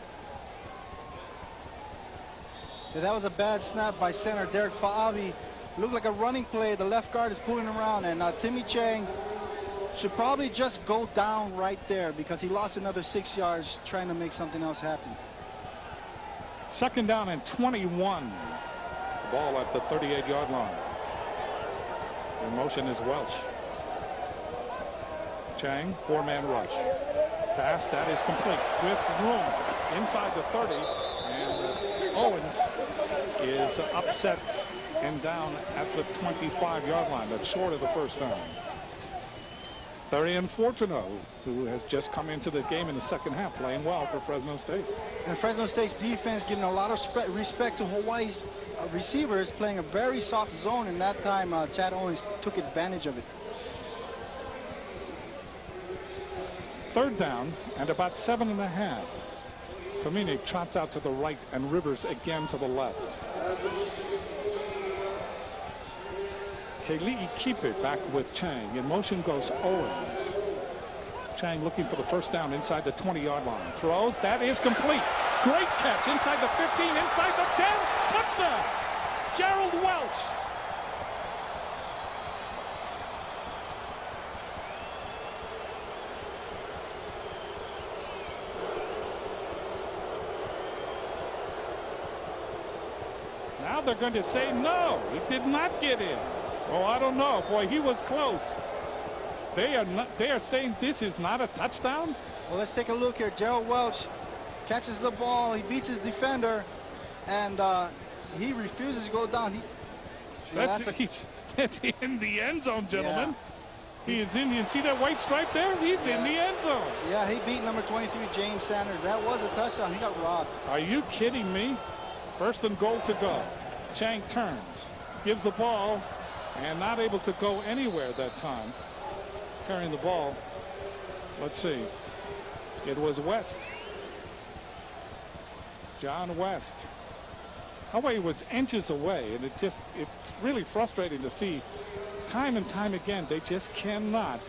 Yeah, that was a bad snap by center Derek Fa'avi. Looked like a running play. The left guard is pulling around, and Timmy Chang should probably just go down right there because he lost another 6 yards trying to make something else happen. 2nd down and 21. Ball at the 38-yard line. In motion is Welch. Chang, 4-man rush. Pass, that is complete with room inside the 30. And Owens is upset and down at the 25-yard line. That's short of the 1st down. Thurian Fortuno, who has just come into the game in the 2nd half, playing well for Fresno State. And Fresno State's defense giving a lot of respect to Hawaii's receivers, playing a very soft zone, and that time Chad Owens took advantage of it. 3rd down and about 7.5. Kamine trots out to the right and Rivers again to the left. Keli'i Kipe back with Chang. In motion goes Owens. Chang looking for the 1st down inside the 20-yard line. Throws. That is complete. Great catch inside the 15, inside the 10. Touchdown. Gerald Welch. Now they're going to say no, he did not get in. Oh, I don't know. Boy, he was close. They are saying this is not a touchdown. Well, let's take a look here. Gerald Welch catches the ball. He beats his defender, and he refuses to go down. He's in the end zone, gentlemen. Yeah. He is in. You see that white stripe there? He's in the end zone. Yeah, he beat number 23, James Sanders. That was a touchdown. He got robbed. Are you kidding me? 1st and goal to go. Chang turns, gives the ball, and not able to go anywhere that time. Carrying the ball. Let's see. It was West. John West. Hawaii was inches away, and it's really frustrating to see time and time again they just cannot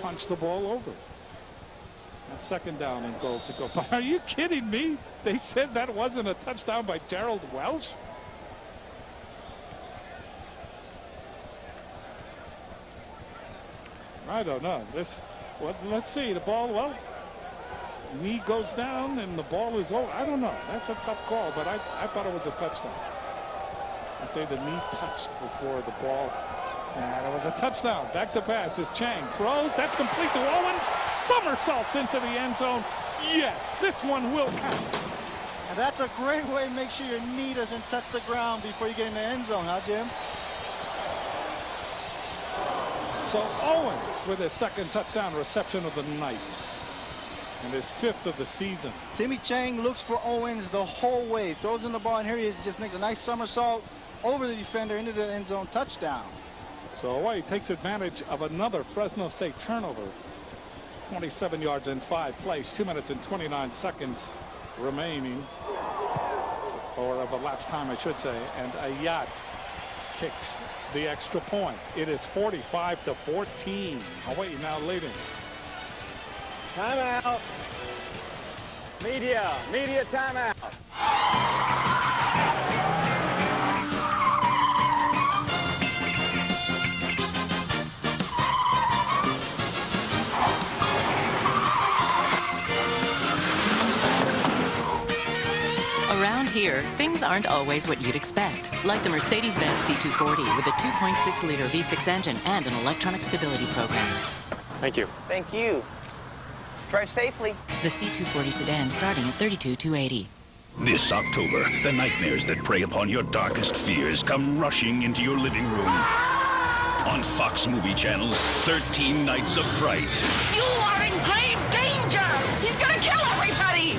punch the ball over. That's second down and goal to go. But are you kidding me? They said that wasn't a touchdown by Gerald Welsh? I don't know. Let's see. The ball, well, knee goes down and the ball is over. I don't know. That's a tough call, but I thought it was a touchdown. I say the knee touched before the ball. And it was a touchdown. Back to pass as Chang throws. That's complete to Owens. Somersaults into the end zone. Yes, this one will count. And that's a great way to make sure your knee doesn't touch the ground before you get in the end zone, huh, Jim? So Owens with his second touchdown reception of the night. And his 5th of the season. Timmy Chang looks for Owens the whole way. Throws in the ball, and here he is. He just makes a nice somersault over the defender into the end zone. Touchdown. So Hawaii takes advantage of another Fresno State turnover. 27 yards in 5 plays. 2 minutes and 29 seconds remaining. Or of elapsed time, I should say. And Ayat kicks the extra point. It is 45-14. Hawaii now leading. Timeout. Media timeout. Around here, things aren't always what you'd expect. Like the Mercedes-Benz C240 with a 2.6-liter V6 engine and an electronic stability program. Thank you. Thank you. Drive safely. The C240 sedan starting at $32,280. This October, the nightmares that prey upon your darkest fears come rushing into your living room. On Fox Movie Channel's 13 Nights of Fright. You are in grave danger! He's gonna kill everybody!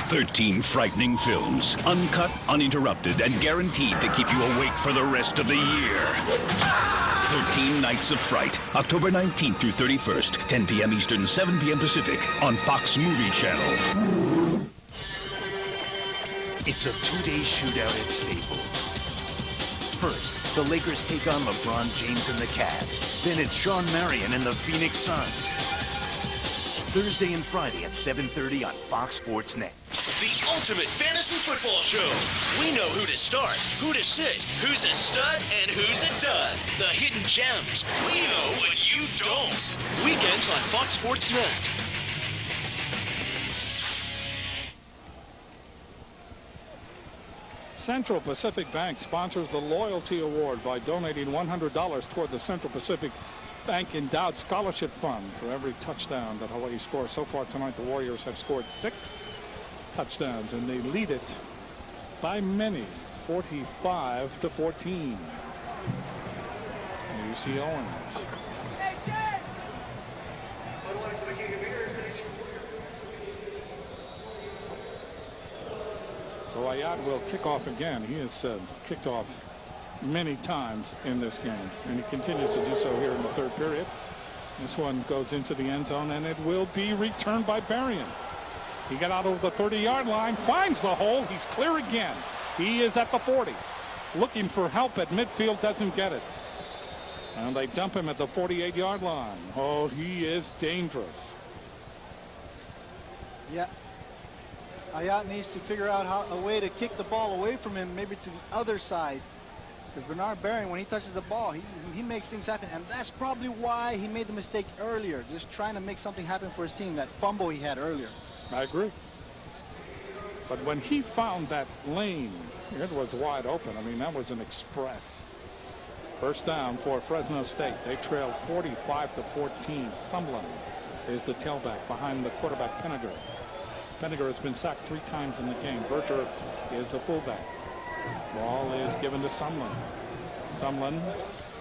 13 frightening films, uncut, uninterrupted, and guaranteed to keep you awake for the rest of the year. 13 Nights of Fright, October 19th through 31st, 10 p.m. Eastern, 7 p.m. Pacific, on Fox Movie Channel. It's a 2-day shootout at Staples. First, the Lakers take on LeBron James and the Cavs. Then it's Sean Marion and the Phoenix Suns. Thursday and Friday at 7:30 on Fox Sports Net. The ultimate fantasy football show. We know who to start, who to sit, who's a stud, and who's a dud. The hidden gems. We know what you don't. Weekends on Fox Sports Net. Central Pacific Bank sponsors the Loyalty Award by donating $100 toward the Central Pacific Bank Endowed Scholarship Fund. For every touchdown that Hawaii scores so far tonight, the Warriors have scored 6 touchdowns, and they lead it by many, 45-14. You see Owens. So Ayat will kick off again. He has kicked off many times in this game, and he continues to do so here in the third period. This one goes into the end zone, and it will be returned by Berrien. He got out over the 30-yard line, finds the hole. He's clear again. He is at the 40. Looking for help at midfield, doesn't get it. And they dump him at the 48-yard line. Oh, he is dangerous. Yeah. Ayat needs to figure out a way to kick the ball away from him, maybe to the other side. Because Bernard Berrien, when he touches the ball, he makes things happen. And that's probably why he made the mistake earlier, just trying to make something happen for his team, that fumble he had earlier. I agree. But when he found that lane, it was wide open. I mean, that was an express. First down for Fresno State. They trail 45-14. Sumlin is the tailback behind the quarterback Penninger. Penninger has been sacked 3 times in the game. Berger is the fullback. Ball is given to Sumlin. Sumlin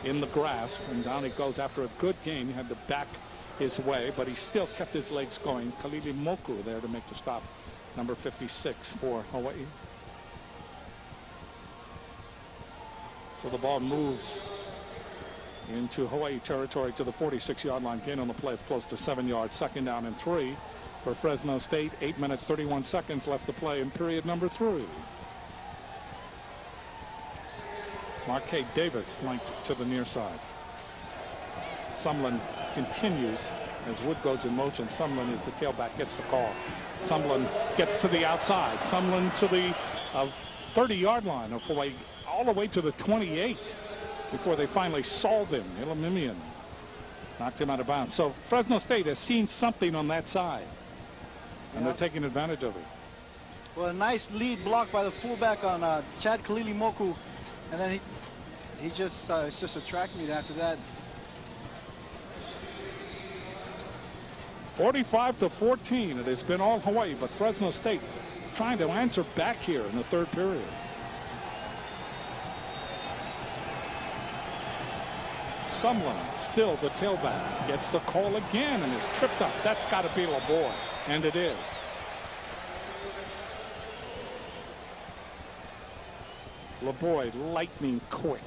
in the grasp, and down he goes after a good game. He had to back his way, but he still kept his legs going. Kalili Moku there to make the stop. Number 56 for Hawaii. So the ball moves into Hawaii territory to the 46-yard line. Gain on the play of close to 7 yards. Second down and 3 for Fresno State. 8 minutes 31 seconds left to play in period number 3. Marquez Davis flanked to the near side. Sumlin continues as Wood goes in motion. Sumlin is the tailback, gets the call. Sumlin gets to the outside. Sumlin to the 30-yard line of Hawaii, all the way to the 28 before they finally solved him. Elimimian knocked him out of bounds. So Fresno State has seen something on that side, and they're taking advantage of it. Well, a nice lead block by the fullback on Chad Kalilimoku, and then he just it's just a track meet after that. 45-14. It has been all Hawaii, but Fresno State trying to answer back here in the third period. Sumlin, still the tailback, gets the call again and is tripped up. That's got to be LeBoy, and it is. LeBoy, lightning quick.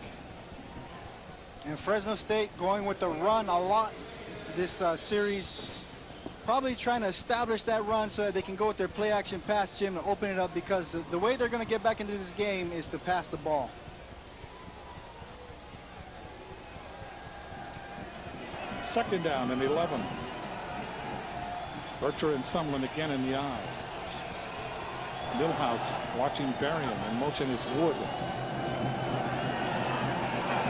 And Fresno State going with the run a lot this series. Probably trying to establish that run so that they can go with their play action pass, Jim, and open it up, because the way they're going to get back into this game is to pass the ball. Second down and 11. Bercher and Sumlin again in the eye. Milhouse watching Berrien. In motion is Wood.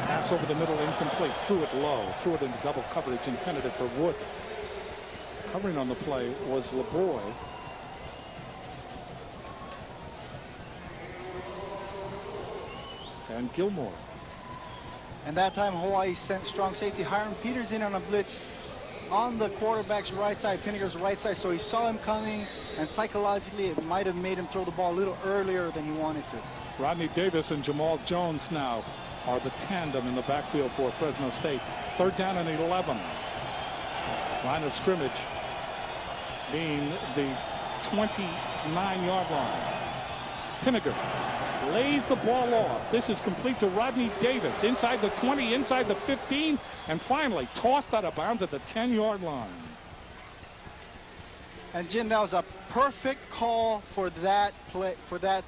Pass over the middle, incomplete. Threw it low. Threw it into double coverage. Intended it for Wood. Covering on the play was LeBoy. And Gilmore. And that time Hawaii sent strong safety Hiram Peters in on a blitz on the quarterback's right side, Pinniger's right side, so he saw him coming, and psychologically it might have made him throw the ball a little earlier than he wanted to. Rodney Davis and Jamal Jones now are the tandem in the backfield for Fresno State. Third down and 11. Line of scrimmage being the 29-yard line. Pinniger lays the ball off. This is complete to Rodney Davis inside the 20, inside the 15, and finally tossed out of bounds at the 10-yard line. And Jim, that was a perfect call for that play, for that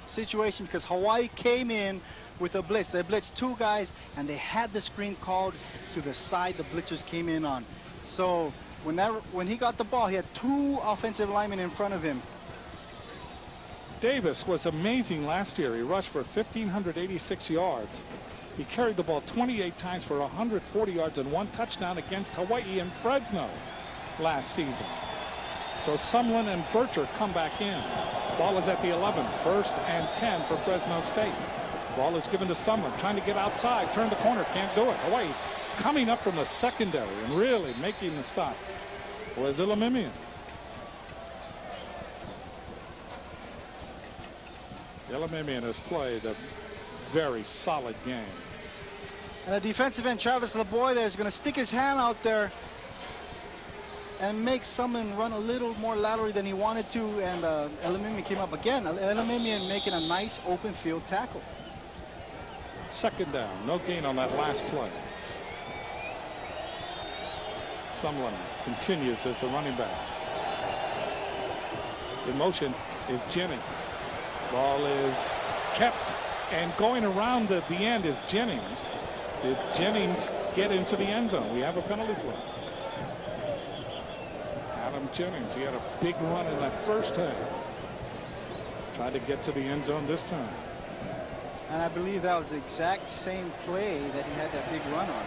situation, because Hawaii came in with a blitz. They blitzed two guys, and they had the screen called to the side the blitzers came in on. So when he got the ball, he had two offensive linemen in front of him. Davis was amazing last year. He rushed for 1,586 yards. He carried the ball 28 times for 140 yards and 1 touchdown against Hawaii and Fresno last season. So Sumlin and Bercher come back in. Ball is at the 11. First and 10 for Fresno State. Ball is given to Sumlin, trying to get outside, turn the corner, can't do it. Hawaii coming up from the secondary and really making the stop was Elimimian. Elimimian has played a very solid game. And the defensive end, Travis LeBoy, there is going to stick his hand out there and make Sumlin run a little more laterally than he wanted to, and Elimimian came up again. Elimimian making a nice open field tackle. Second down, no gain on that last play. Sumlin continues as the running back. In motion is Jennings. Ball is kept, and going around the end is Jennings. Did Jennings get into the end zone? We have a penalty flag. Adam Jennings, he had a big run in that first half. Tried to get to the end zone this time. And I believe that was the exact same play that he had that big run on.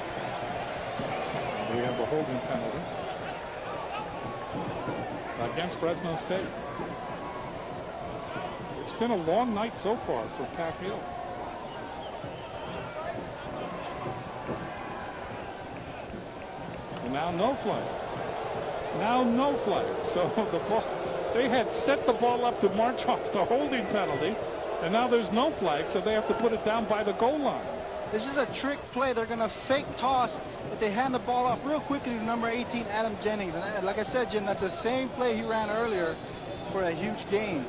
And we have a holding penalty against Fresno State. It's been a long night so far for Pat Hill. And now no flag. Now no flag. So the ball, they had set the ball up to march off the holding penalty, and now there's no flag, so they have to put it down by the goal line. This is a trick play. They're going to fake toss, but they hand the ball off real quickly to number 18, Adam Jennings. And like I said, Jim, that's the same play he ran earlier for a huge gain.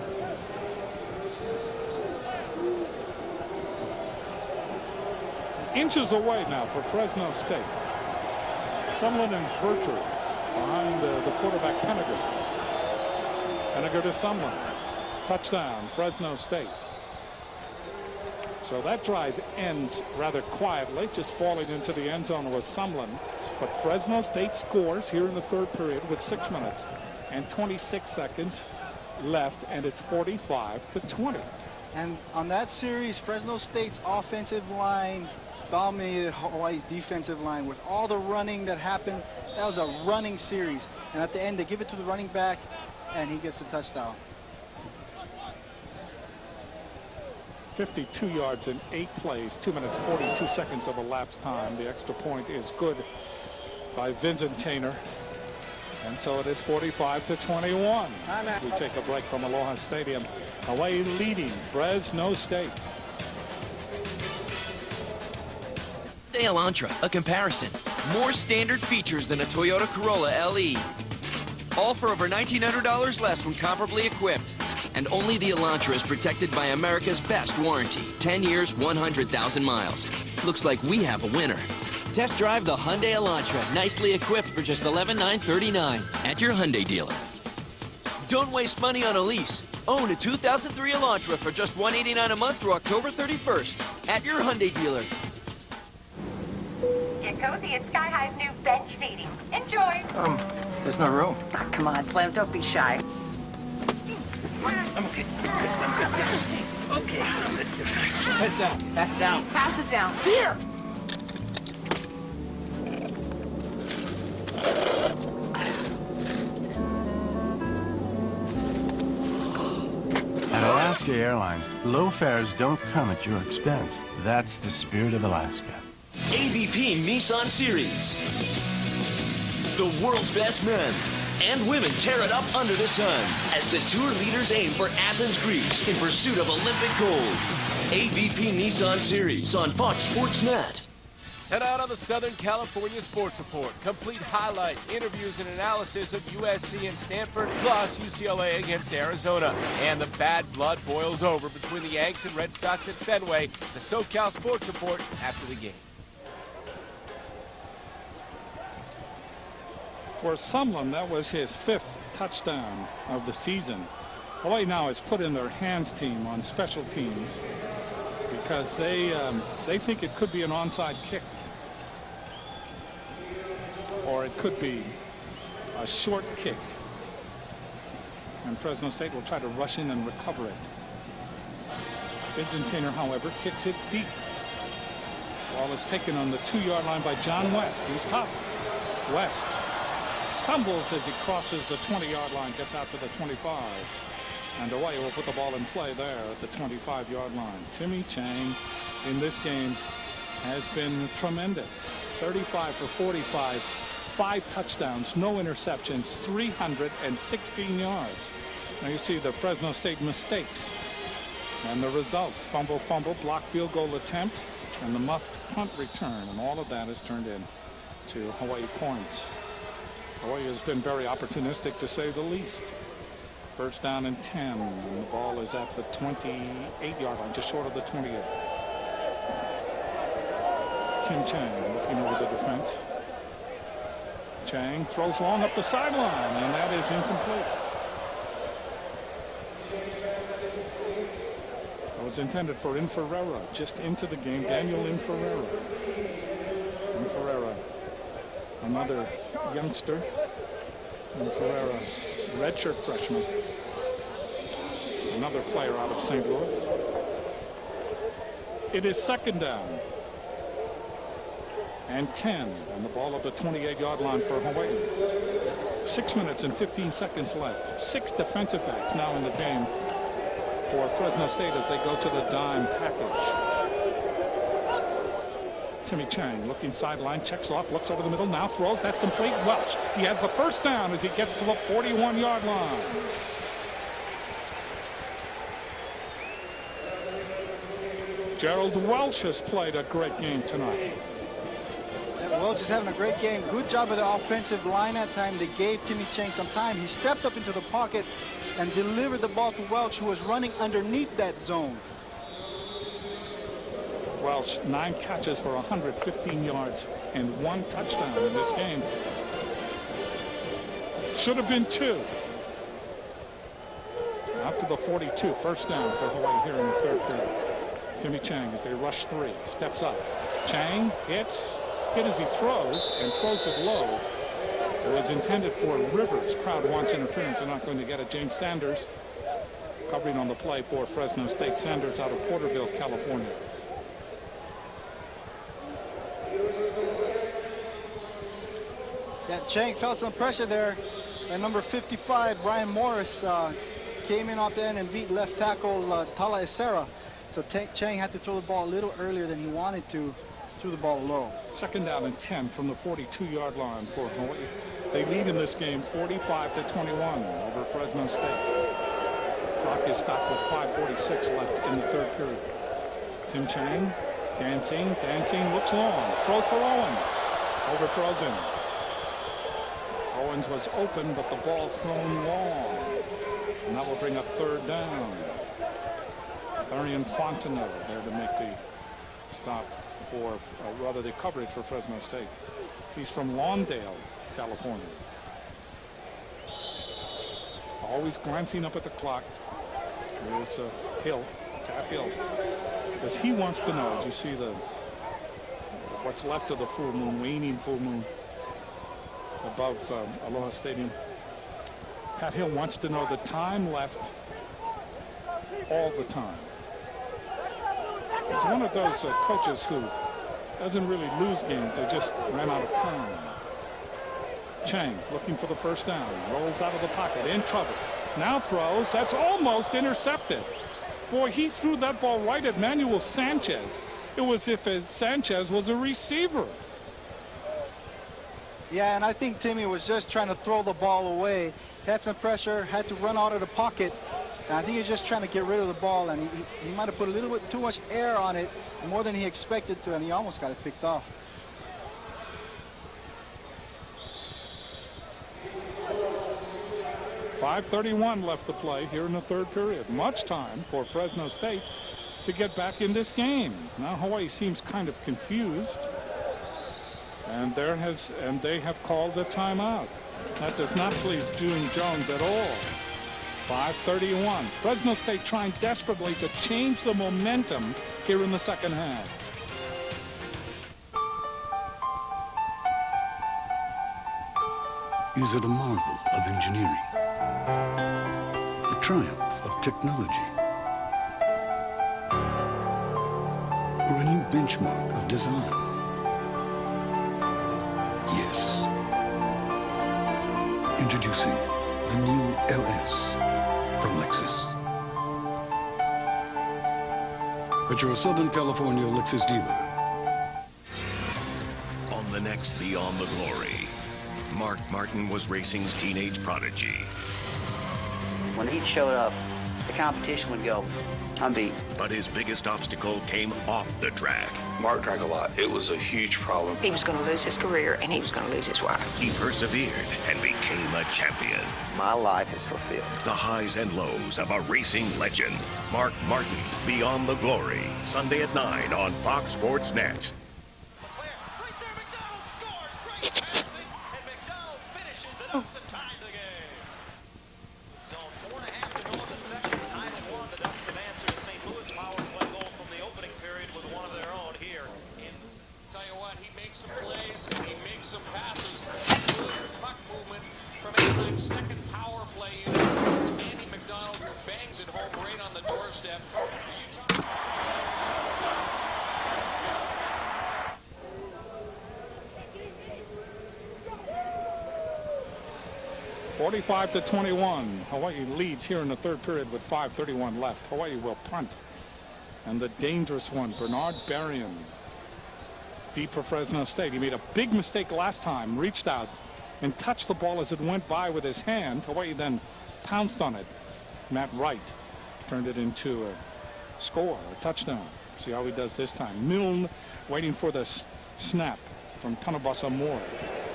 Inches away now for Fresno State. Sumlin and Bercher behind the quarterback Pinniger. Pinniger to Sumlin. Touchdown, Fresno State. So that drive ends rather quietly, just falling into the end zone was Sumlin. But Fresno State scores here in the third period with 6 minutes and 26 seconds left, and it's 45-20. And on that series, Fresno State's offensive line dominated Hawaii's defensive line with all the running that happened. That was a running series. And at the end, they give it to the running back, and he gets the touchdown. 52 yards in 8 plays, 2 minutes 42 seconds of elapsed time. The extra point is good by Vincent Tainer. And so it is 45-21. We take a break from Aloha Stadium. Hawaii leading Fresno State. Hyundai Elantra, a comparison. More standard features than a Toyota Corolla LE. All for over $1,900 less when comparably equipped. And only the Elantra is protected by America's best warranty. 10 years, 100,000 miles. Looks like we have a winner. Test drive the Hyundai Elantra, nicely equipped for just $11,939 at your Hyundai dealer. Don't waste money on a lease. Own a 2003 Elantra for just $189 a month through October 31st at your Hyundai dealer. Get cozy at Sky High's new bench seating. Enjoy. There's no room. Oh, come on, Slim, don't be shy. I'm okay. Okay. Head down. Back down. Pass it down. Here. At Alaska Airlines, low fares don't come at your expense. That's the spirit of Alaska. AVP Nissan Series. The world's best men and women tear it up under the sun as the tour leaders aim for Athens, Greece in pursuit of Olympic gold. AVP Nissan Series on Fox Sports Net. Head out on the Southern California Sports Report. Complete highlights, interviews, and analysis of USC and Stanford, plus UCLA against Arizona. And the bad blood boils over between the Yanks and Red Sox at Fenway. The SoCal Sports Report after the game. For Sumlin, that was his 5th touchdown of the season. Hawaii now has put in their hands team on special teams because they think it could be an onside kick, or it could be a short kick, and Fresno State will try to rush in and recover it. Vincent Tainer, however, kicks it deep. Ball is taken on the 2-yard line by John West. He's tough. West stumbles as he crosses the 20-yard line, gets out to the 25. And Hawaii will put the ball in play there at the 25-yard line. Timmy Chang in this game has been tremendous. 35 for 45, 5 touchdowns, no interceptions, 316 yards. Now you see the Fresno State mistakes. And the result, fumble, block field goal attempt, and the muffed punt return. And all of that is turned in to Hawaii points. Hawaii has been very opportunistic, to say the least. First down and 10. And the ball is at the 28-yard line, just short of the 28. Tim Chang looking over the defense. Chang throws long up the sideline, and that is incomplete. It was intended for Inferrera, just into the game. Daniel Inferrera. Another youngster. Inferrera, redshirt freshman. Another player out of St. Louis. It is second down and 10, and the ball at the 28-yard line for Hawaii. 6 minutes and 15 seconds left. 6 defensive backs now in the game for Fresno State as they go to the dime package. Timmy Chang looking sideline, checks off, looks over the middle, now throws. That's complete. Welch, he has the first down as he gets to the 41-yard line. Gerald Welch has played a great game tonight. Welch is having a great game. Good job of the offensive line that time. They gave Timmy Chang some time. He stepped up into the pocket and delivered the ball to Welch, who was running underneath that zone. Welch, 9 catches for 115 yards and 1 touchdown in this game. Should have been 2. Out to the 42, first down for Hawaii here in the third period. Timmy Chang as they rush 3. Steps up. Chang hits. Hit as he throws, and throws it low. It was intended for Rivers. Crowd wants interference. They're not going to get it. James Sanders covering on the play for Fresno State. Sanders out of Porterville, California. Yeah, Chang felt some pressure there. And number 55, Brian Morris, came in off the end and beat left tackle Tala Esera. So Chang had to throw the ball a little earlier than he wanted to. Threw the ball low. 2nd down and 10 from the 42-yard line for Hawaii. They lead in this game 45-21 over Fresno State. Clock is stopped with 5:46 left in the 3rd period. Tim Chang dancing, looks long, throws for Owens, overthrows him. Owens was open, but the ball thrown long, and that will bring up 3rd down. Arian Fontenot there to make the stop for, rather the coverage for Fresno State. He's from Lawndale, California. Always glancing up at the clock. Here's Hill, Cat Hill, because he wants to know, as you see what's left of the full moon, waning full moon above Aloha Stadium. Pat Hill wants to know the time left all the time. He's one of those coaches who doesn't really lose games. They just ran out of time. Chang looking for the 1st down. Rolls out of the pocket. In trouble. Now throws. That's almost intercepted. Boy, he threw that ball right at Manuel Sanchez. It was as if Sanchez was a receiver. Yeah, and I think Timmy was just trying to throw the ball away. Had some pressure, had to run out of the pocket. And I think he's just trying to get rid of the ball, and he might have put a little bit too much air on it, more than he expected to, and he almost got it picked off. .5:31 left to play here in the 3rd period. Much time for Fresno State to get back in this game. Now Hawaii seems kind of confused, and they have called a timeout. That does not please June Jones at all. 5:31. Fresno State trying desperately to change the momentum here in the 2nd half. Is it a marvel of engineering? A triumph of technology? Or a new benchmark of design? Yes. Introducing the new LS from Lexus. At your Southern California Lexus dealer. On the next Beyond the Glory, Mark Martin was racing's teenage prodigy. When he showed up, the competition would go, I'm beat. But his biggest obstacle came off the track. Mark drank a lot. It was a huge problem. He was going to lose his career, and he was going to lose his wife. He persevered and became a champion. My life is fulfilled. The highs and lows of a racing legend. Mark Martin, Beyond the Glory. Sunday at 9 on Fox Sports Net. .45-21. Hawaii leads here in the 3rd period with 5:31 left. Hawaii will punt. And the dangerous one, Bernard Berrien, deep for Fresno State. He made a big mistake last time, reached out and touched the ball as it went by with his hand. Hawaii then pounced on it. Matt Wright turned it into a score, a touchdown. See how he does this time. Milne waiting for the snap from Tanabasa Moore.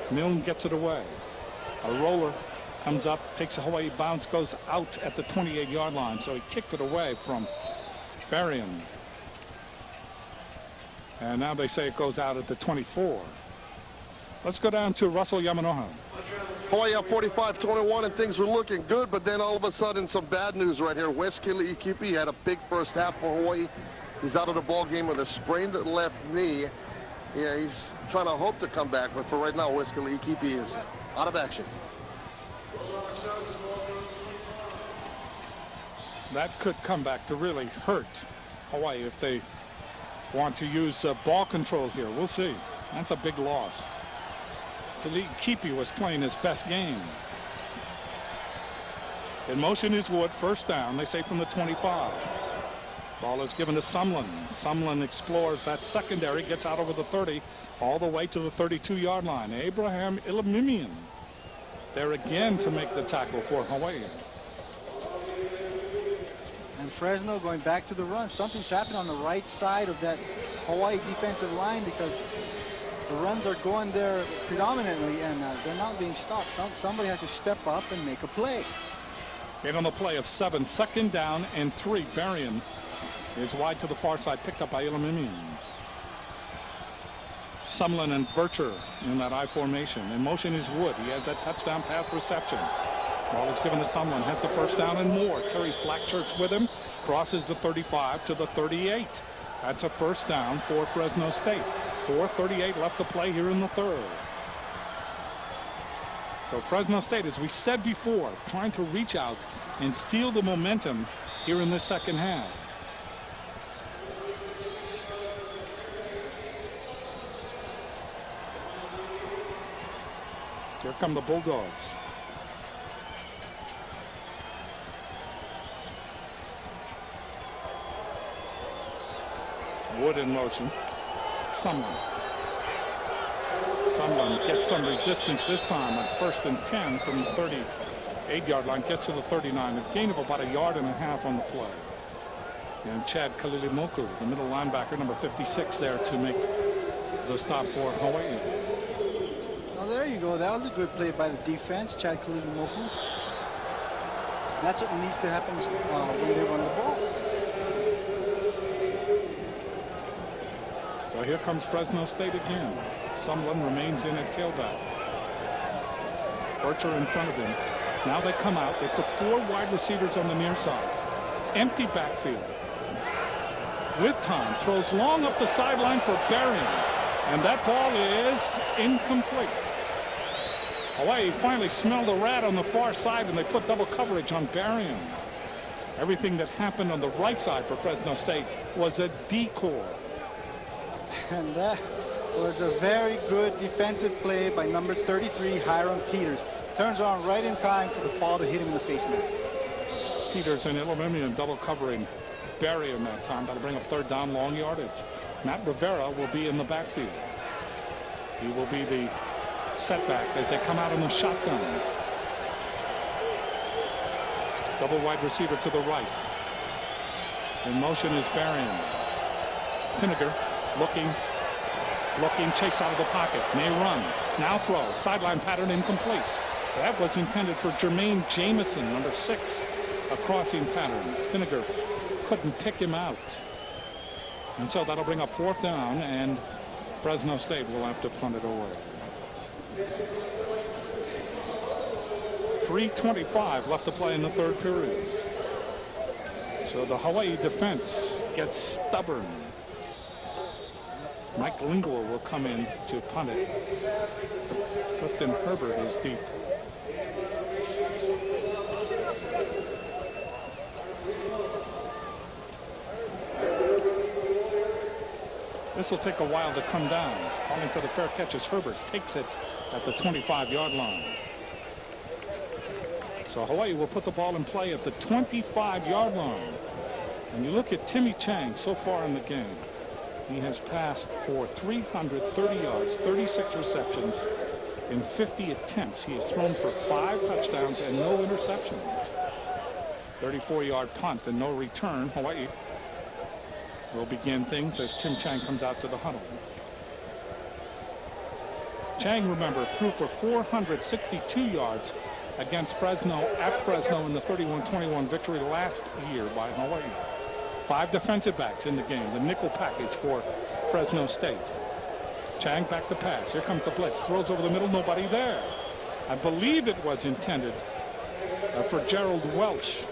Milne gets it away. A roller comes up, takes a Hawaii bounce, goes out at the 28-yard line. So he kicked it away from Berrien. And now they say it goes out at the 24. Let's go down to Russell Yamanoha. Hawaii up 45-21, and things were looking good, but then all of a sudden some bad news right here. Wes Kili'ikipi had a big first half for Hawaii. He's out of the ball game with a sprained left knee. Yeah, he's trying to hope to come back, but for right now, Wesley Ikipi is out of action. That could come back to really hurt Hawaii if they want to use ball control here. We'll see. That's a big loss. Felipe Ikipi was playing his best game. In motion is Wood, first down, they say from the 25. Ball is given to Sumlin. Sumlin explores that secondary, gets out over the 30, all the way to the 32-yard line. Abraham Ilamimian there again to make the tackle for Hawaii. And Fresno going back to the run. Something's happened on the right side of that Hawaii defensive line because the runs are going there predominantly, and they're not being stopped. Somebody has to step up and make a play. And on the play of 7, second down and 3, Berrien is wide to the far side, picked up by Ilamimian. Sumlin and Bircher in that I formation. In motion is Wood. He has that touchdown pass reception. Ball is given to Sumlin, has the first down and more. Carries black shirts with him, crosses the 35 to the 38. That's a first down for Fresno State. 4:38 left to play here in the third. So Fresno State, as we said before, trying to reach out and steal the momentum here in the second half. Here come the Bulldogs. Wood in motion. Sumlin gets some resistance this time on 1st and 10 from the 38-yard line. Gets to the 39. A gain of about 1.5 yards on the play. And Chad Kalilimoku, the middle linebacker, number 56, there to make the stop for Hawaii. Well, there you go. That was a good play by the defense, Chad Kalilimoku. That's what needs to happen when they run the ball. So here comes Fresno State again. Sumlin remains in at tailback. Bircher in front of him. Now they come out. They put 4 wide receivers on the near side. Empty backfield. With time, throws long up the sideline for Berrien. And that ball is incomplete. Hawaii finally smelled a rat on the far side, and they put double coverage on Berrien. Everything that happened on the right side for Fresno State was a decoy. And that was a very good defensive play by number 33, Hiram Peters. Turns on right in time for the ball to hit him in the face mask. Peters and Ilamimian double covering Berrien that time. That'll bring up 3rd down, long yardage. Matt Rivera will be in the backfield. He will be the setback as they come out in the shotgun. Double wide receiver to the right. In motion is Berrien. Pinniger looking, chase out of the pocket, may run, now throw, sideline pattern incomplete. That was intended for Jermaine Jamison, number 6, a crossing pattern. Pinniger couldn't pick him out. And so that'll bring up 4th down, and Fresno State will have to punt it away. 3:25 left to play in the 3rd period. So the Hawaii defense gets stubborn. Mike Lingor will come in to punt it. Clifton Herbert is deep. This will take a while to come down. Calling for the fair catch as Herbert takes it at the 25-yard line. So Hawaii will put the ball in play at the 25-yard line. And you look at Timmy Chang so far in the game. He has passed for 330 yards, 36 receptions in 50 attempts. He has thrown for 5 touchdowns and no interceptions. 34-yard punt and no return. Hawaii will begin things as Tim Chang comes out to the huddle. Chang, remember, threw for 462 yards against Fresno at Fresno in the 31-21 victory last year by Hawaii. 5 defensive backs in the game, the nickel package for Fresno State. Chang back to pass. Here comes the blitz. Throws over the middle. Nobody there. I believe it was intended for Gerald Welch.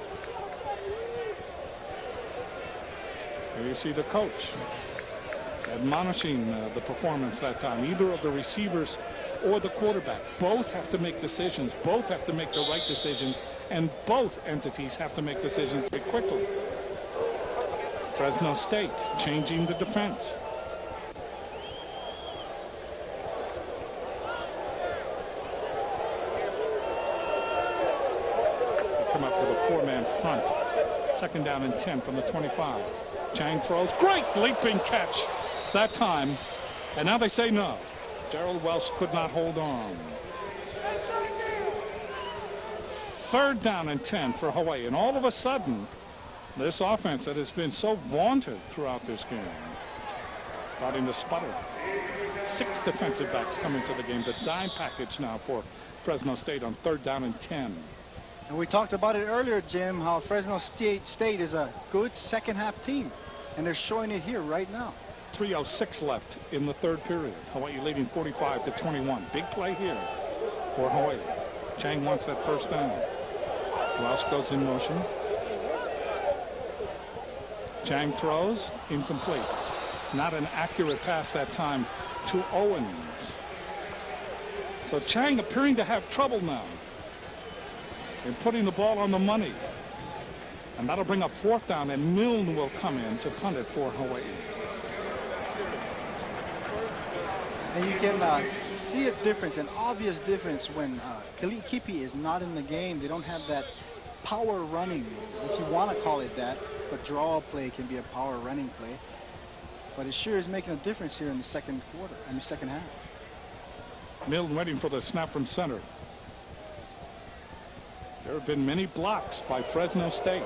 Here you see the coach admonishing the performance that time. Either of the receivers or the quarterback. Both have to make decisions. Both have to make the right decisions. And both entities have to make decisions very quickly. Fresno State changing the defense. They come up with a four-man front. 2nd down and 10 from the 25. Chang throws. Great leaping catch that time. And now they say no. Gerald Welsh could not hold on. 3rd down and 10 for Hawaii. And all of a sudden, this offense that has been so vaunted throughout this game starting to sputter. 6 defensive backs coming to the game. The dime package now for Fresno State on 3rd down and 10. And we talked about it earlier, Jim, how Fresno State is a good second-half team. And they're showing it here right now. 3:06 left in the 3rd period. Hawaii leading 45-21. Big play here for Hawaii. Chang wants that 1st down. Welsh goes in motion. Chang throws. Incomplete. Not an accurate pass that time to Owens. So Chang appearing to have trouble now in putting the ball on the money. And that'll bring up 4th down, and Milne will come in to punt it for Hawaii. And you can see a difference, an obvious difference when Khalid Kipi is not in the game. They don't have that power running, if you want to call it that. But draw play can be a power running play. But it sure is making a difference here in the second half. Milne waiting for the snap from center. There have been many blocks by Fresno State.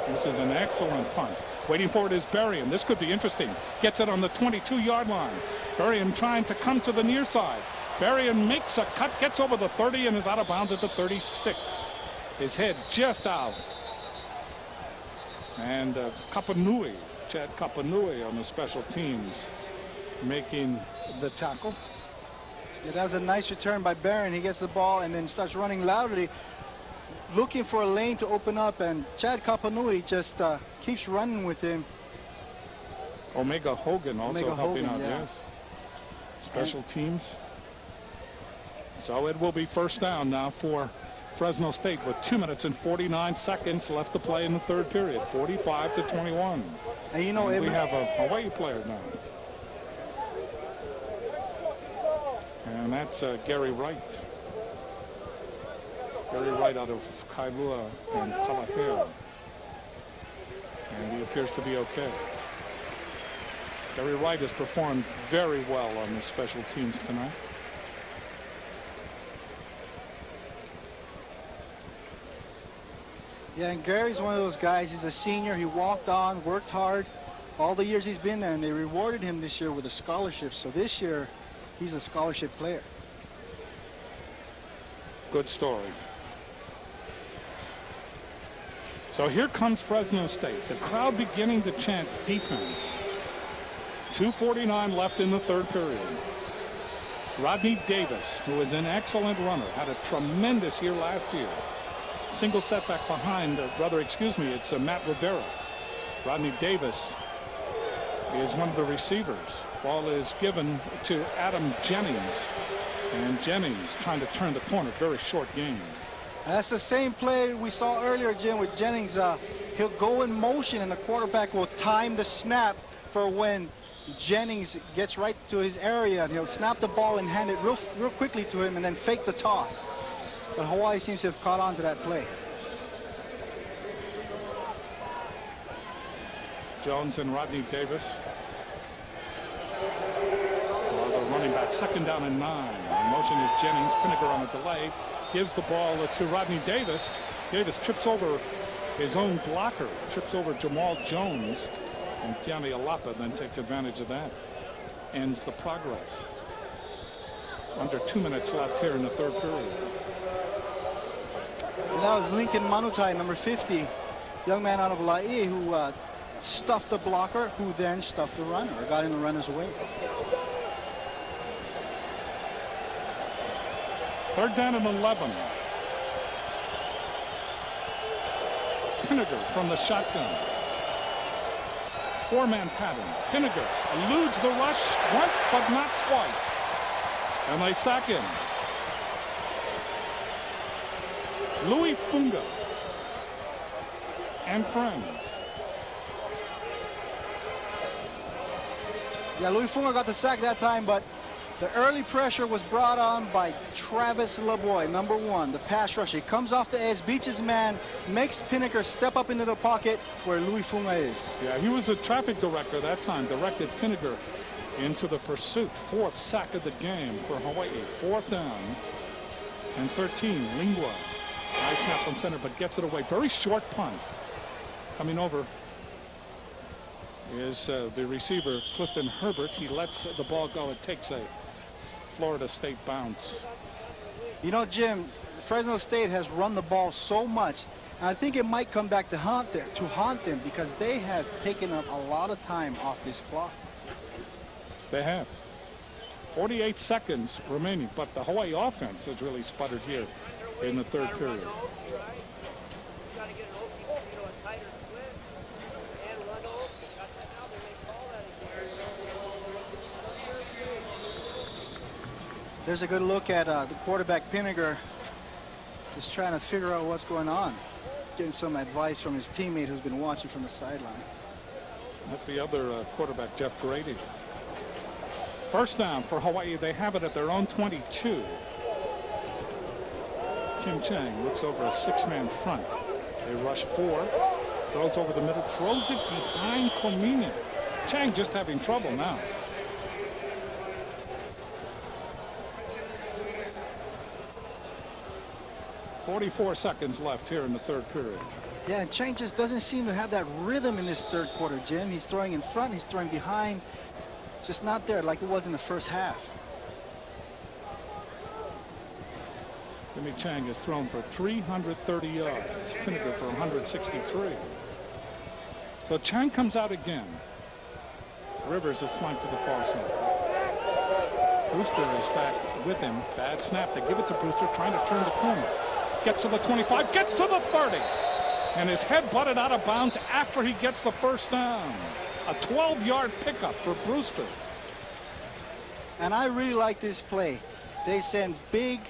This is an excellent punt. Waiting for it is Berrien. This could be interesting. Gets it on the 22-yard line. Berrien trying to come to the near side. Berrien makes a cut, gets over the 30, and is out of bounds at the 36. His head just out. And Kapanui, Chad Kapanui on the special teams, making the tackle. Yeah, that was a nice return by Berrien. He gets the ball and then starts running loudly, looking for a lane to open up, and Chad Kapanui just keeps running with him. Omega Hogan also helping out, yeah. yes. Special teams. So it will be 1st down now for Fresno State with 2 minutes and 49 seconds left to play in the 3rd period. 45-21. And you know, we have a Hawaii player now. And that's Gary Wright. Gary Wright out of Kailua and Kalaheo. And he appears to be okay. Gary Wright has performed very well on the special teams tonight. Yeah, and Gary's one of those guys. He's a senior. He walked on, worked hard all the years he's been there, and they rewarded him this year with a scholarship. So this year, he's a scholarship player. Good story. So here comes Fresno State. The crowd beginning to chant defense. 2:49 left in the 3rd period. Rodney Davis, who is an excellent runner, had a tremendous year last year. Single setback behind, it's Matt Rivera. Rodney Davis is one of the receivers. Ball is given to Adam Jennings. And Jennings trying to turn the corner. Very short game. That's the same play we saw earlier, Jim, with Jennings. He'll go in motion, and the quarterback will time the snap for when Jennings gets right to his area, and he'll snap the ball and hand it real quickly to him and then fake the toss. But Hawaii seems to have caught on to that play. Jones and Rodney Davis are the running back. 2nd down and 9. In motion is Jennings. Pinnaker on a delay. Gives the ball to Rodney Davis. Davis trips over his own blocker. Trips over Jamal Jones. And Keone Alapa then takes advantage of that. Ends the progress. Under 2 minutes left here in the 3rd period. And that was Lincoln Manutai, number 50. Young man out of La'i who stuffed the blocker, who then stuffed the runner, or got in the runner's way. 3rd down and 11. Pinnaker from the shotgun. four-man pattern. Pinniger eludes the rush once, but not twice. And they sack him. Louis Funga and friends. Yeah, Louis Funga got the sack that time, but the early pressure was brought on by Travis LeBoy, number 1, the pass rusher. He comes off the edge, beats his man, makes Pinniger step up into the pocket where Louis Funga is. Yeah, he was a traffic director that time, directed Pinniger into the pursuit. 4th sack of the game for Hawaii. 4th down and 13. Lingua. Nice snap from center, but gets it away. Very short punt. Coming over is the receiver, Clifton Herbert. He lets the ball go. It takes a Florida State bounce. You know, Jim, Fresno State has run the ball so much, and I think it might come back to haunt them because they have taken up a lot of time off this clock. They have. 48 seconds remaining, but the Hawaii offense has really sputtered here in the 3rd period. There's a good look at the quarterback Pinniger, just trying to figure out what's going on, getting some advice from his teammate who's been watching from the sideline. That's the other quarterback, Jeff Grady. 1st down for Hawaii. They have it at their own 22. Tim Chang looks over a 6-man front. They rush 4, throws over the middle, throws it behind Comini. Chang just having trouble now. .44 seconds left here in the 3rd period. Yeah, and Chang just doesn't seem to have that rhythm in this 3rd quarter, Jim. He's throwing in front, he's throwing behind. Just not there like it was in the 1st half. Jimmy Chang has thrown for 330 yards. Pinniger for 163. So Chang comes out again. Rivers is flanked to the far side. Brewster is back with him. Bad snap. They give it to Brewster, trying to turn the corner. Gets to the 25, gets to the 30. And his head butted out of bounds after he gets the 1st down. A 12-yard pickup for Brewster. And I really like this play. They send big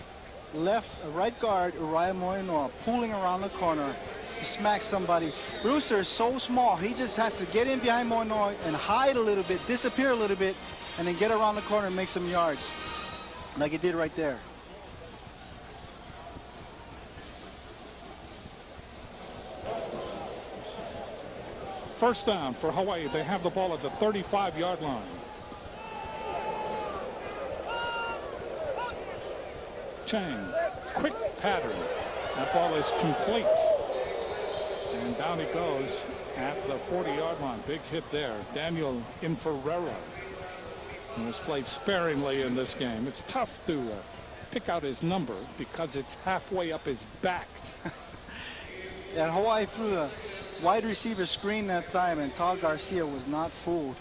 right guard Uriah Moinoa pulling around the corner to smack somebody. Brewster is so small, he just has to get in behind Moinoa and hide a little bit, disappear a little bit, and then get around the corner and make some yards like he did right there. First down for Hawaii. They have the ball at the 35-yard line. Chang, quick pattern. That ball is complete. And down he goes at the 40-yard line. Big hit there. Daniel Inferrera, who has played sparingly in this game. It's tough to pick out his number because it's halfway up his back. Yeah, Hawaii threw the wide receiver screen that time, and Todd Garcia was not fooled.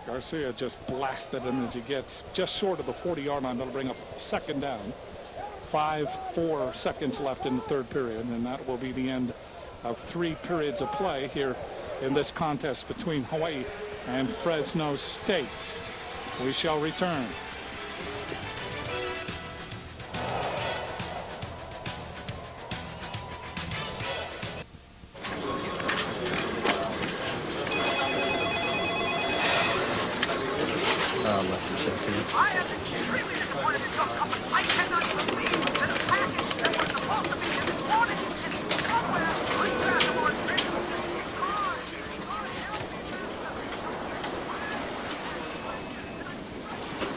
Garcia just blasted him as he gets just short of the 40-yard line. That'll bring up 2nd down. 4 seconds left in the 3rd period, and that will be the end of 3 periods of play here in this contest between Hawaii and Fresno State. We shall return. Left reception. I am extremely disappointed in your company. I cannot believe that a package that was supposed to be this morning is somewhere untrackable and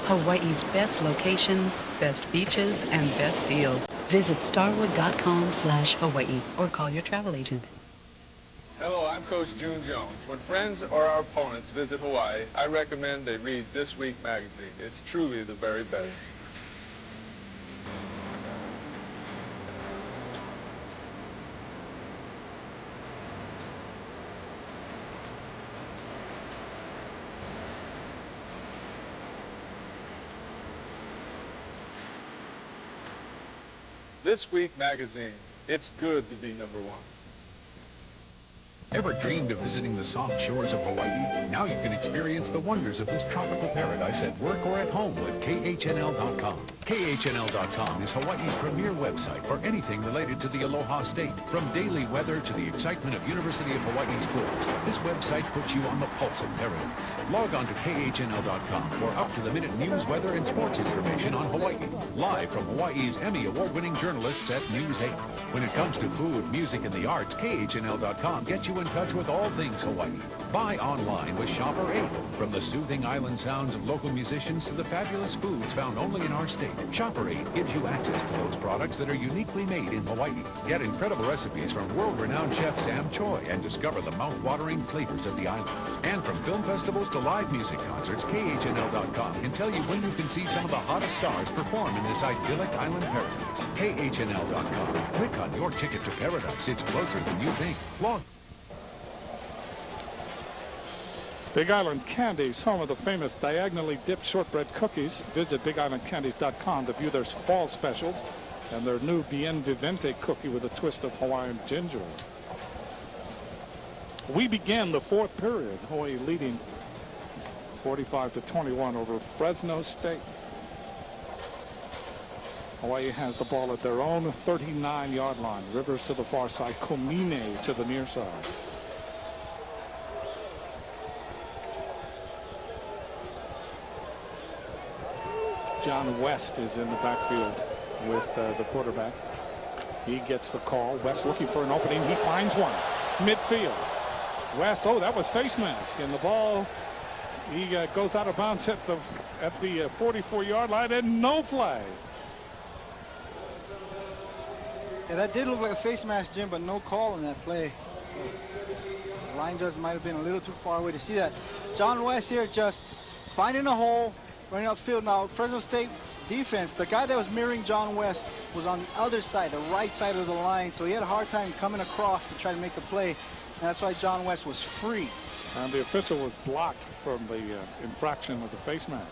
Hawaii's best locations, best beaches, and best deals. Visit starwood.com/Hawaii or call your travel agent. Hello, I'm Coach June Jones. When friends or our opponents visit Hawaii, I recommend they read This Week magazine. It's truly the very best. This Week magazine. It's good to be #1. Ever dreamed of visiting the soft shores of Hawaii? Now you can experience the wonders of this tropical paradise at work or at home with KHNL.com. KHNL.com is Hawaii's premier website for anything related to the Aloha State. From daily weather to the excitement of University of Hawaii sports, this website puts you on the pulse of paradise. Log on to KHNL.com for up-to-the-minute news, weather, and sports information on Hawaii. Live from Hawaii's Emmy Award-winning journalists at News 8. When it comes to food, music, and the arts, KHNL.com gets you in touch with all things Hawaii. Buy online with Shopper 8. From the soothing island sounds of local musicians to the fabulous foods found only in our state, Shopper 8 gives you access to those products that are uniquely made in Hawaii. Get incredible recipes from world-renowned chef Sam Choi and discover the mouth-watering flavors of the islands. And from film festivals to live music concerts, KHNL.com can tell you when you can see some of the hottest stars perform in this idyllic island paradise. KHNL.com. Click on your ticket to paradise. It's closer than you think. Log. Big Island Candies, home of the famous diagonally dipped shortbread cookies. Visit BigIslandCandies.com to view their fall specials and their new Bien Vivente cookie with a twist of Hawaiian ginger. We began the fourth period, Hawaii leading 45-21 over Fresno State. Hawaii has the ball at their own 39-yard line. Rivers to the far side, Komine to the near side. John West is in the backfield with the quarterback. He gets the call. West looking for an opening. He finds one. Midfield. West, oh, that was face mask. And the ball, he goes out of bounds at the 44-yard line, and no flag. Yeah, that did look like a face mask, Jim, but no call on that play. The line judge might have been a little too far away to see that. John West here just finding a hole, running outfield. Now, Fresno State defense, the guy that was mirroring John West was on the other side, the right side of the line, so he had a hard time coming across to try to make the play, and that's why John West was free. And the official was blocked from the infraction of the face mask.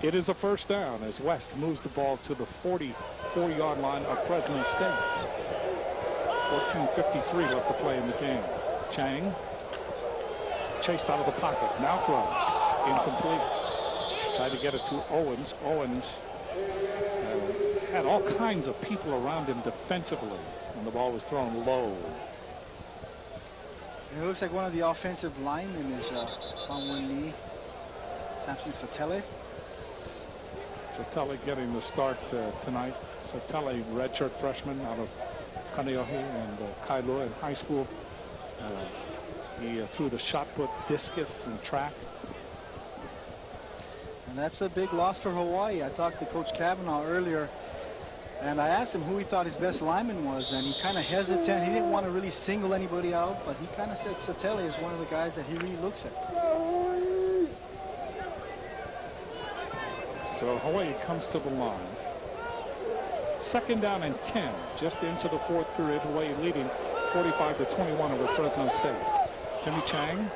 It is a first down as West moves the ball to the 44-yard line of Fresno State. 14:53 left to play in the game. Chang chased out of the pocket, now throws, incomplete. Tried to get it to Owens. Owens had all kinds of people around him defensively, and the ball was thrown low. It looks like one of the offensive linemen is on one knee. Samson Satele. Satele getting the start tonight. Satele, redshirt freshman out of Kaneohe and Kailua in high school. He threw the shot put, discus, and track. And that's a big loss for Hawaii. I talked to Coach Kavanaugh earlier, and I asked him who he thought his best lineman was, and he kind of hesitated. He didn't want to really single anybody out, but he kind of said Satele is one of the guys that he really looks at. So Hawaii comes to the line. Second down and 10, just into the fourth period. Hawaii leading 45-21 over Fresno State. Timmy Chang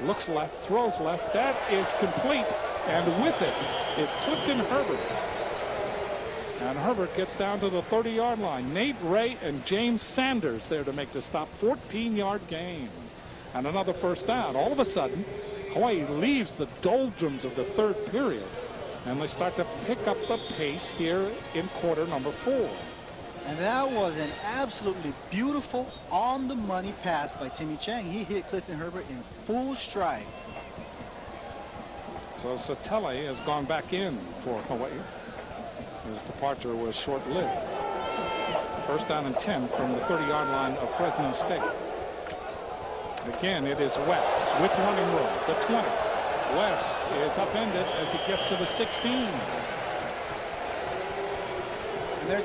looks left, throws left. That is complete, and with it is Clifton Herbert. And Herbert gets down to the 30-yard line. Nate Ray and James Sanders there to make the stop. 14-yard gain. And another first down. All of a sudden, Hawaii leaves the doldrums of the third period, and they start to pick up the pace here in quarter number 4. And that was an absolutely beautiful, on-the-money pass by Timmy Chang. He hit Clifton Herbert in full stride. So Satele has gone back in for Hawaii. His departure was short-lived. First down and 10 from the 30-yard line of Fresno State. Again, it is West with running room. The 20. West is upended as he gets to the 16. And there's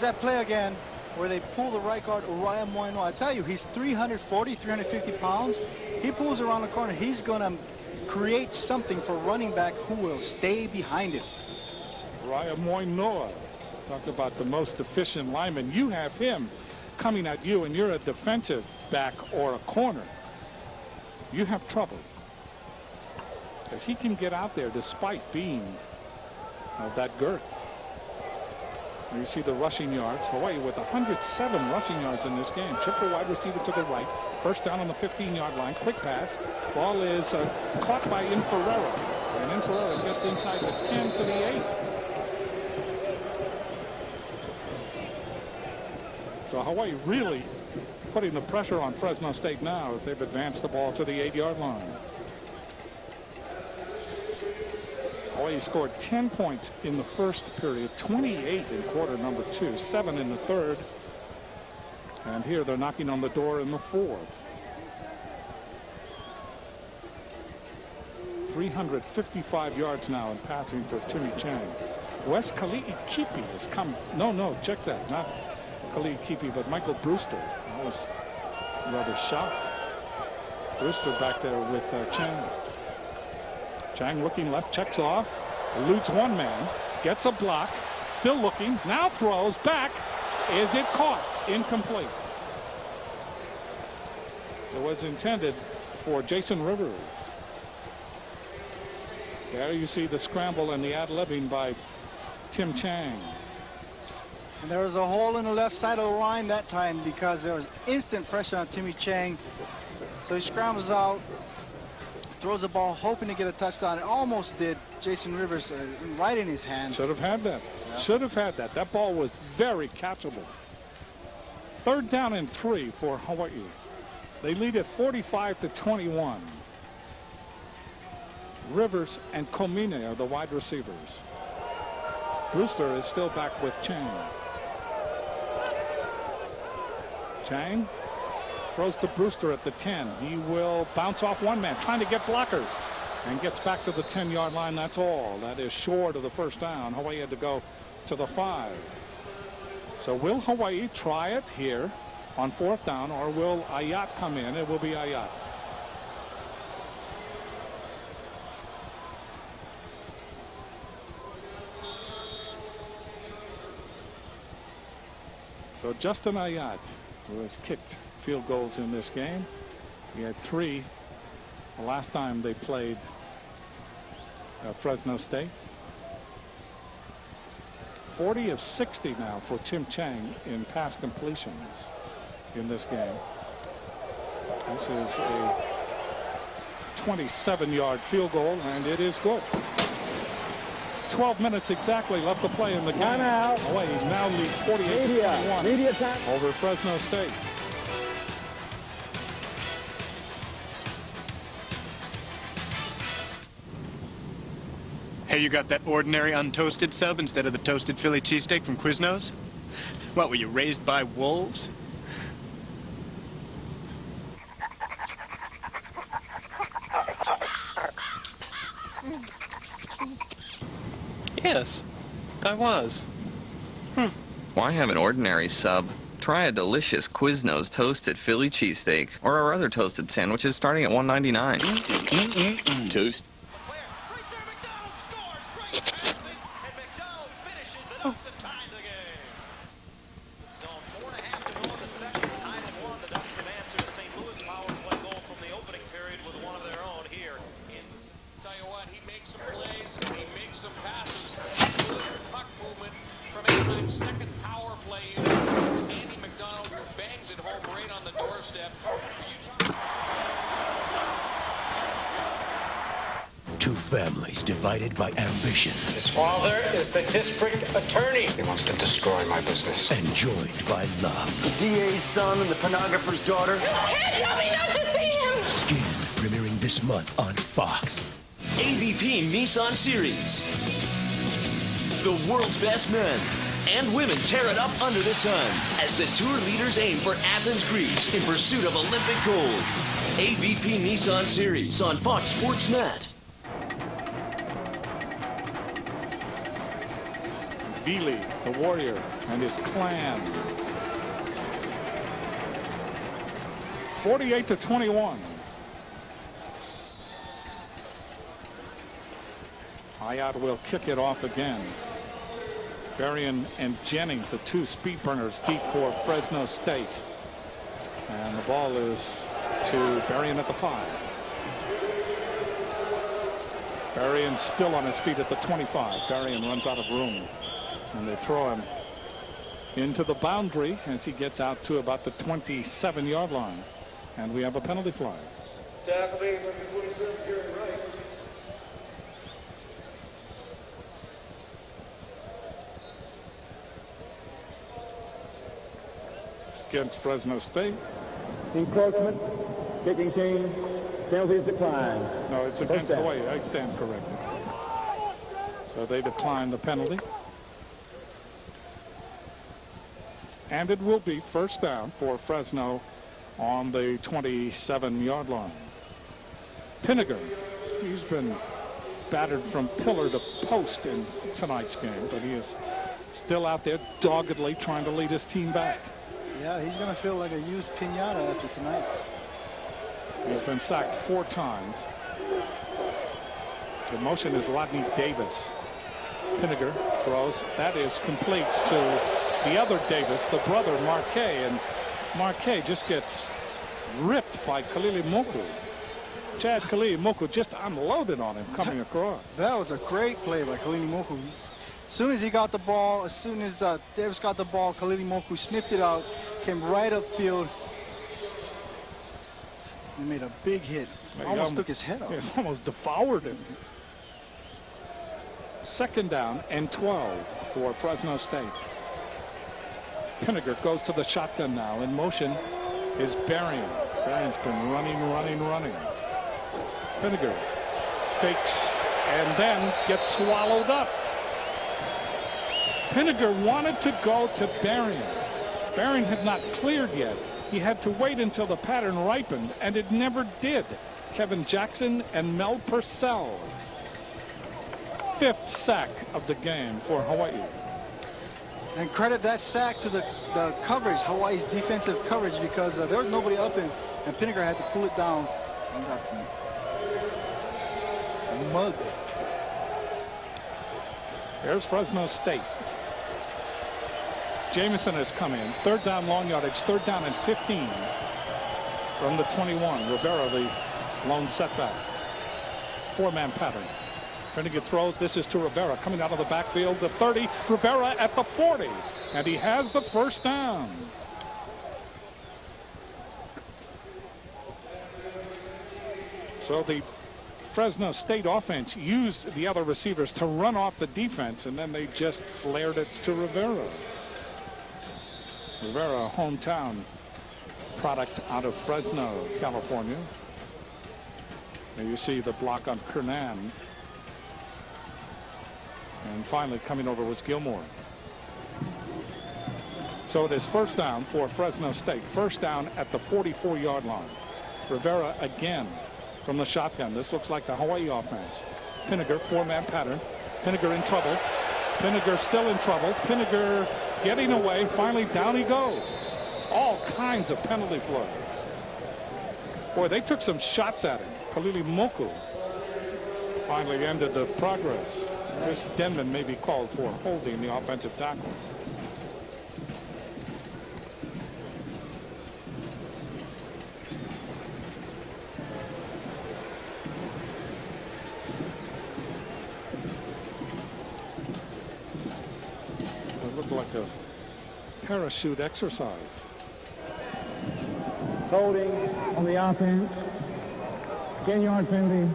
that play again where they pull the right guard, Uriah Moino. I tell you, he's 340, 350 pounds. He pulls around the corner. He's going to create something for running back who will stay behind him. Uriah Moino. Talk about the most efficient lineman. You have him coming at you, and you're a defensive back or a corner. You have trouble, as he can get out there despite being of that girth. You see the rushing yards. Hawaii with 107 rushing yards in this game. Triple wide receiver to the right. First down on the 15-yard line. Quick pass. Ball is caught by Inferrera. And Inferrera gets inside the 10 to the 8. So Hawaii really putting the pressure on Fresno State now as they've advanced the ball to the 8-yard line. Hawaii scored 10 points in the first period, 28 in quarter number 2, 7 in the third. And here they're knocking on the door in the fourth. 355 yards now in passing for Timmy Chang. Wes Kali'ikipi has come. No, check that. Not Kali'ikipi, but Michael Brewster. I was rather shocked. Brewster back there with Chang. Chang looking left, checks off, eludes one man, gets a block, still looking, now throws back. Is it caught? Incomplete. It was intended for Jason Rivers. There you see the scramble and the ad-libbing by Tim Chang. And there was a hole in the left side of the line that time because there was instant pressure on Timmy Chang. So he scrambles out, throws the ball hoping to get a touchdown. It almost did. Jason Rivers right in his hands. Should have had that. Yeah. Should have had that. That ball was very catchable. Third down and 3 for Hawaii. They lead at 45-21. Rivers and Komine are the wide receivers. Brewster is still back with Chang. Chang throws to Brewster at the 10. He will bounce off one man, trying to get blockers, and gets back to the 10-yard line. That's all. That is short of the first down. Hawaii had to go to the 5. So will Hawaii try it here on 4th down, or will Ayat come in? It will be Ayat. So Justin Ayat, who has kicked field goals in this game. He had 3 the last time they played Fresno State. 40 of 60 now for Tim Chang in pass completions in this game. This is a 27-yard field goal, and it is good. 12 minutes exactly left to play in the game. Hawaii now leads 48-21 over Fresno State. Hey, you got that ordinary untoasted sub instead of the toasted Philly cheesesteak from Quiznos? What, were you raised by wolves? Yes, I was. Why have an ordinary sub? Try a delicious Quiznos toasted Philly cheesesteak or our other toasted sandwiches starting at $1.99. Toast. Two families divided by ambition. His father is the district attorney. He wants to destroy my business. And joined by love. The DA's son and the pornographer's daughter. You can't tell me not to see him! Skin, premiering this month on Fox. AVP Nissan Series. The world's best men and women tear it up under the sun as the tour leaders aim for Athens, Greece in pursuit of Olympic gold. AVP Nissan Series on Fox Sports Net. Vili, the warrior, and his clan. 48-21. Ayat will kick it off again. Berrien and Jennings, the two speed burners deep for Fresno State. And the ball is to Berrien at the 5. Berrien still on his feet at the 25. Berrien runs out of room. And they throw him into the boundary as he gets out to about the 27-yard line. And we have a penalty flag. Tackling number 27, Gary Wright. It's against Fresno State. Encroachment, kicking team, penalties declined. No, it's against the way. I stand corrected. So they decline the penalty. And it will be first down for Fresno on the 27-yard line. Pinniger, he's been battered from pillar to post in tonight's game, but he is still out there doggedly trying to lead his team back. Yeah, he's going to feel like a used piñata after tonight. He's been sacked 4 times. The motion is Rodney Davis. Pinniger throws. That is complete to the other Davis, the brother Marquet, and Marquet just gets ripped by Kalili Moku. Chad Kalili Moku just unloaded on him coming across. That was a great play by Kalili Moku. As soon as he got the ball, as soon as Davis got the ball, Kalili Moku sniffed it out, came right upfield, and made a big hit. Almost took his head off. Yes, almost devoured him. Second down and 12 for Fresno State. Pinniger goes to the shotgun now. In motion is Berrien. Berrien's been running. Pinniger fakes and then gets swallowed up. Pinniger wanted to go to Berrien. Berrien had not cleared yet. He had to wait until the pattern ripened, and it never did. Kevin Jackson and Mel Purcell. 5th sack of the game for Hawaii. And credit that sack to the coverage, Hawaii's defensive coverage, because there was nobody up and Pinniger had to pull it down and got mugged. There's Fresno State. Jamison has come in. 3rd down, long yardage. 3rd down and 15 from the 21. Rivera, the lone setback. 4-man pattern. Pinniger throws. This is to Rivera coming out of the backfield. The 30. Rivera at the 40. And he has the first down. So the Fresno State offense used the other receivers to run off the defense, and then they just flared it to Rivera. Rivera, hometown product out of Fresno, California. There you see the block on Kernan. And finally coming over was Gilmore. So it is first down for Fresno State. First down at the 44-yard line. Rivera again from the shotgun. This looks like the Hawaii offense. Pinniger, 4-man pattern. Pinniger in trouble. Pinniger still in trouble. Pinniger getting away. Finally down he goes. All kinds of penalty flags. Boy, they took some shots at him. Kalili Moku finally ended the progress. Chris Denman may be called for holding the offensive tackle. It looked like a parachute exercise. Holding on the offense. 10-yard penalty.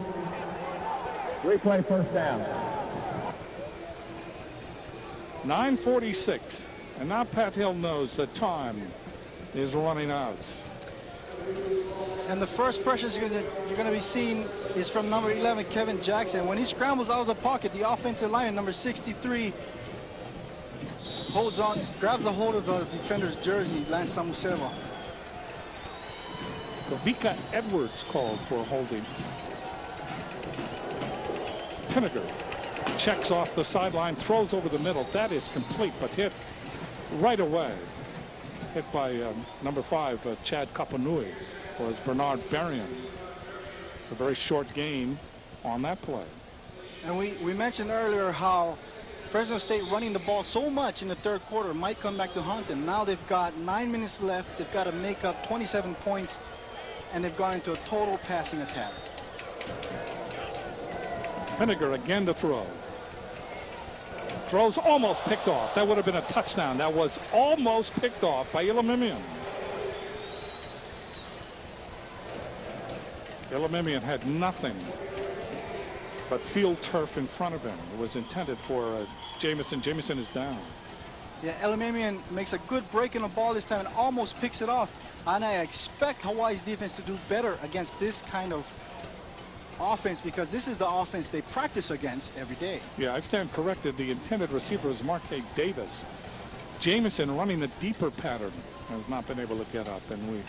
Replay first down. 9:46, and now Pat Hill knows the time is running out. And the first pressure you're going to be seeing is from number 11, Kevin Jackson. When he scrambles out of the pocket, the offensive line, number 63, holds on, grabs a hold of the defender's jersey, Lance Samuseva. Kavika Edwards called for holding. Pinniger checks off the sideline, throws over the middle. That is complete, but hit right away. Hit by number 5, Chad Kapanui, was Bernard Berrien. A very short gain on that play. And we mentioned earlier how Fresno State running the ball so much in the 3rd quarter might come back to haunt them. Now they've got 9 minutes left. They've got to make up 27 points, and they've gone into a total passing attack. Pinniger again to throw. Throws almost picked off. That would have been a touchdown. That was almost picked off by Elimimian. Elimimian had nothing but field turf in front of him. It was intended for Jamison. Jamison is down. Yeah, Elimimian makes a good break in the ball this time and almost picks it off. And I expect Hawaii's defense to do better against this kind of offense, because this is the offense they practice against every day. Yeah, I stand corrected. The intended receiver is Marquez Davis. Jamison running the deeper pattern has not been able to get up, and we're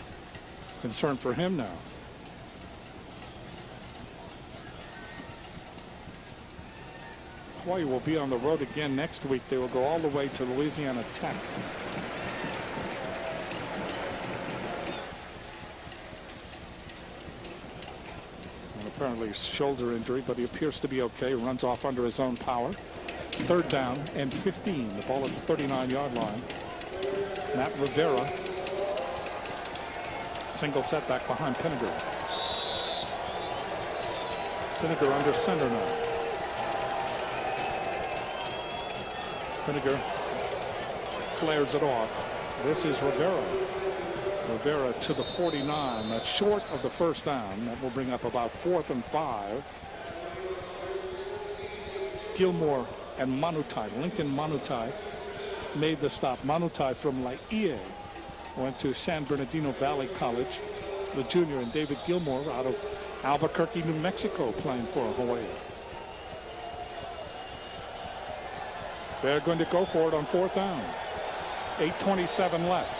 concerned for him now. Hawaii will be on the road again next week. They will go all the way to Louisiana Tech. Apparently shoulder injury, but he appears to be okay. Runs off under his own power. 3rd down and 15. The ball at the 39-yard line. Matt Rivera. Single setback behind Pinniger. Pinniger under center now. Pinniger flares it off. This is Rivera. Rivera to the 49. That's short of the 1st down. That will bring up about 4th and 5. Gilmore and Manutai, Lincoln Manutai, made the stop. Manutai from Laie went to San Bernardino Valley College. The junior, and David Gilmore out of Albuquerque, New Mexico, playing for Hawaii. They're going to go for it on 4th down. 8:27 left.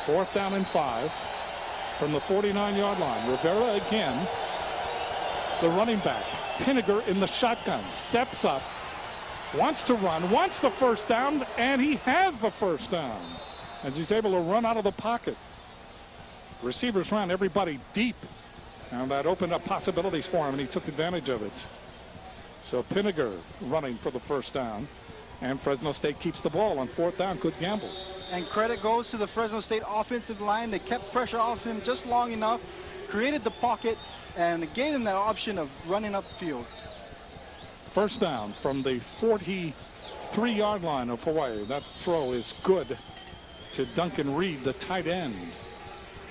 4th down and 5 from the 49-yard line. Rivera again, the running back. Pinniger in the shotgun, steps up, wants to run, wants the 1st down, and he has the 1st down as he's able to run out of the pocket. Receivers ran everybody deep, and that opened up possibilities for him, and he took advantage of it. So Pinniger running for the 1st down, and Fresno State keeps the ball on 4th down. Good gamble. And credit goes to the Fresno State offensive line. They kept pressure off him just long enough, created the pocket, and gave him that option of running upfield. 1st down from the 43-yard line of Hawaii. That throw is good to Duncan Reed, the tight end.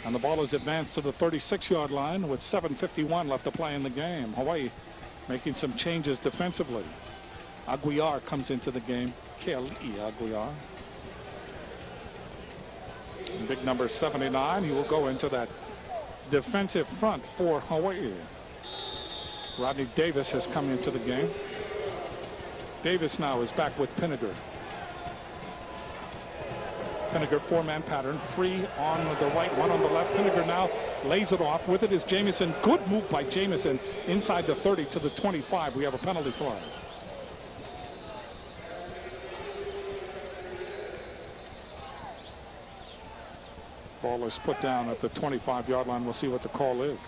And the ball is advanced to the 36-yard line with 7:51 left to play in the game. Hawaii making some changes defensively. Aguiar comes into the game. Keali'i Aguiar. Big number 79. He will go into that defensive front for Hawaii. Rodney Davis has come into the game. Davis now is back with Pinniger. Pinniger 4-man pattern. 3 on the right, 1 on the left. Pinniger now lays it off. With it is Jamison. Good move by Jamison inside the 30 to the 25. We have a penalty flag. Ball is put down at the 25-yard line. We'll see what the call is.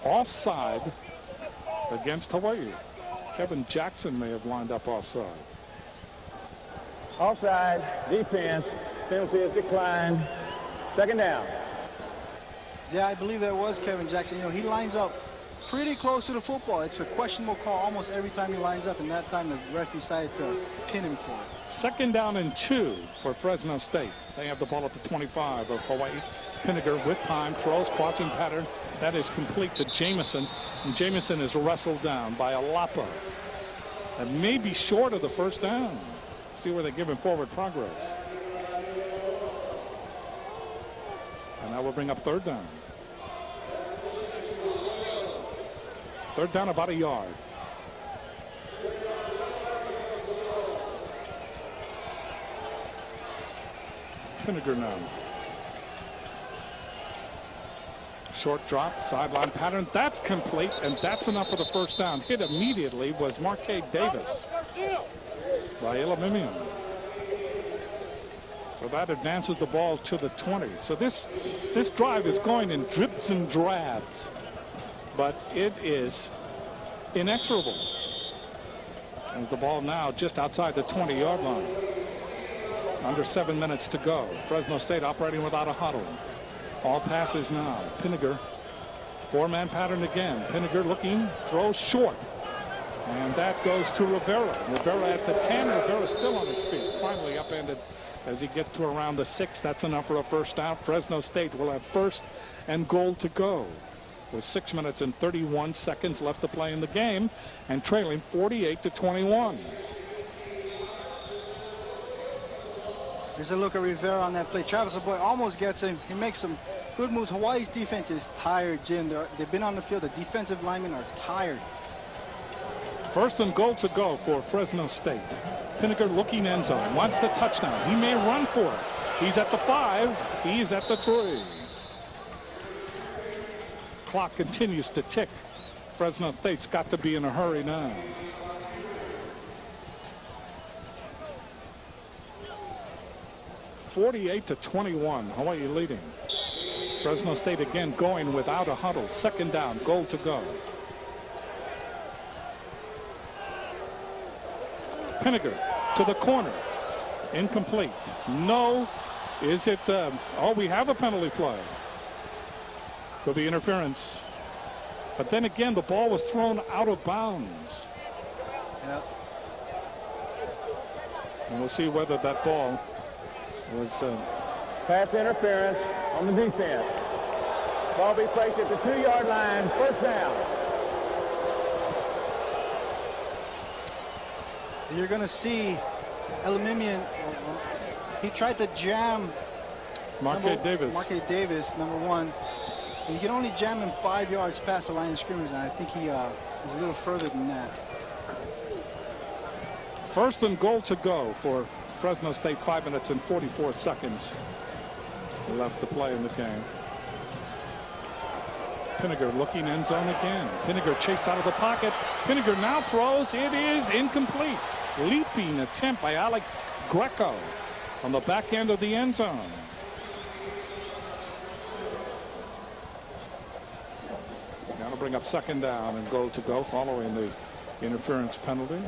Offside against Hawaii. Kevin Jackson may have lined up offside. Offside, defense, penalty is declined. 2nd down. Yeah, I believe that was Kevin Jackson. You know, he lines up pretty close to the football. It's a questionable call almost every time he lines up, and that time the ref decided to pin him for it. 2nd down and 2 for Fresno State. They have the ball at the 25 of Hawaii. Pinniger with time, throws, crossing pattern. That is complete to Jamison, and Jamison is wrestled down by Alapa. That may be short of the 1st down. See where they give him forward progress. And that will bring up 3rd down. 3rd down, about a yard. Pinniger now. Short drop, sideline pattern. That's complete, and that's enough for the 1st down. Hit immediately was Marquez Davis by Elimimian. So that advances the ball to the 20. So this drive is going in drips and drabs, but it is inexorable. And the ball now just outside the 20-yard line. Under 7 minutes to go. Fresno State operating without a huddle. All passes now. Pinniger. Four-man pattern again. Pinniger looking, throws short. And that goes to Rivera. Rivera at the 10. Rivera still on his feet. Finally upended as he gets to around the 6. That's enough for a first down. Fresno State will have first and goal to go, with 6 minutes and 31 seconds left to play in the game, and trailing 48-21. There's a look at Rivera on that play. Travis Boy almost gets him. He makes some good moves. Hawaii's defense is tired, Jim. They've been on the field. The defensive linemen are tired. First and goal to go for Fresno State. Pinniger looking end zone. Wants the touchdown. He may run for it. He's at the 5. He's at the 3. Clock continues to tick. Fresno State's got to be in a hurry now. (48-21). Hawaii leading. Fresno State again going without a huddle. Second down, goal to go. Pinniger to the corner. Incomplete. No. Is it? Oh, we have a penalty flag. Could be interference. But then again, the ball was thrown out of bounds. Yep. And we'll see whether that ball was pass interference on the defense. Ball be placed at the 2-yard line. First down. You're going to see Elimimian. He tried to jam Marquette Davis. Marquette Davis, number 1. And you can only jam him 5 yards past the line of scrimmage, and I think he is a little further than that. First and goal to go for Fresno State. 5 minutes and 44 seconds left to play in the game. Pinniger looking end zone again. Pinniger chased out of the pocket. Pinniger now throws. It is incomplete. Leaping attempt by Alec Greco on the back end of the end zone. Now to bring up second down and goal to go following the interference penalty.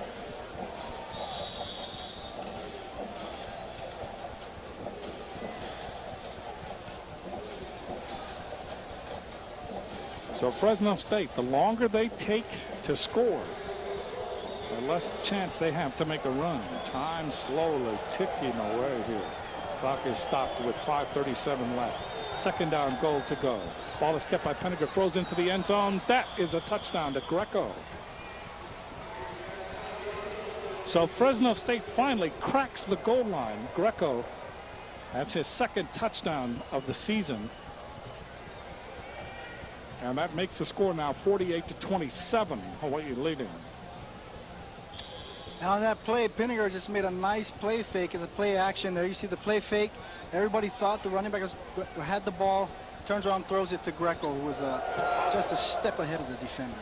So Fresno State, the longer they take to score, the less chance they have to make a run. Time slowly ticking away here. Clock is stopped with 5:37 left. Second down, goal to go. Ball is kept by Pinniger, throws into the end zone. That is a touchdown to Greco. So Fresno State finally cracks the goal line. Greco, that's his second touchdown of the season. And that makes the score now 48-27. Hawaii leading. And on that play, Pinniger just made a nice play fake as a play action there. You see the play fake. Everybody thought the running back had the ball, turns around, throws it to Greco, who was just a step ahead of the defender.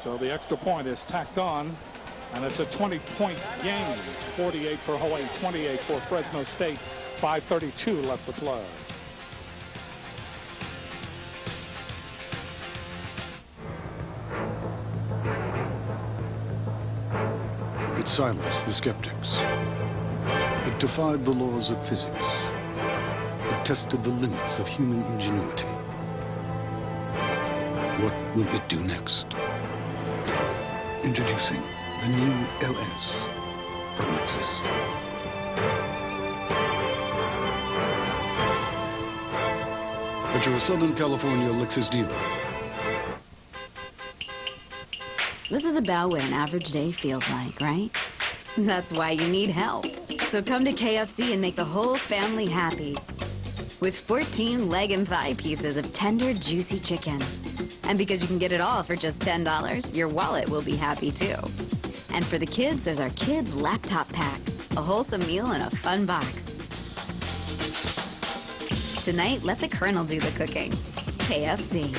So the extra point is tacked on, and it's a 20-point game. 48 for Hawaii, 28 for Fresno State. 5:32 left to play. It silenced the skeptics. It defied the laws of physics. It tested the limits of human ingenuity. What will it do next? Introducing the new LS from Lexus. At your Southern California Lexus dealer. This is about what an average day feels like, right? That's why you need help. So come to KFC and make the whole family happy with 14 leg and thigh pieces of tender, juicy chicken. And because you can get it all for just $10, your wallet will be happy too. And for the kids, there's our Kids Laptop Pack, a wholesome meal in a fun box. Tonight, let the Colonel do the cooking. KFC.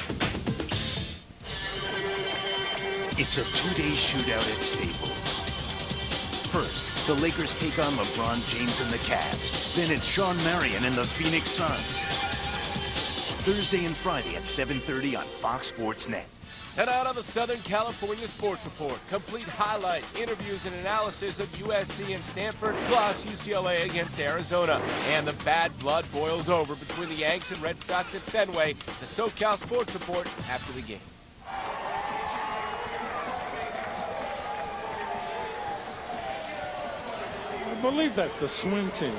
It's a two-day shootout at Staples. First, the Lakers take on LeBron James and the Cavs. Then it's Sean Marion and the Phoenix Suns. Thursday and Friday at 7:30 on Fox Sports Net. And out of the Southern California Sports Report, complete highlights, interviews, and analysis of USC and Stanford, plus UCLA against Arizona. And the bad blood boils over between the Yanks and Red Sox at Fenway. The SoCal Sports Report after the game. I believe that's the swim team.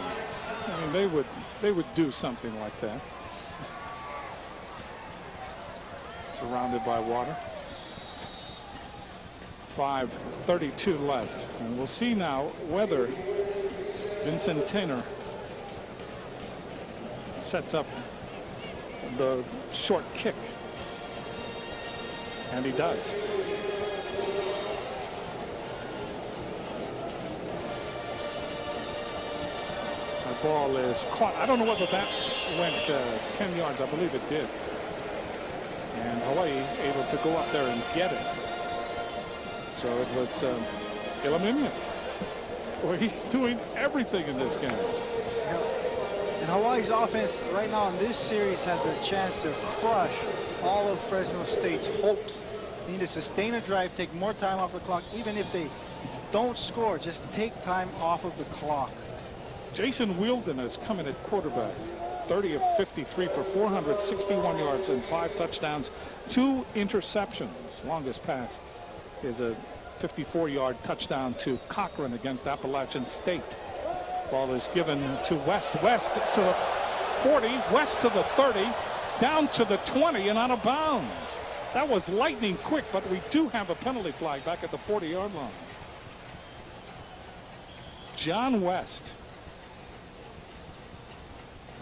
I mean, they would do something like that. Surrounded by water. 5:32 left, and we'll see now whether Vincent Taylor sets up the short kick, and he does. The ball is caught. I don't know whether that went 10 yards. I believe it did. And Hawaii able to go up there and get it. So it was Ilamimian. Well, he's doing everything in this game. And Hawaii's offense right now in this series has a chance to crush all of Fresno State's hopes. They need to sustain a drive, take more time off the clock. Even if they don't score, just take time off of the clock. Jason Wielden is coming at quarterback. 30 of 53 for 461 yards and 5 touchdowns, 2 interceptions. Longest pass is a 54-yard touchdown to Cochran against Appalachian State. Ball is given to West. West to the 40, West to the 30, down to the 20 and out of bounds. That was lightning quick, but we do have a penalty flag back at the 40-yard line. John West.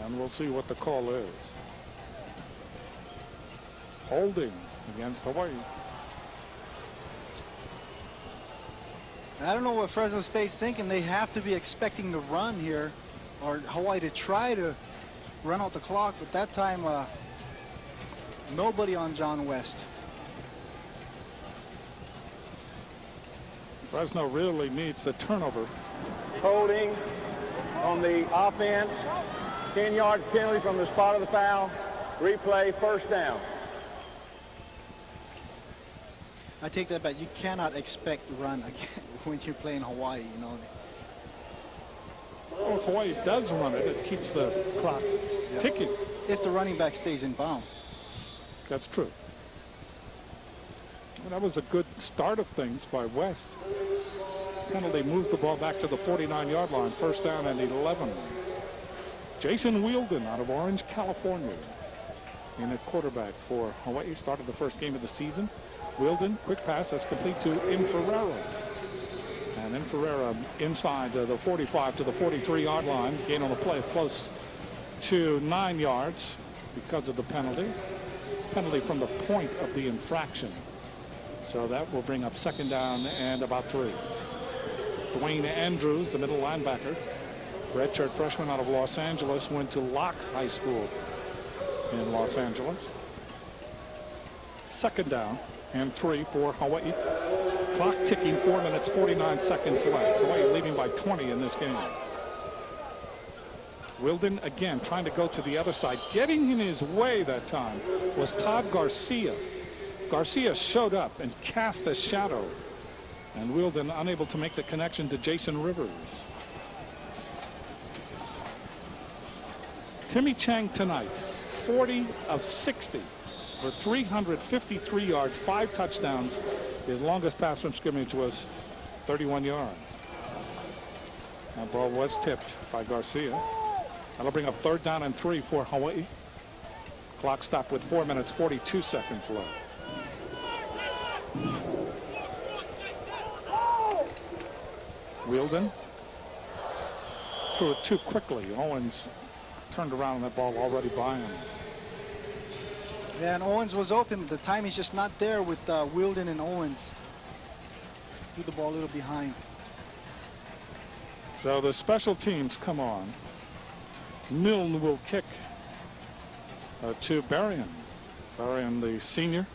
And we'll see what the call is. Holding against Hawaii. I don't know what Fresno State's thinking. They have to be expecting the run here, or Hawaii to try to run out the clock, but that time nobody on John West. Fresno really needs the turnover. Holding on the offense. 10-yard penalty from the spot of the foul. Replay, first down. I take that back. You cannot expect to run again when you're playing Hawaii, you know. Well, if Hawaii does run it, it keeps the clock ticking. If the running back stays in bounds. That's true. Well, that was a good start of things by West. Penalty moves the ball back to the 49-yard line. First down and 11. Jason Wielden out of Orange, California, in at quarterback for Hawaii. Started the first game of the season. Wielden, quick pass that's complete to Inferrera. And Inferrera inside the 45 to the 43-yard line. Gain on the play close to 9 yards because of the penalty. Penalty from the point of the infraction. So that will bring up second down and about 3. Dwayne Andrews, the middle linebacker, redshirt freshman out of Los Angeles, went to Locke High School in Los Angeles. Second down and 3 for Hawaii. Clock ticking, 4 minutes, 49 seconds left. Hawaii leading by 20 in this game. Wielden again trying to go to the other side. Getting in his way that time was Todd Garcia. Garcia showed up and cast a shadow. And Wielden unable to make the connection to Jason Rivers. Timmy Chang tonight, 40 of 60 for 353 yards, 5 touchdowns. His longest pass from scrimmage was 31 yards. That ball was tipped by Garcia. That'll bring up third down and 3 for Hawaii. Clock stopped with 4 minutes, 42 seconds left. Wielden threw it too quickly. Owens turned around and that ball already by him. Yeah, and Owens was open. The time is just not there with Wielden and Owens. Threw the ball a little behind. So the special teams come on. Milne will kick to Berrien. Berrien, the senior.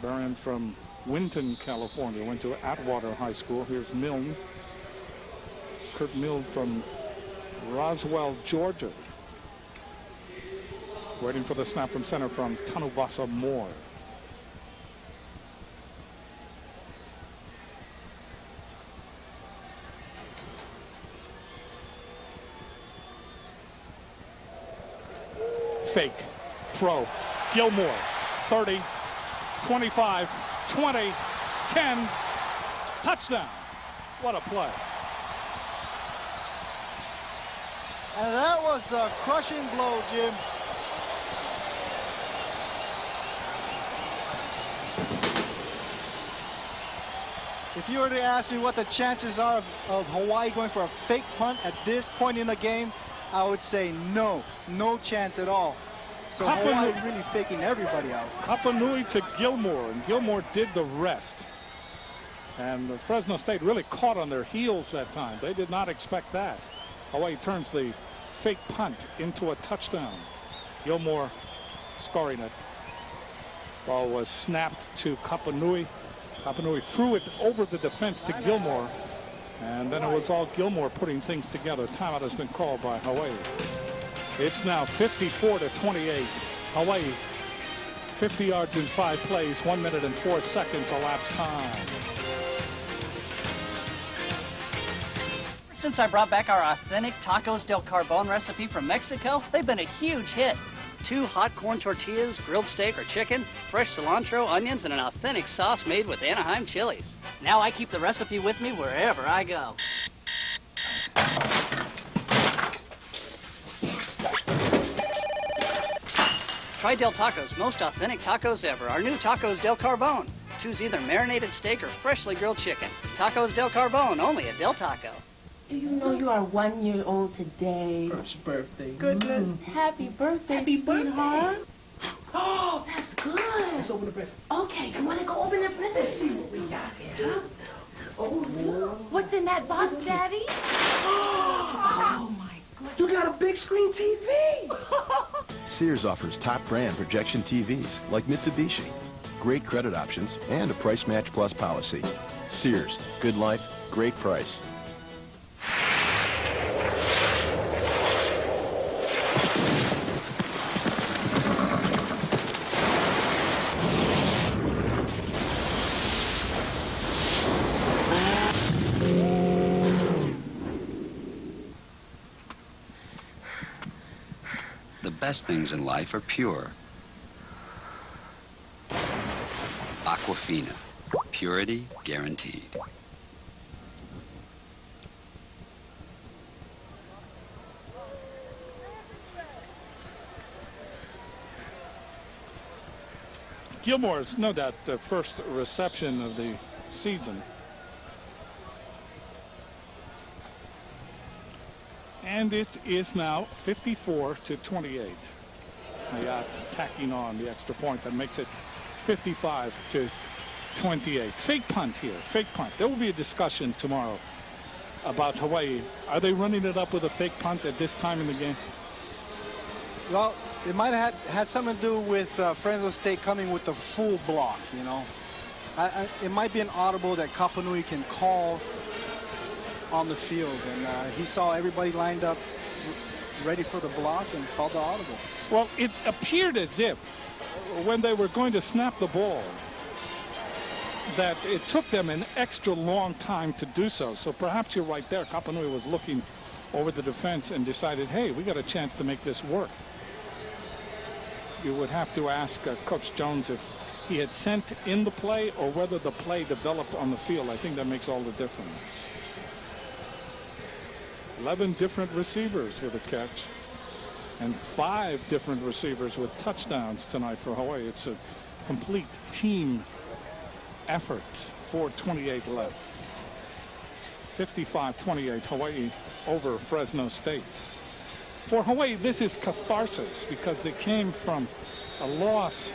Berrien from Winton, California, went to Atwater High School. Here's Milne. Kurt Milne from Roswell, Georgia. Waiting for the snap from center from Tanuvasa Moore. Fake. Throw. Gilmore. 30. 25. 20. 10. Touchdown. What a play. And that was the crushing blow, Jim. If you were to ask me what the chances are of Hawaii going for a fake punt at this point in the game, I would say no chance at all. So Hawaii really faking everybody out. Kapanui to Gilmore, and Gilmore did the rest. And Fresno State really caught on their heels that time. They did not expect that. Hawaii turns the fake punt into a touchdown. Gilmore scoring it. Ball was snapped to Kapanui. Kapanui threw it over the defense to Gilmore, and then it was all Gilmore putting things together. Timeout has been called by Hawaii. It's now 54-28. Hawaii, 50 yards in 5 plays, 1 minute and 4 seconds elapsed time. Since I brought back our authentic tacos del carbon recipe from Mexico, they've been a huge hit. 2 hot corn tortillas, grilled steak or chicken, fresh cilantro, onions, and an authentic sauce made with Anaheim chilies. Now I keep the recipe with me wherever I go. Try Del Taco's most authentic tacos ever, our new Tacos Del Carbon. Choose either marinated steak or freshly grilled chicken. Tacos Del Carbon, only at Del Taco. Do you know you are 1 year old today? First birthday. Goodness. Happy birthday, sweetheart. Oh, that's good. Let's open the present. Okay, you want to go open the present? Let's see what we got here, huh? Oh, look. What's in that box, Daddy? Oh, my goodness. You got a big screen TV. Sears offers top brand projection TVs like Mitsubishi. Great credit options and a price match plus policy. Sears, good life, great price. The best things in life are pure. Aquafina, purity guaranteed. Gilmore's no doubt the first reception of the season. And it is now 54-28. Hayat tacking on the extra point that makes it 55-28. Fake punt here, fake punt. There will be a discussion tomorrow about Hawaii. Are they running it up with a fake punt at this time in the game? Well, it might have had something to do with Fresno State coming with the full block, you know. It might be an audible that Kapanui can call on the field, and he saw everybody lined up ready for the block and called the audible. Well, it appeared as if when they were going to snap the ball that it took them an extra long time to do so. So perhaps you're right there. Kapanui was looking over the defense and decided, hey, we got a chance to make this work. You would have to ask Coach Jones if he had sent in the play or whether the play developed on the field. I think that makes all the difference. 11 different receivers with a catch and 5 different receivers with touchdowns tonight for Hawaii. It's a complete team effort. 4:28 left. 55-28 Hawaii over Fresno State. For Hawaii, this is catharsis because they came from a loss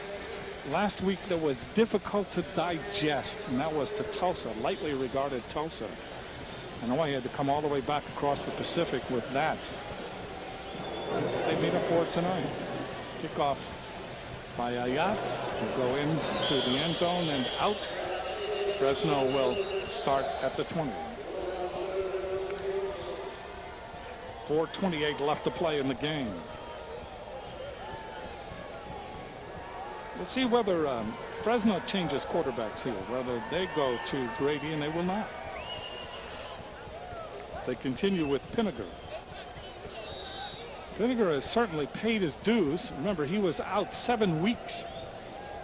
last week that was difficult to digest, and that was to Tulsa, lightly regarded Tulsa. And Hawaii had to come all the way back across the Pacific with that. They made up for it tonight. Kickoff by Ayat. Will go into the end zone and out. Fresno will start at the 20. 4:28 left to play in the game. We'll see whether Fresno changes quarterbacks here, whether they go to Grady, and they will not. They continue with Pinniger. Vinegar has certainly paid his dues. Remember, he was out 7 weeks.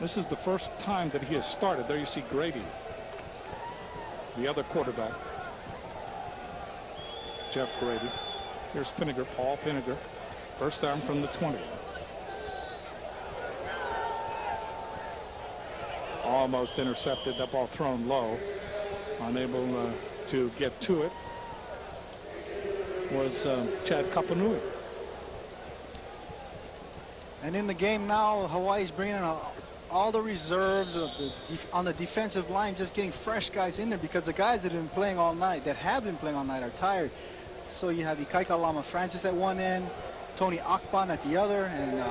This is the first time that he has started. There you see Grady, the other quarterback, Jeff Grady. Here's Pinniger, Paul Pinniger. First down from the 20. Almost intercepted. That ball thrown low. Unable to get to it was Chad Kapanui. And in the game now, Hawaii's bringing in all the reserves on the defensive line, just getting fresh guys in there because the guys that have been playing all night, are tired. So you have Ikaika Lama Francis at one end, Tony Akpan at the other, and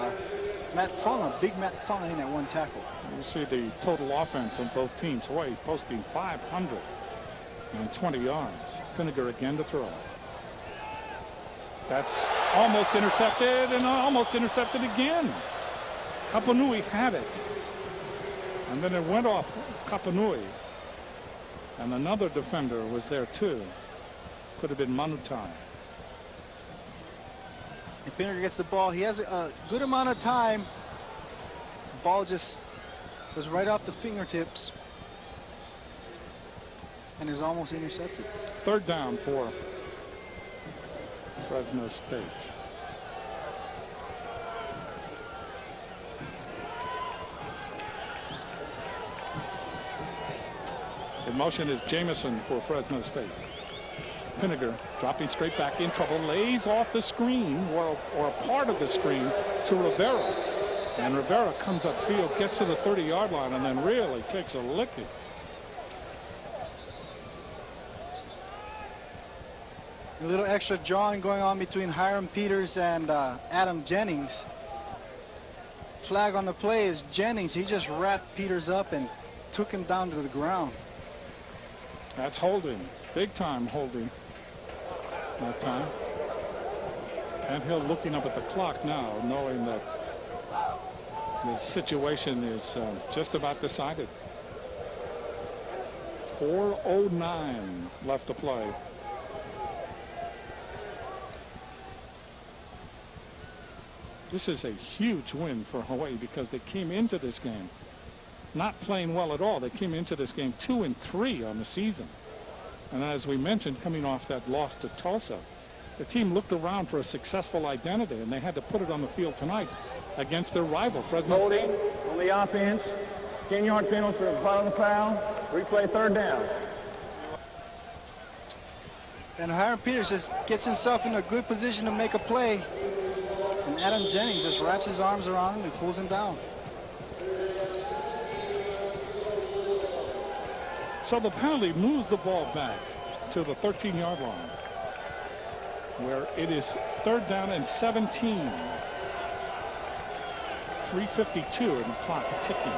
Matt Fung, big Matt Fung in at one tackle. You see the total offense on both teams. Hawaii posting 520 yards. Pinniger again to throw. That's almost intercepted and almost intercepted again. Kapanui had it. And then it went off Kapanui. And another defender was there too. Could have been Manutai. And Pinniger gets the ball. He has a good amount of time. The ball just was right off the fingertips and is almost intercepted. Third down for Fresno State. In motion is Jamison for Fresno State. Pinniger dropping straight back in trouble, lays off the screen or a part of the screen to Rivera. And Rivera comes upfield, gets to the 30-yard line, and then really takes a licking. A little extra jawing going on between Hiram Peters and Adam Jennings. Flag on the play is Jennings. He just wrapped Peters up and took him down to the ground. That's holding. Big time holding that time. And Hill looking up at the clock now, knowing that the situation is just about decided. 4:09 left to play. This is a huge win for Hawaii because they came into this game not playing well at all. They came into this game 2-3 on the season. And as we mentioned, coming off that loss to Tulsa, the team looked around for a successful identity, and they had to put it on the field tonight against their rival, Fresno State. Holding on the offense. 10-yard penalty for the bottom of the foul. Replay third down. And Hiram Peters just gets himself in a good position to make a play. And Adam Jennings just wraps his arms around him and pulls him down. So the penalty moves the ball back to the 13-yard line, where it is third down and 17. 3:52 and the clock ticking.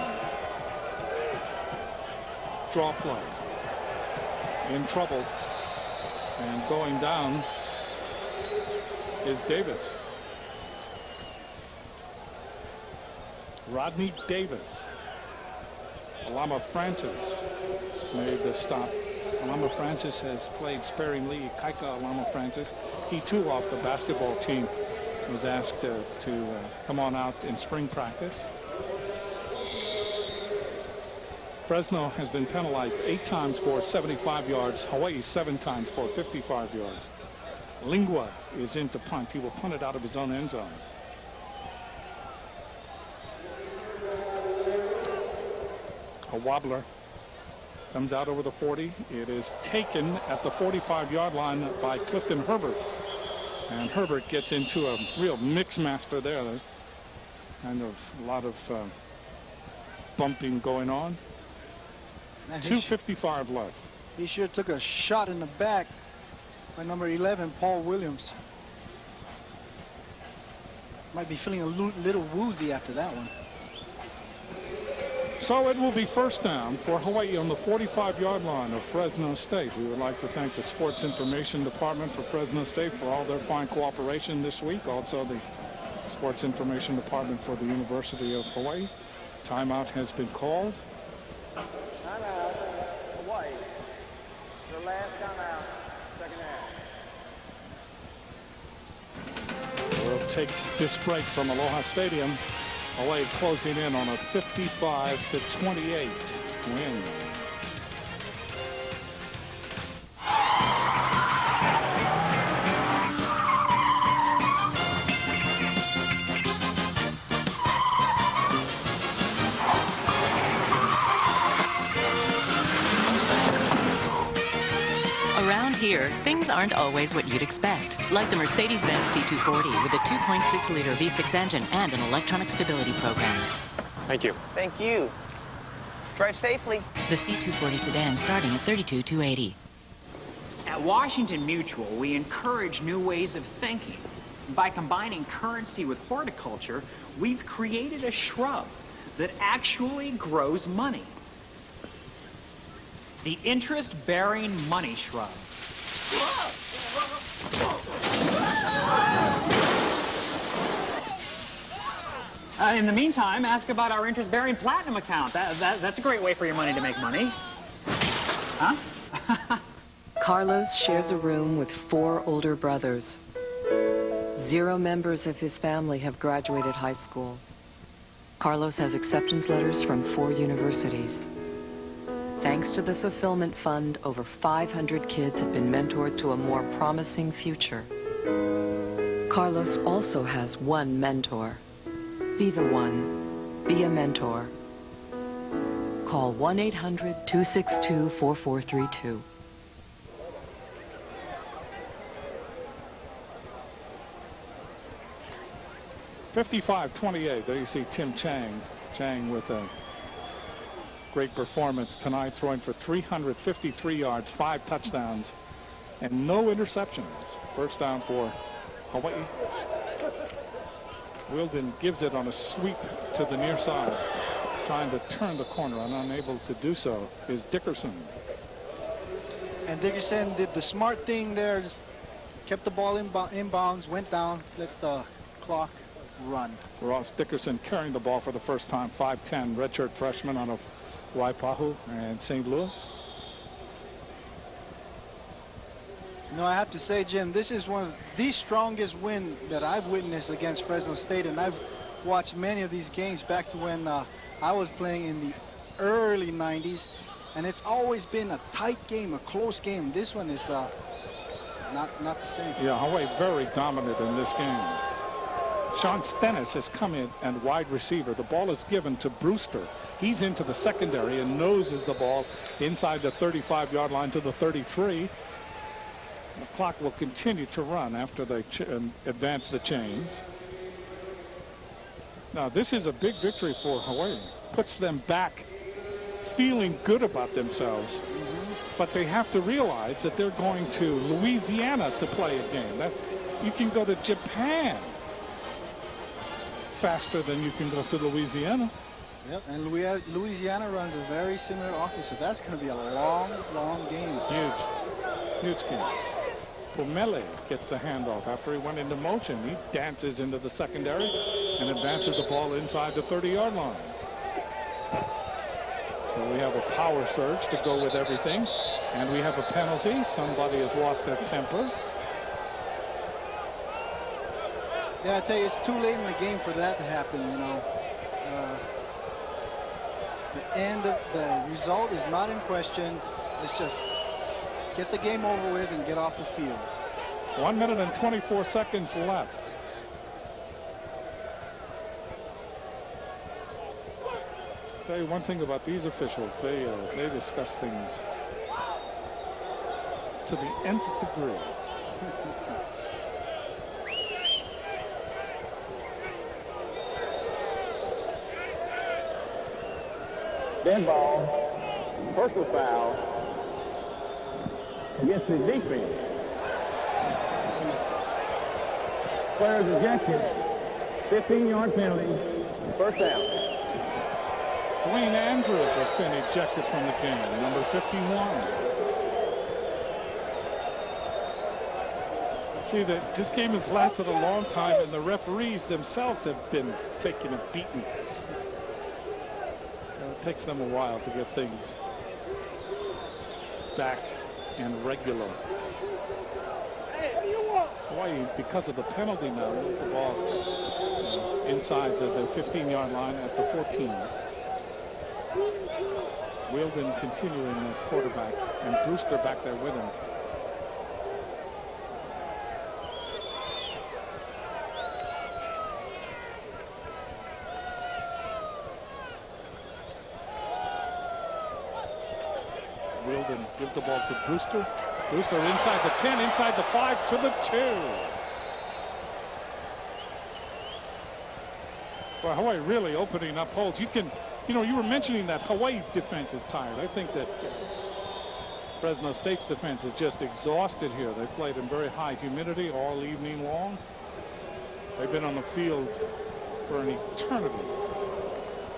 Draw play. In trouble. And going down is Davis. Rodney Davis. Alama Francis made the stop. Alama Francis has played sparingly. Kaika Alama Francis, he too off the basketball team, was asked to come on out in spring practice. Fresno has been penalized 8 times for 75 yards. Hawaii 7 times for 55 yards. Lingua is in to punt. He will punt it out of his own end zone. A wobbler comes out over the 40. It is taken at the 45-yard line by Clifton Herbert. And Herbert gets into a real mix master there. There's kind of a lot of bumping going on. 2:55 left. He sure took a shot in the back by number 11, Paul Williams. Might be feeling a little woozy after that one. So it will be first down for Hawaii on the 45-yard line of Fresno State. We would like to thank the Sports Information Department for Fresno State for all their fine cooperation this week. Also the Sports Information Department for the University of Hawaii. Timeout has been called. Timeout, Hawaii. The last timeout, second half. We'll take this break from Aloha Stadium. Hawaii closing in on a 55-28 win. Around here, things aren't always what you'd expect. Like the Mercedes-Benz C240 with a 2.6-liter V6 engine and an electronic stability program. Thank you. Thank you. Drive safely. The C240 sedan starting at $32,280. At Washington Mutual, we encourage new ways of thinking. By combining currency with horticulture, we've created a shrub that actually grows money. The interest-bearing money shrub. In the meantime, ask about our interest-bearing platinum account. That's a great way for your money to make money. Huh? Carlos shares a room with 4 older brothers. 0 members of his family have graduated high school. Carlos has acceptance letters from 4 universities. Thanks to the Fulfillment Fund, over 500 kids have been mentored to a more promising future. Carlos also has one mentor. Be the one. Be a mentor. Call 1-800-262-4432. $55-28. There you see Tim Chang. Chang with a great performance tonight, throwing for 353 yards, 5 touchdowns, and no interceptions. First down for Hawaii. Wilden gives it on a sweep to the near side, trying to turn the corner, and unable to do so is Dickerson. And Dickerson did the smart thing there, just kept the ball in bounds, went down, lets the clock run. Ross Dickerson carrying the ball for the first time, 5'10", redshirt freshman out of Waipahu and St. Louis. No, I have to say, Jim, this is one of the strongest wins that I've witnessed against Fresno State, and I've watched many of these games back to when I was playing in the early 90s, and it's always been a tight game, a close game. This one is not the same. Yeah, Hawaii very dominant in this game. Sean Stennis has come in and wide receiver. The ball is given to Brewster. He's into the secondary and noses the ball inside the 35-yard line to the 33. The clock will continue to run after they advance the chains. Now, this is a big victory for Hawaii. Puts them back feeling good about themselves. But they have to realize that they're going to Louisiana to play a game. That you can go to Japan faster than you can go to Louisiana. Yep, and Louisiana runs a very similar offense, so that's going to be a long, long game. Huge game. Pomele gets the handoff after he went into motion. He dances into the secondary and advances the ball inside the 30-yard line. So we have a power surge to go with everything, and we have a penalty. Somebody has lost their temper. Yeah, I tell you, it's too late in the game for that to happen, you know. The result is not in question. Let's just get the game over with and get off the field. 1 minute and 24 seconds left. I'll tell you one thing about these officials. They discuss things to the nth degree. Dead ball, personal foul against the defense. Player's ejected, 15-yard penalty, first down. Dwayne Andrews has been ejected from the game, number 51. See, that this game has lasted a long time, and the referees themselves have been taking a beating. It takes them a while to get things back and regular. Hawaii, because of the penalty now, moves the ball inside the 15-yard line at the 14. Wielden continuing the quarterback, and Brewster back there with him. Wielden gives the ball to Brewster. Brewster inside the 10, inside the 5, to the 2. Well, Hawaii really opening up holes. You can, you know, you were mentioning that Hawaii's defense is tired. I think that Fresno State's defense is just exhausted here. They played in very high humidity all evening long. They've been on the field for an eternity.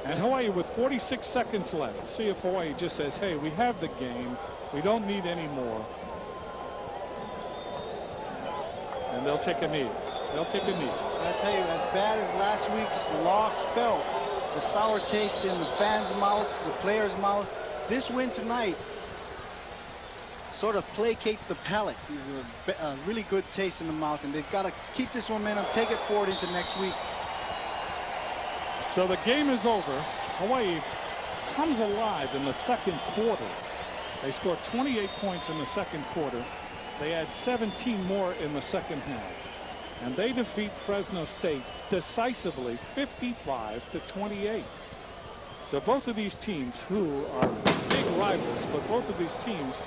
And Hawaii with 46 seconds left. See if Hawaii just says, hey, we have the game. We don't need any more. And they'll take a knee. They'll take a knee. I tell you, as bad as last week's loss felt, the sour taste in the fans' mouths, the players' mouths, this win tonight sort of placates the palate. There's a really good taste in the mouth, and they've got to keep this momentum, take it forward into next week. So the game is over. Hawaii comes alive in the second quarter. They scored 28 points in the second quarter. They had 17 more in the second half. And they defeat Fresno State decisively, 55-28. So both of these teams, who are big rivals, but both of these teams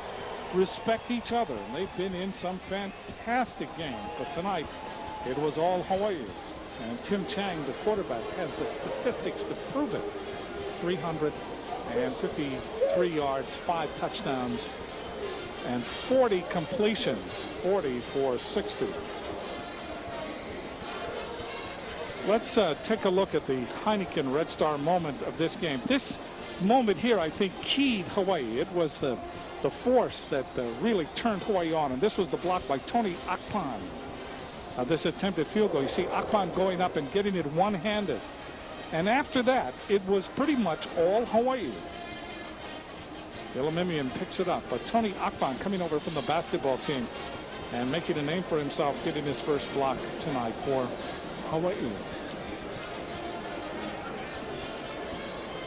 respect each other. And they've been in some fantastic games. But tonight, it was all Hawaii. And Tim Chang, the quarterback, has the statistics to prove it. 353 yards, 5 touchdowns, and 40 completions, 40 for 60. Let's take a look at the Heineken Red Star moment of this game. This moment here, I think, keyed Hawaii. It was the force that really turned Hawaii on, and this was the block by Tony Akpan. This attempted field goal. You see Akpan going up and getting it one-handed. And after that, it was pretty much all Hawaii. Ilamimian picks it up, but Tony Akpan coming over from the basketball team and making a name for himself, getting his first block tonight for Hawaii.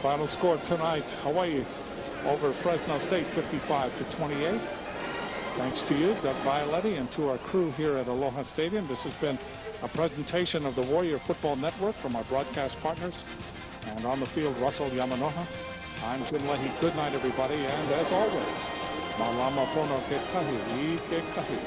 Final score tonight, Hawaii over Fresno State, 55-28. Thanks to you, Doug Violetti, and to our crew here at Aloha Stadium. This has been a presentation of the Warrior Football Network from our broadcast partners. And on the field, Russell Yamanoha. I'm Jim Leahy. Good night, everybody. And as always, malama pono ke kahi, I ke kahi.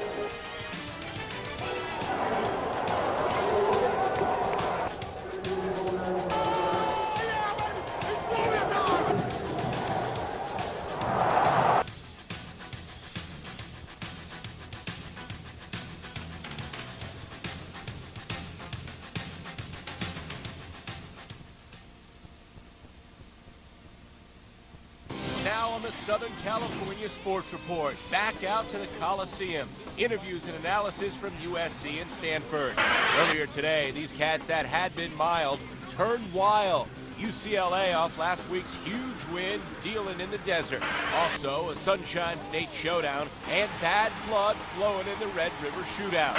Southern California Sports Report. Back out to the Coliseum. Interviews and analysis from USC and Stanford. Earlier today, these Cats that had been mild turned wild. UCLA off last week's huge win, dealing in the desert. Also, a Sunshine State showdown and bad blood flowing in the Red River shootout.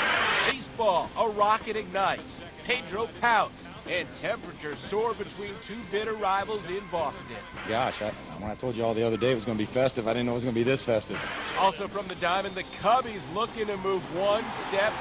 Baseball, a rocket ignites. Pedro pouts. And temperatures soar between two bitter rivals in Boston. Gosh, when I told you all the other day it was going to be festive, I didn't know it was going to be this festive. Also from the Diamond, the Cubbies looking to move one step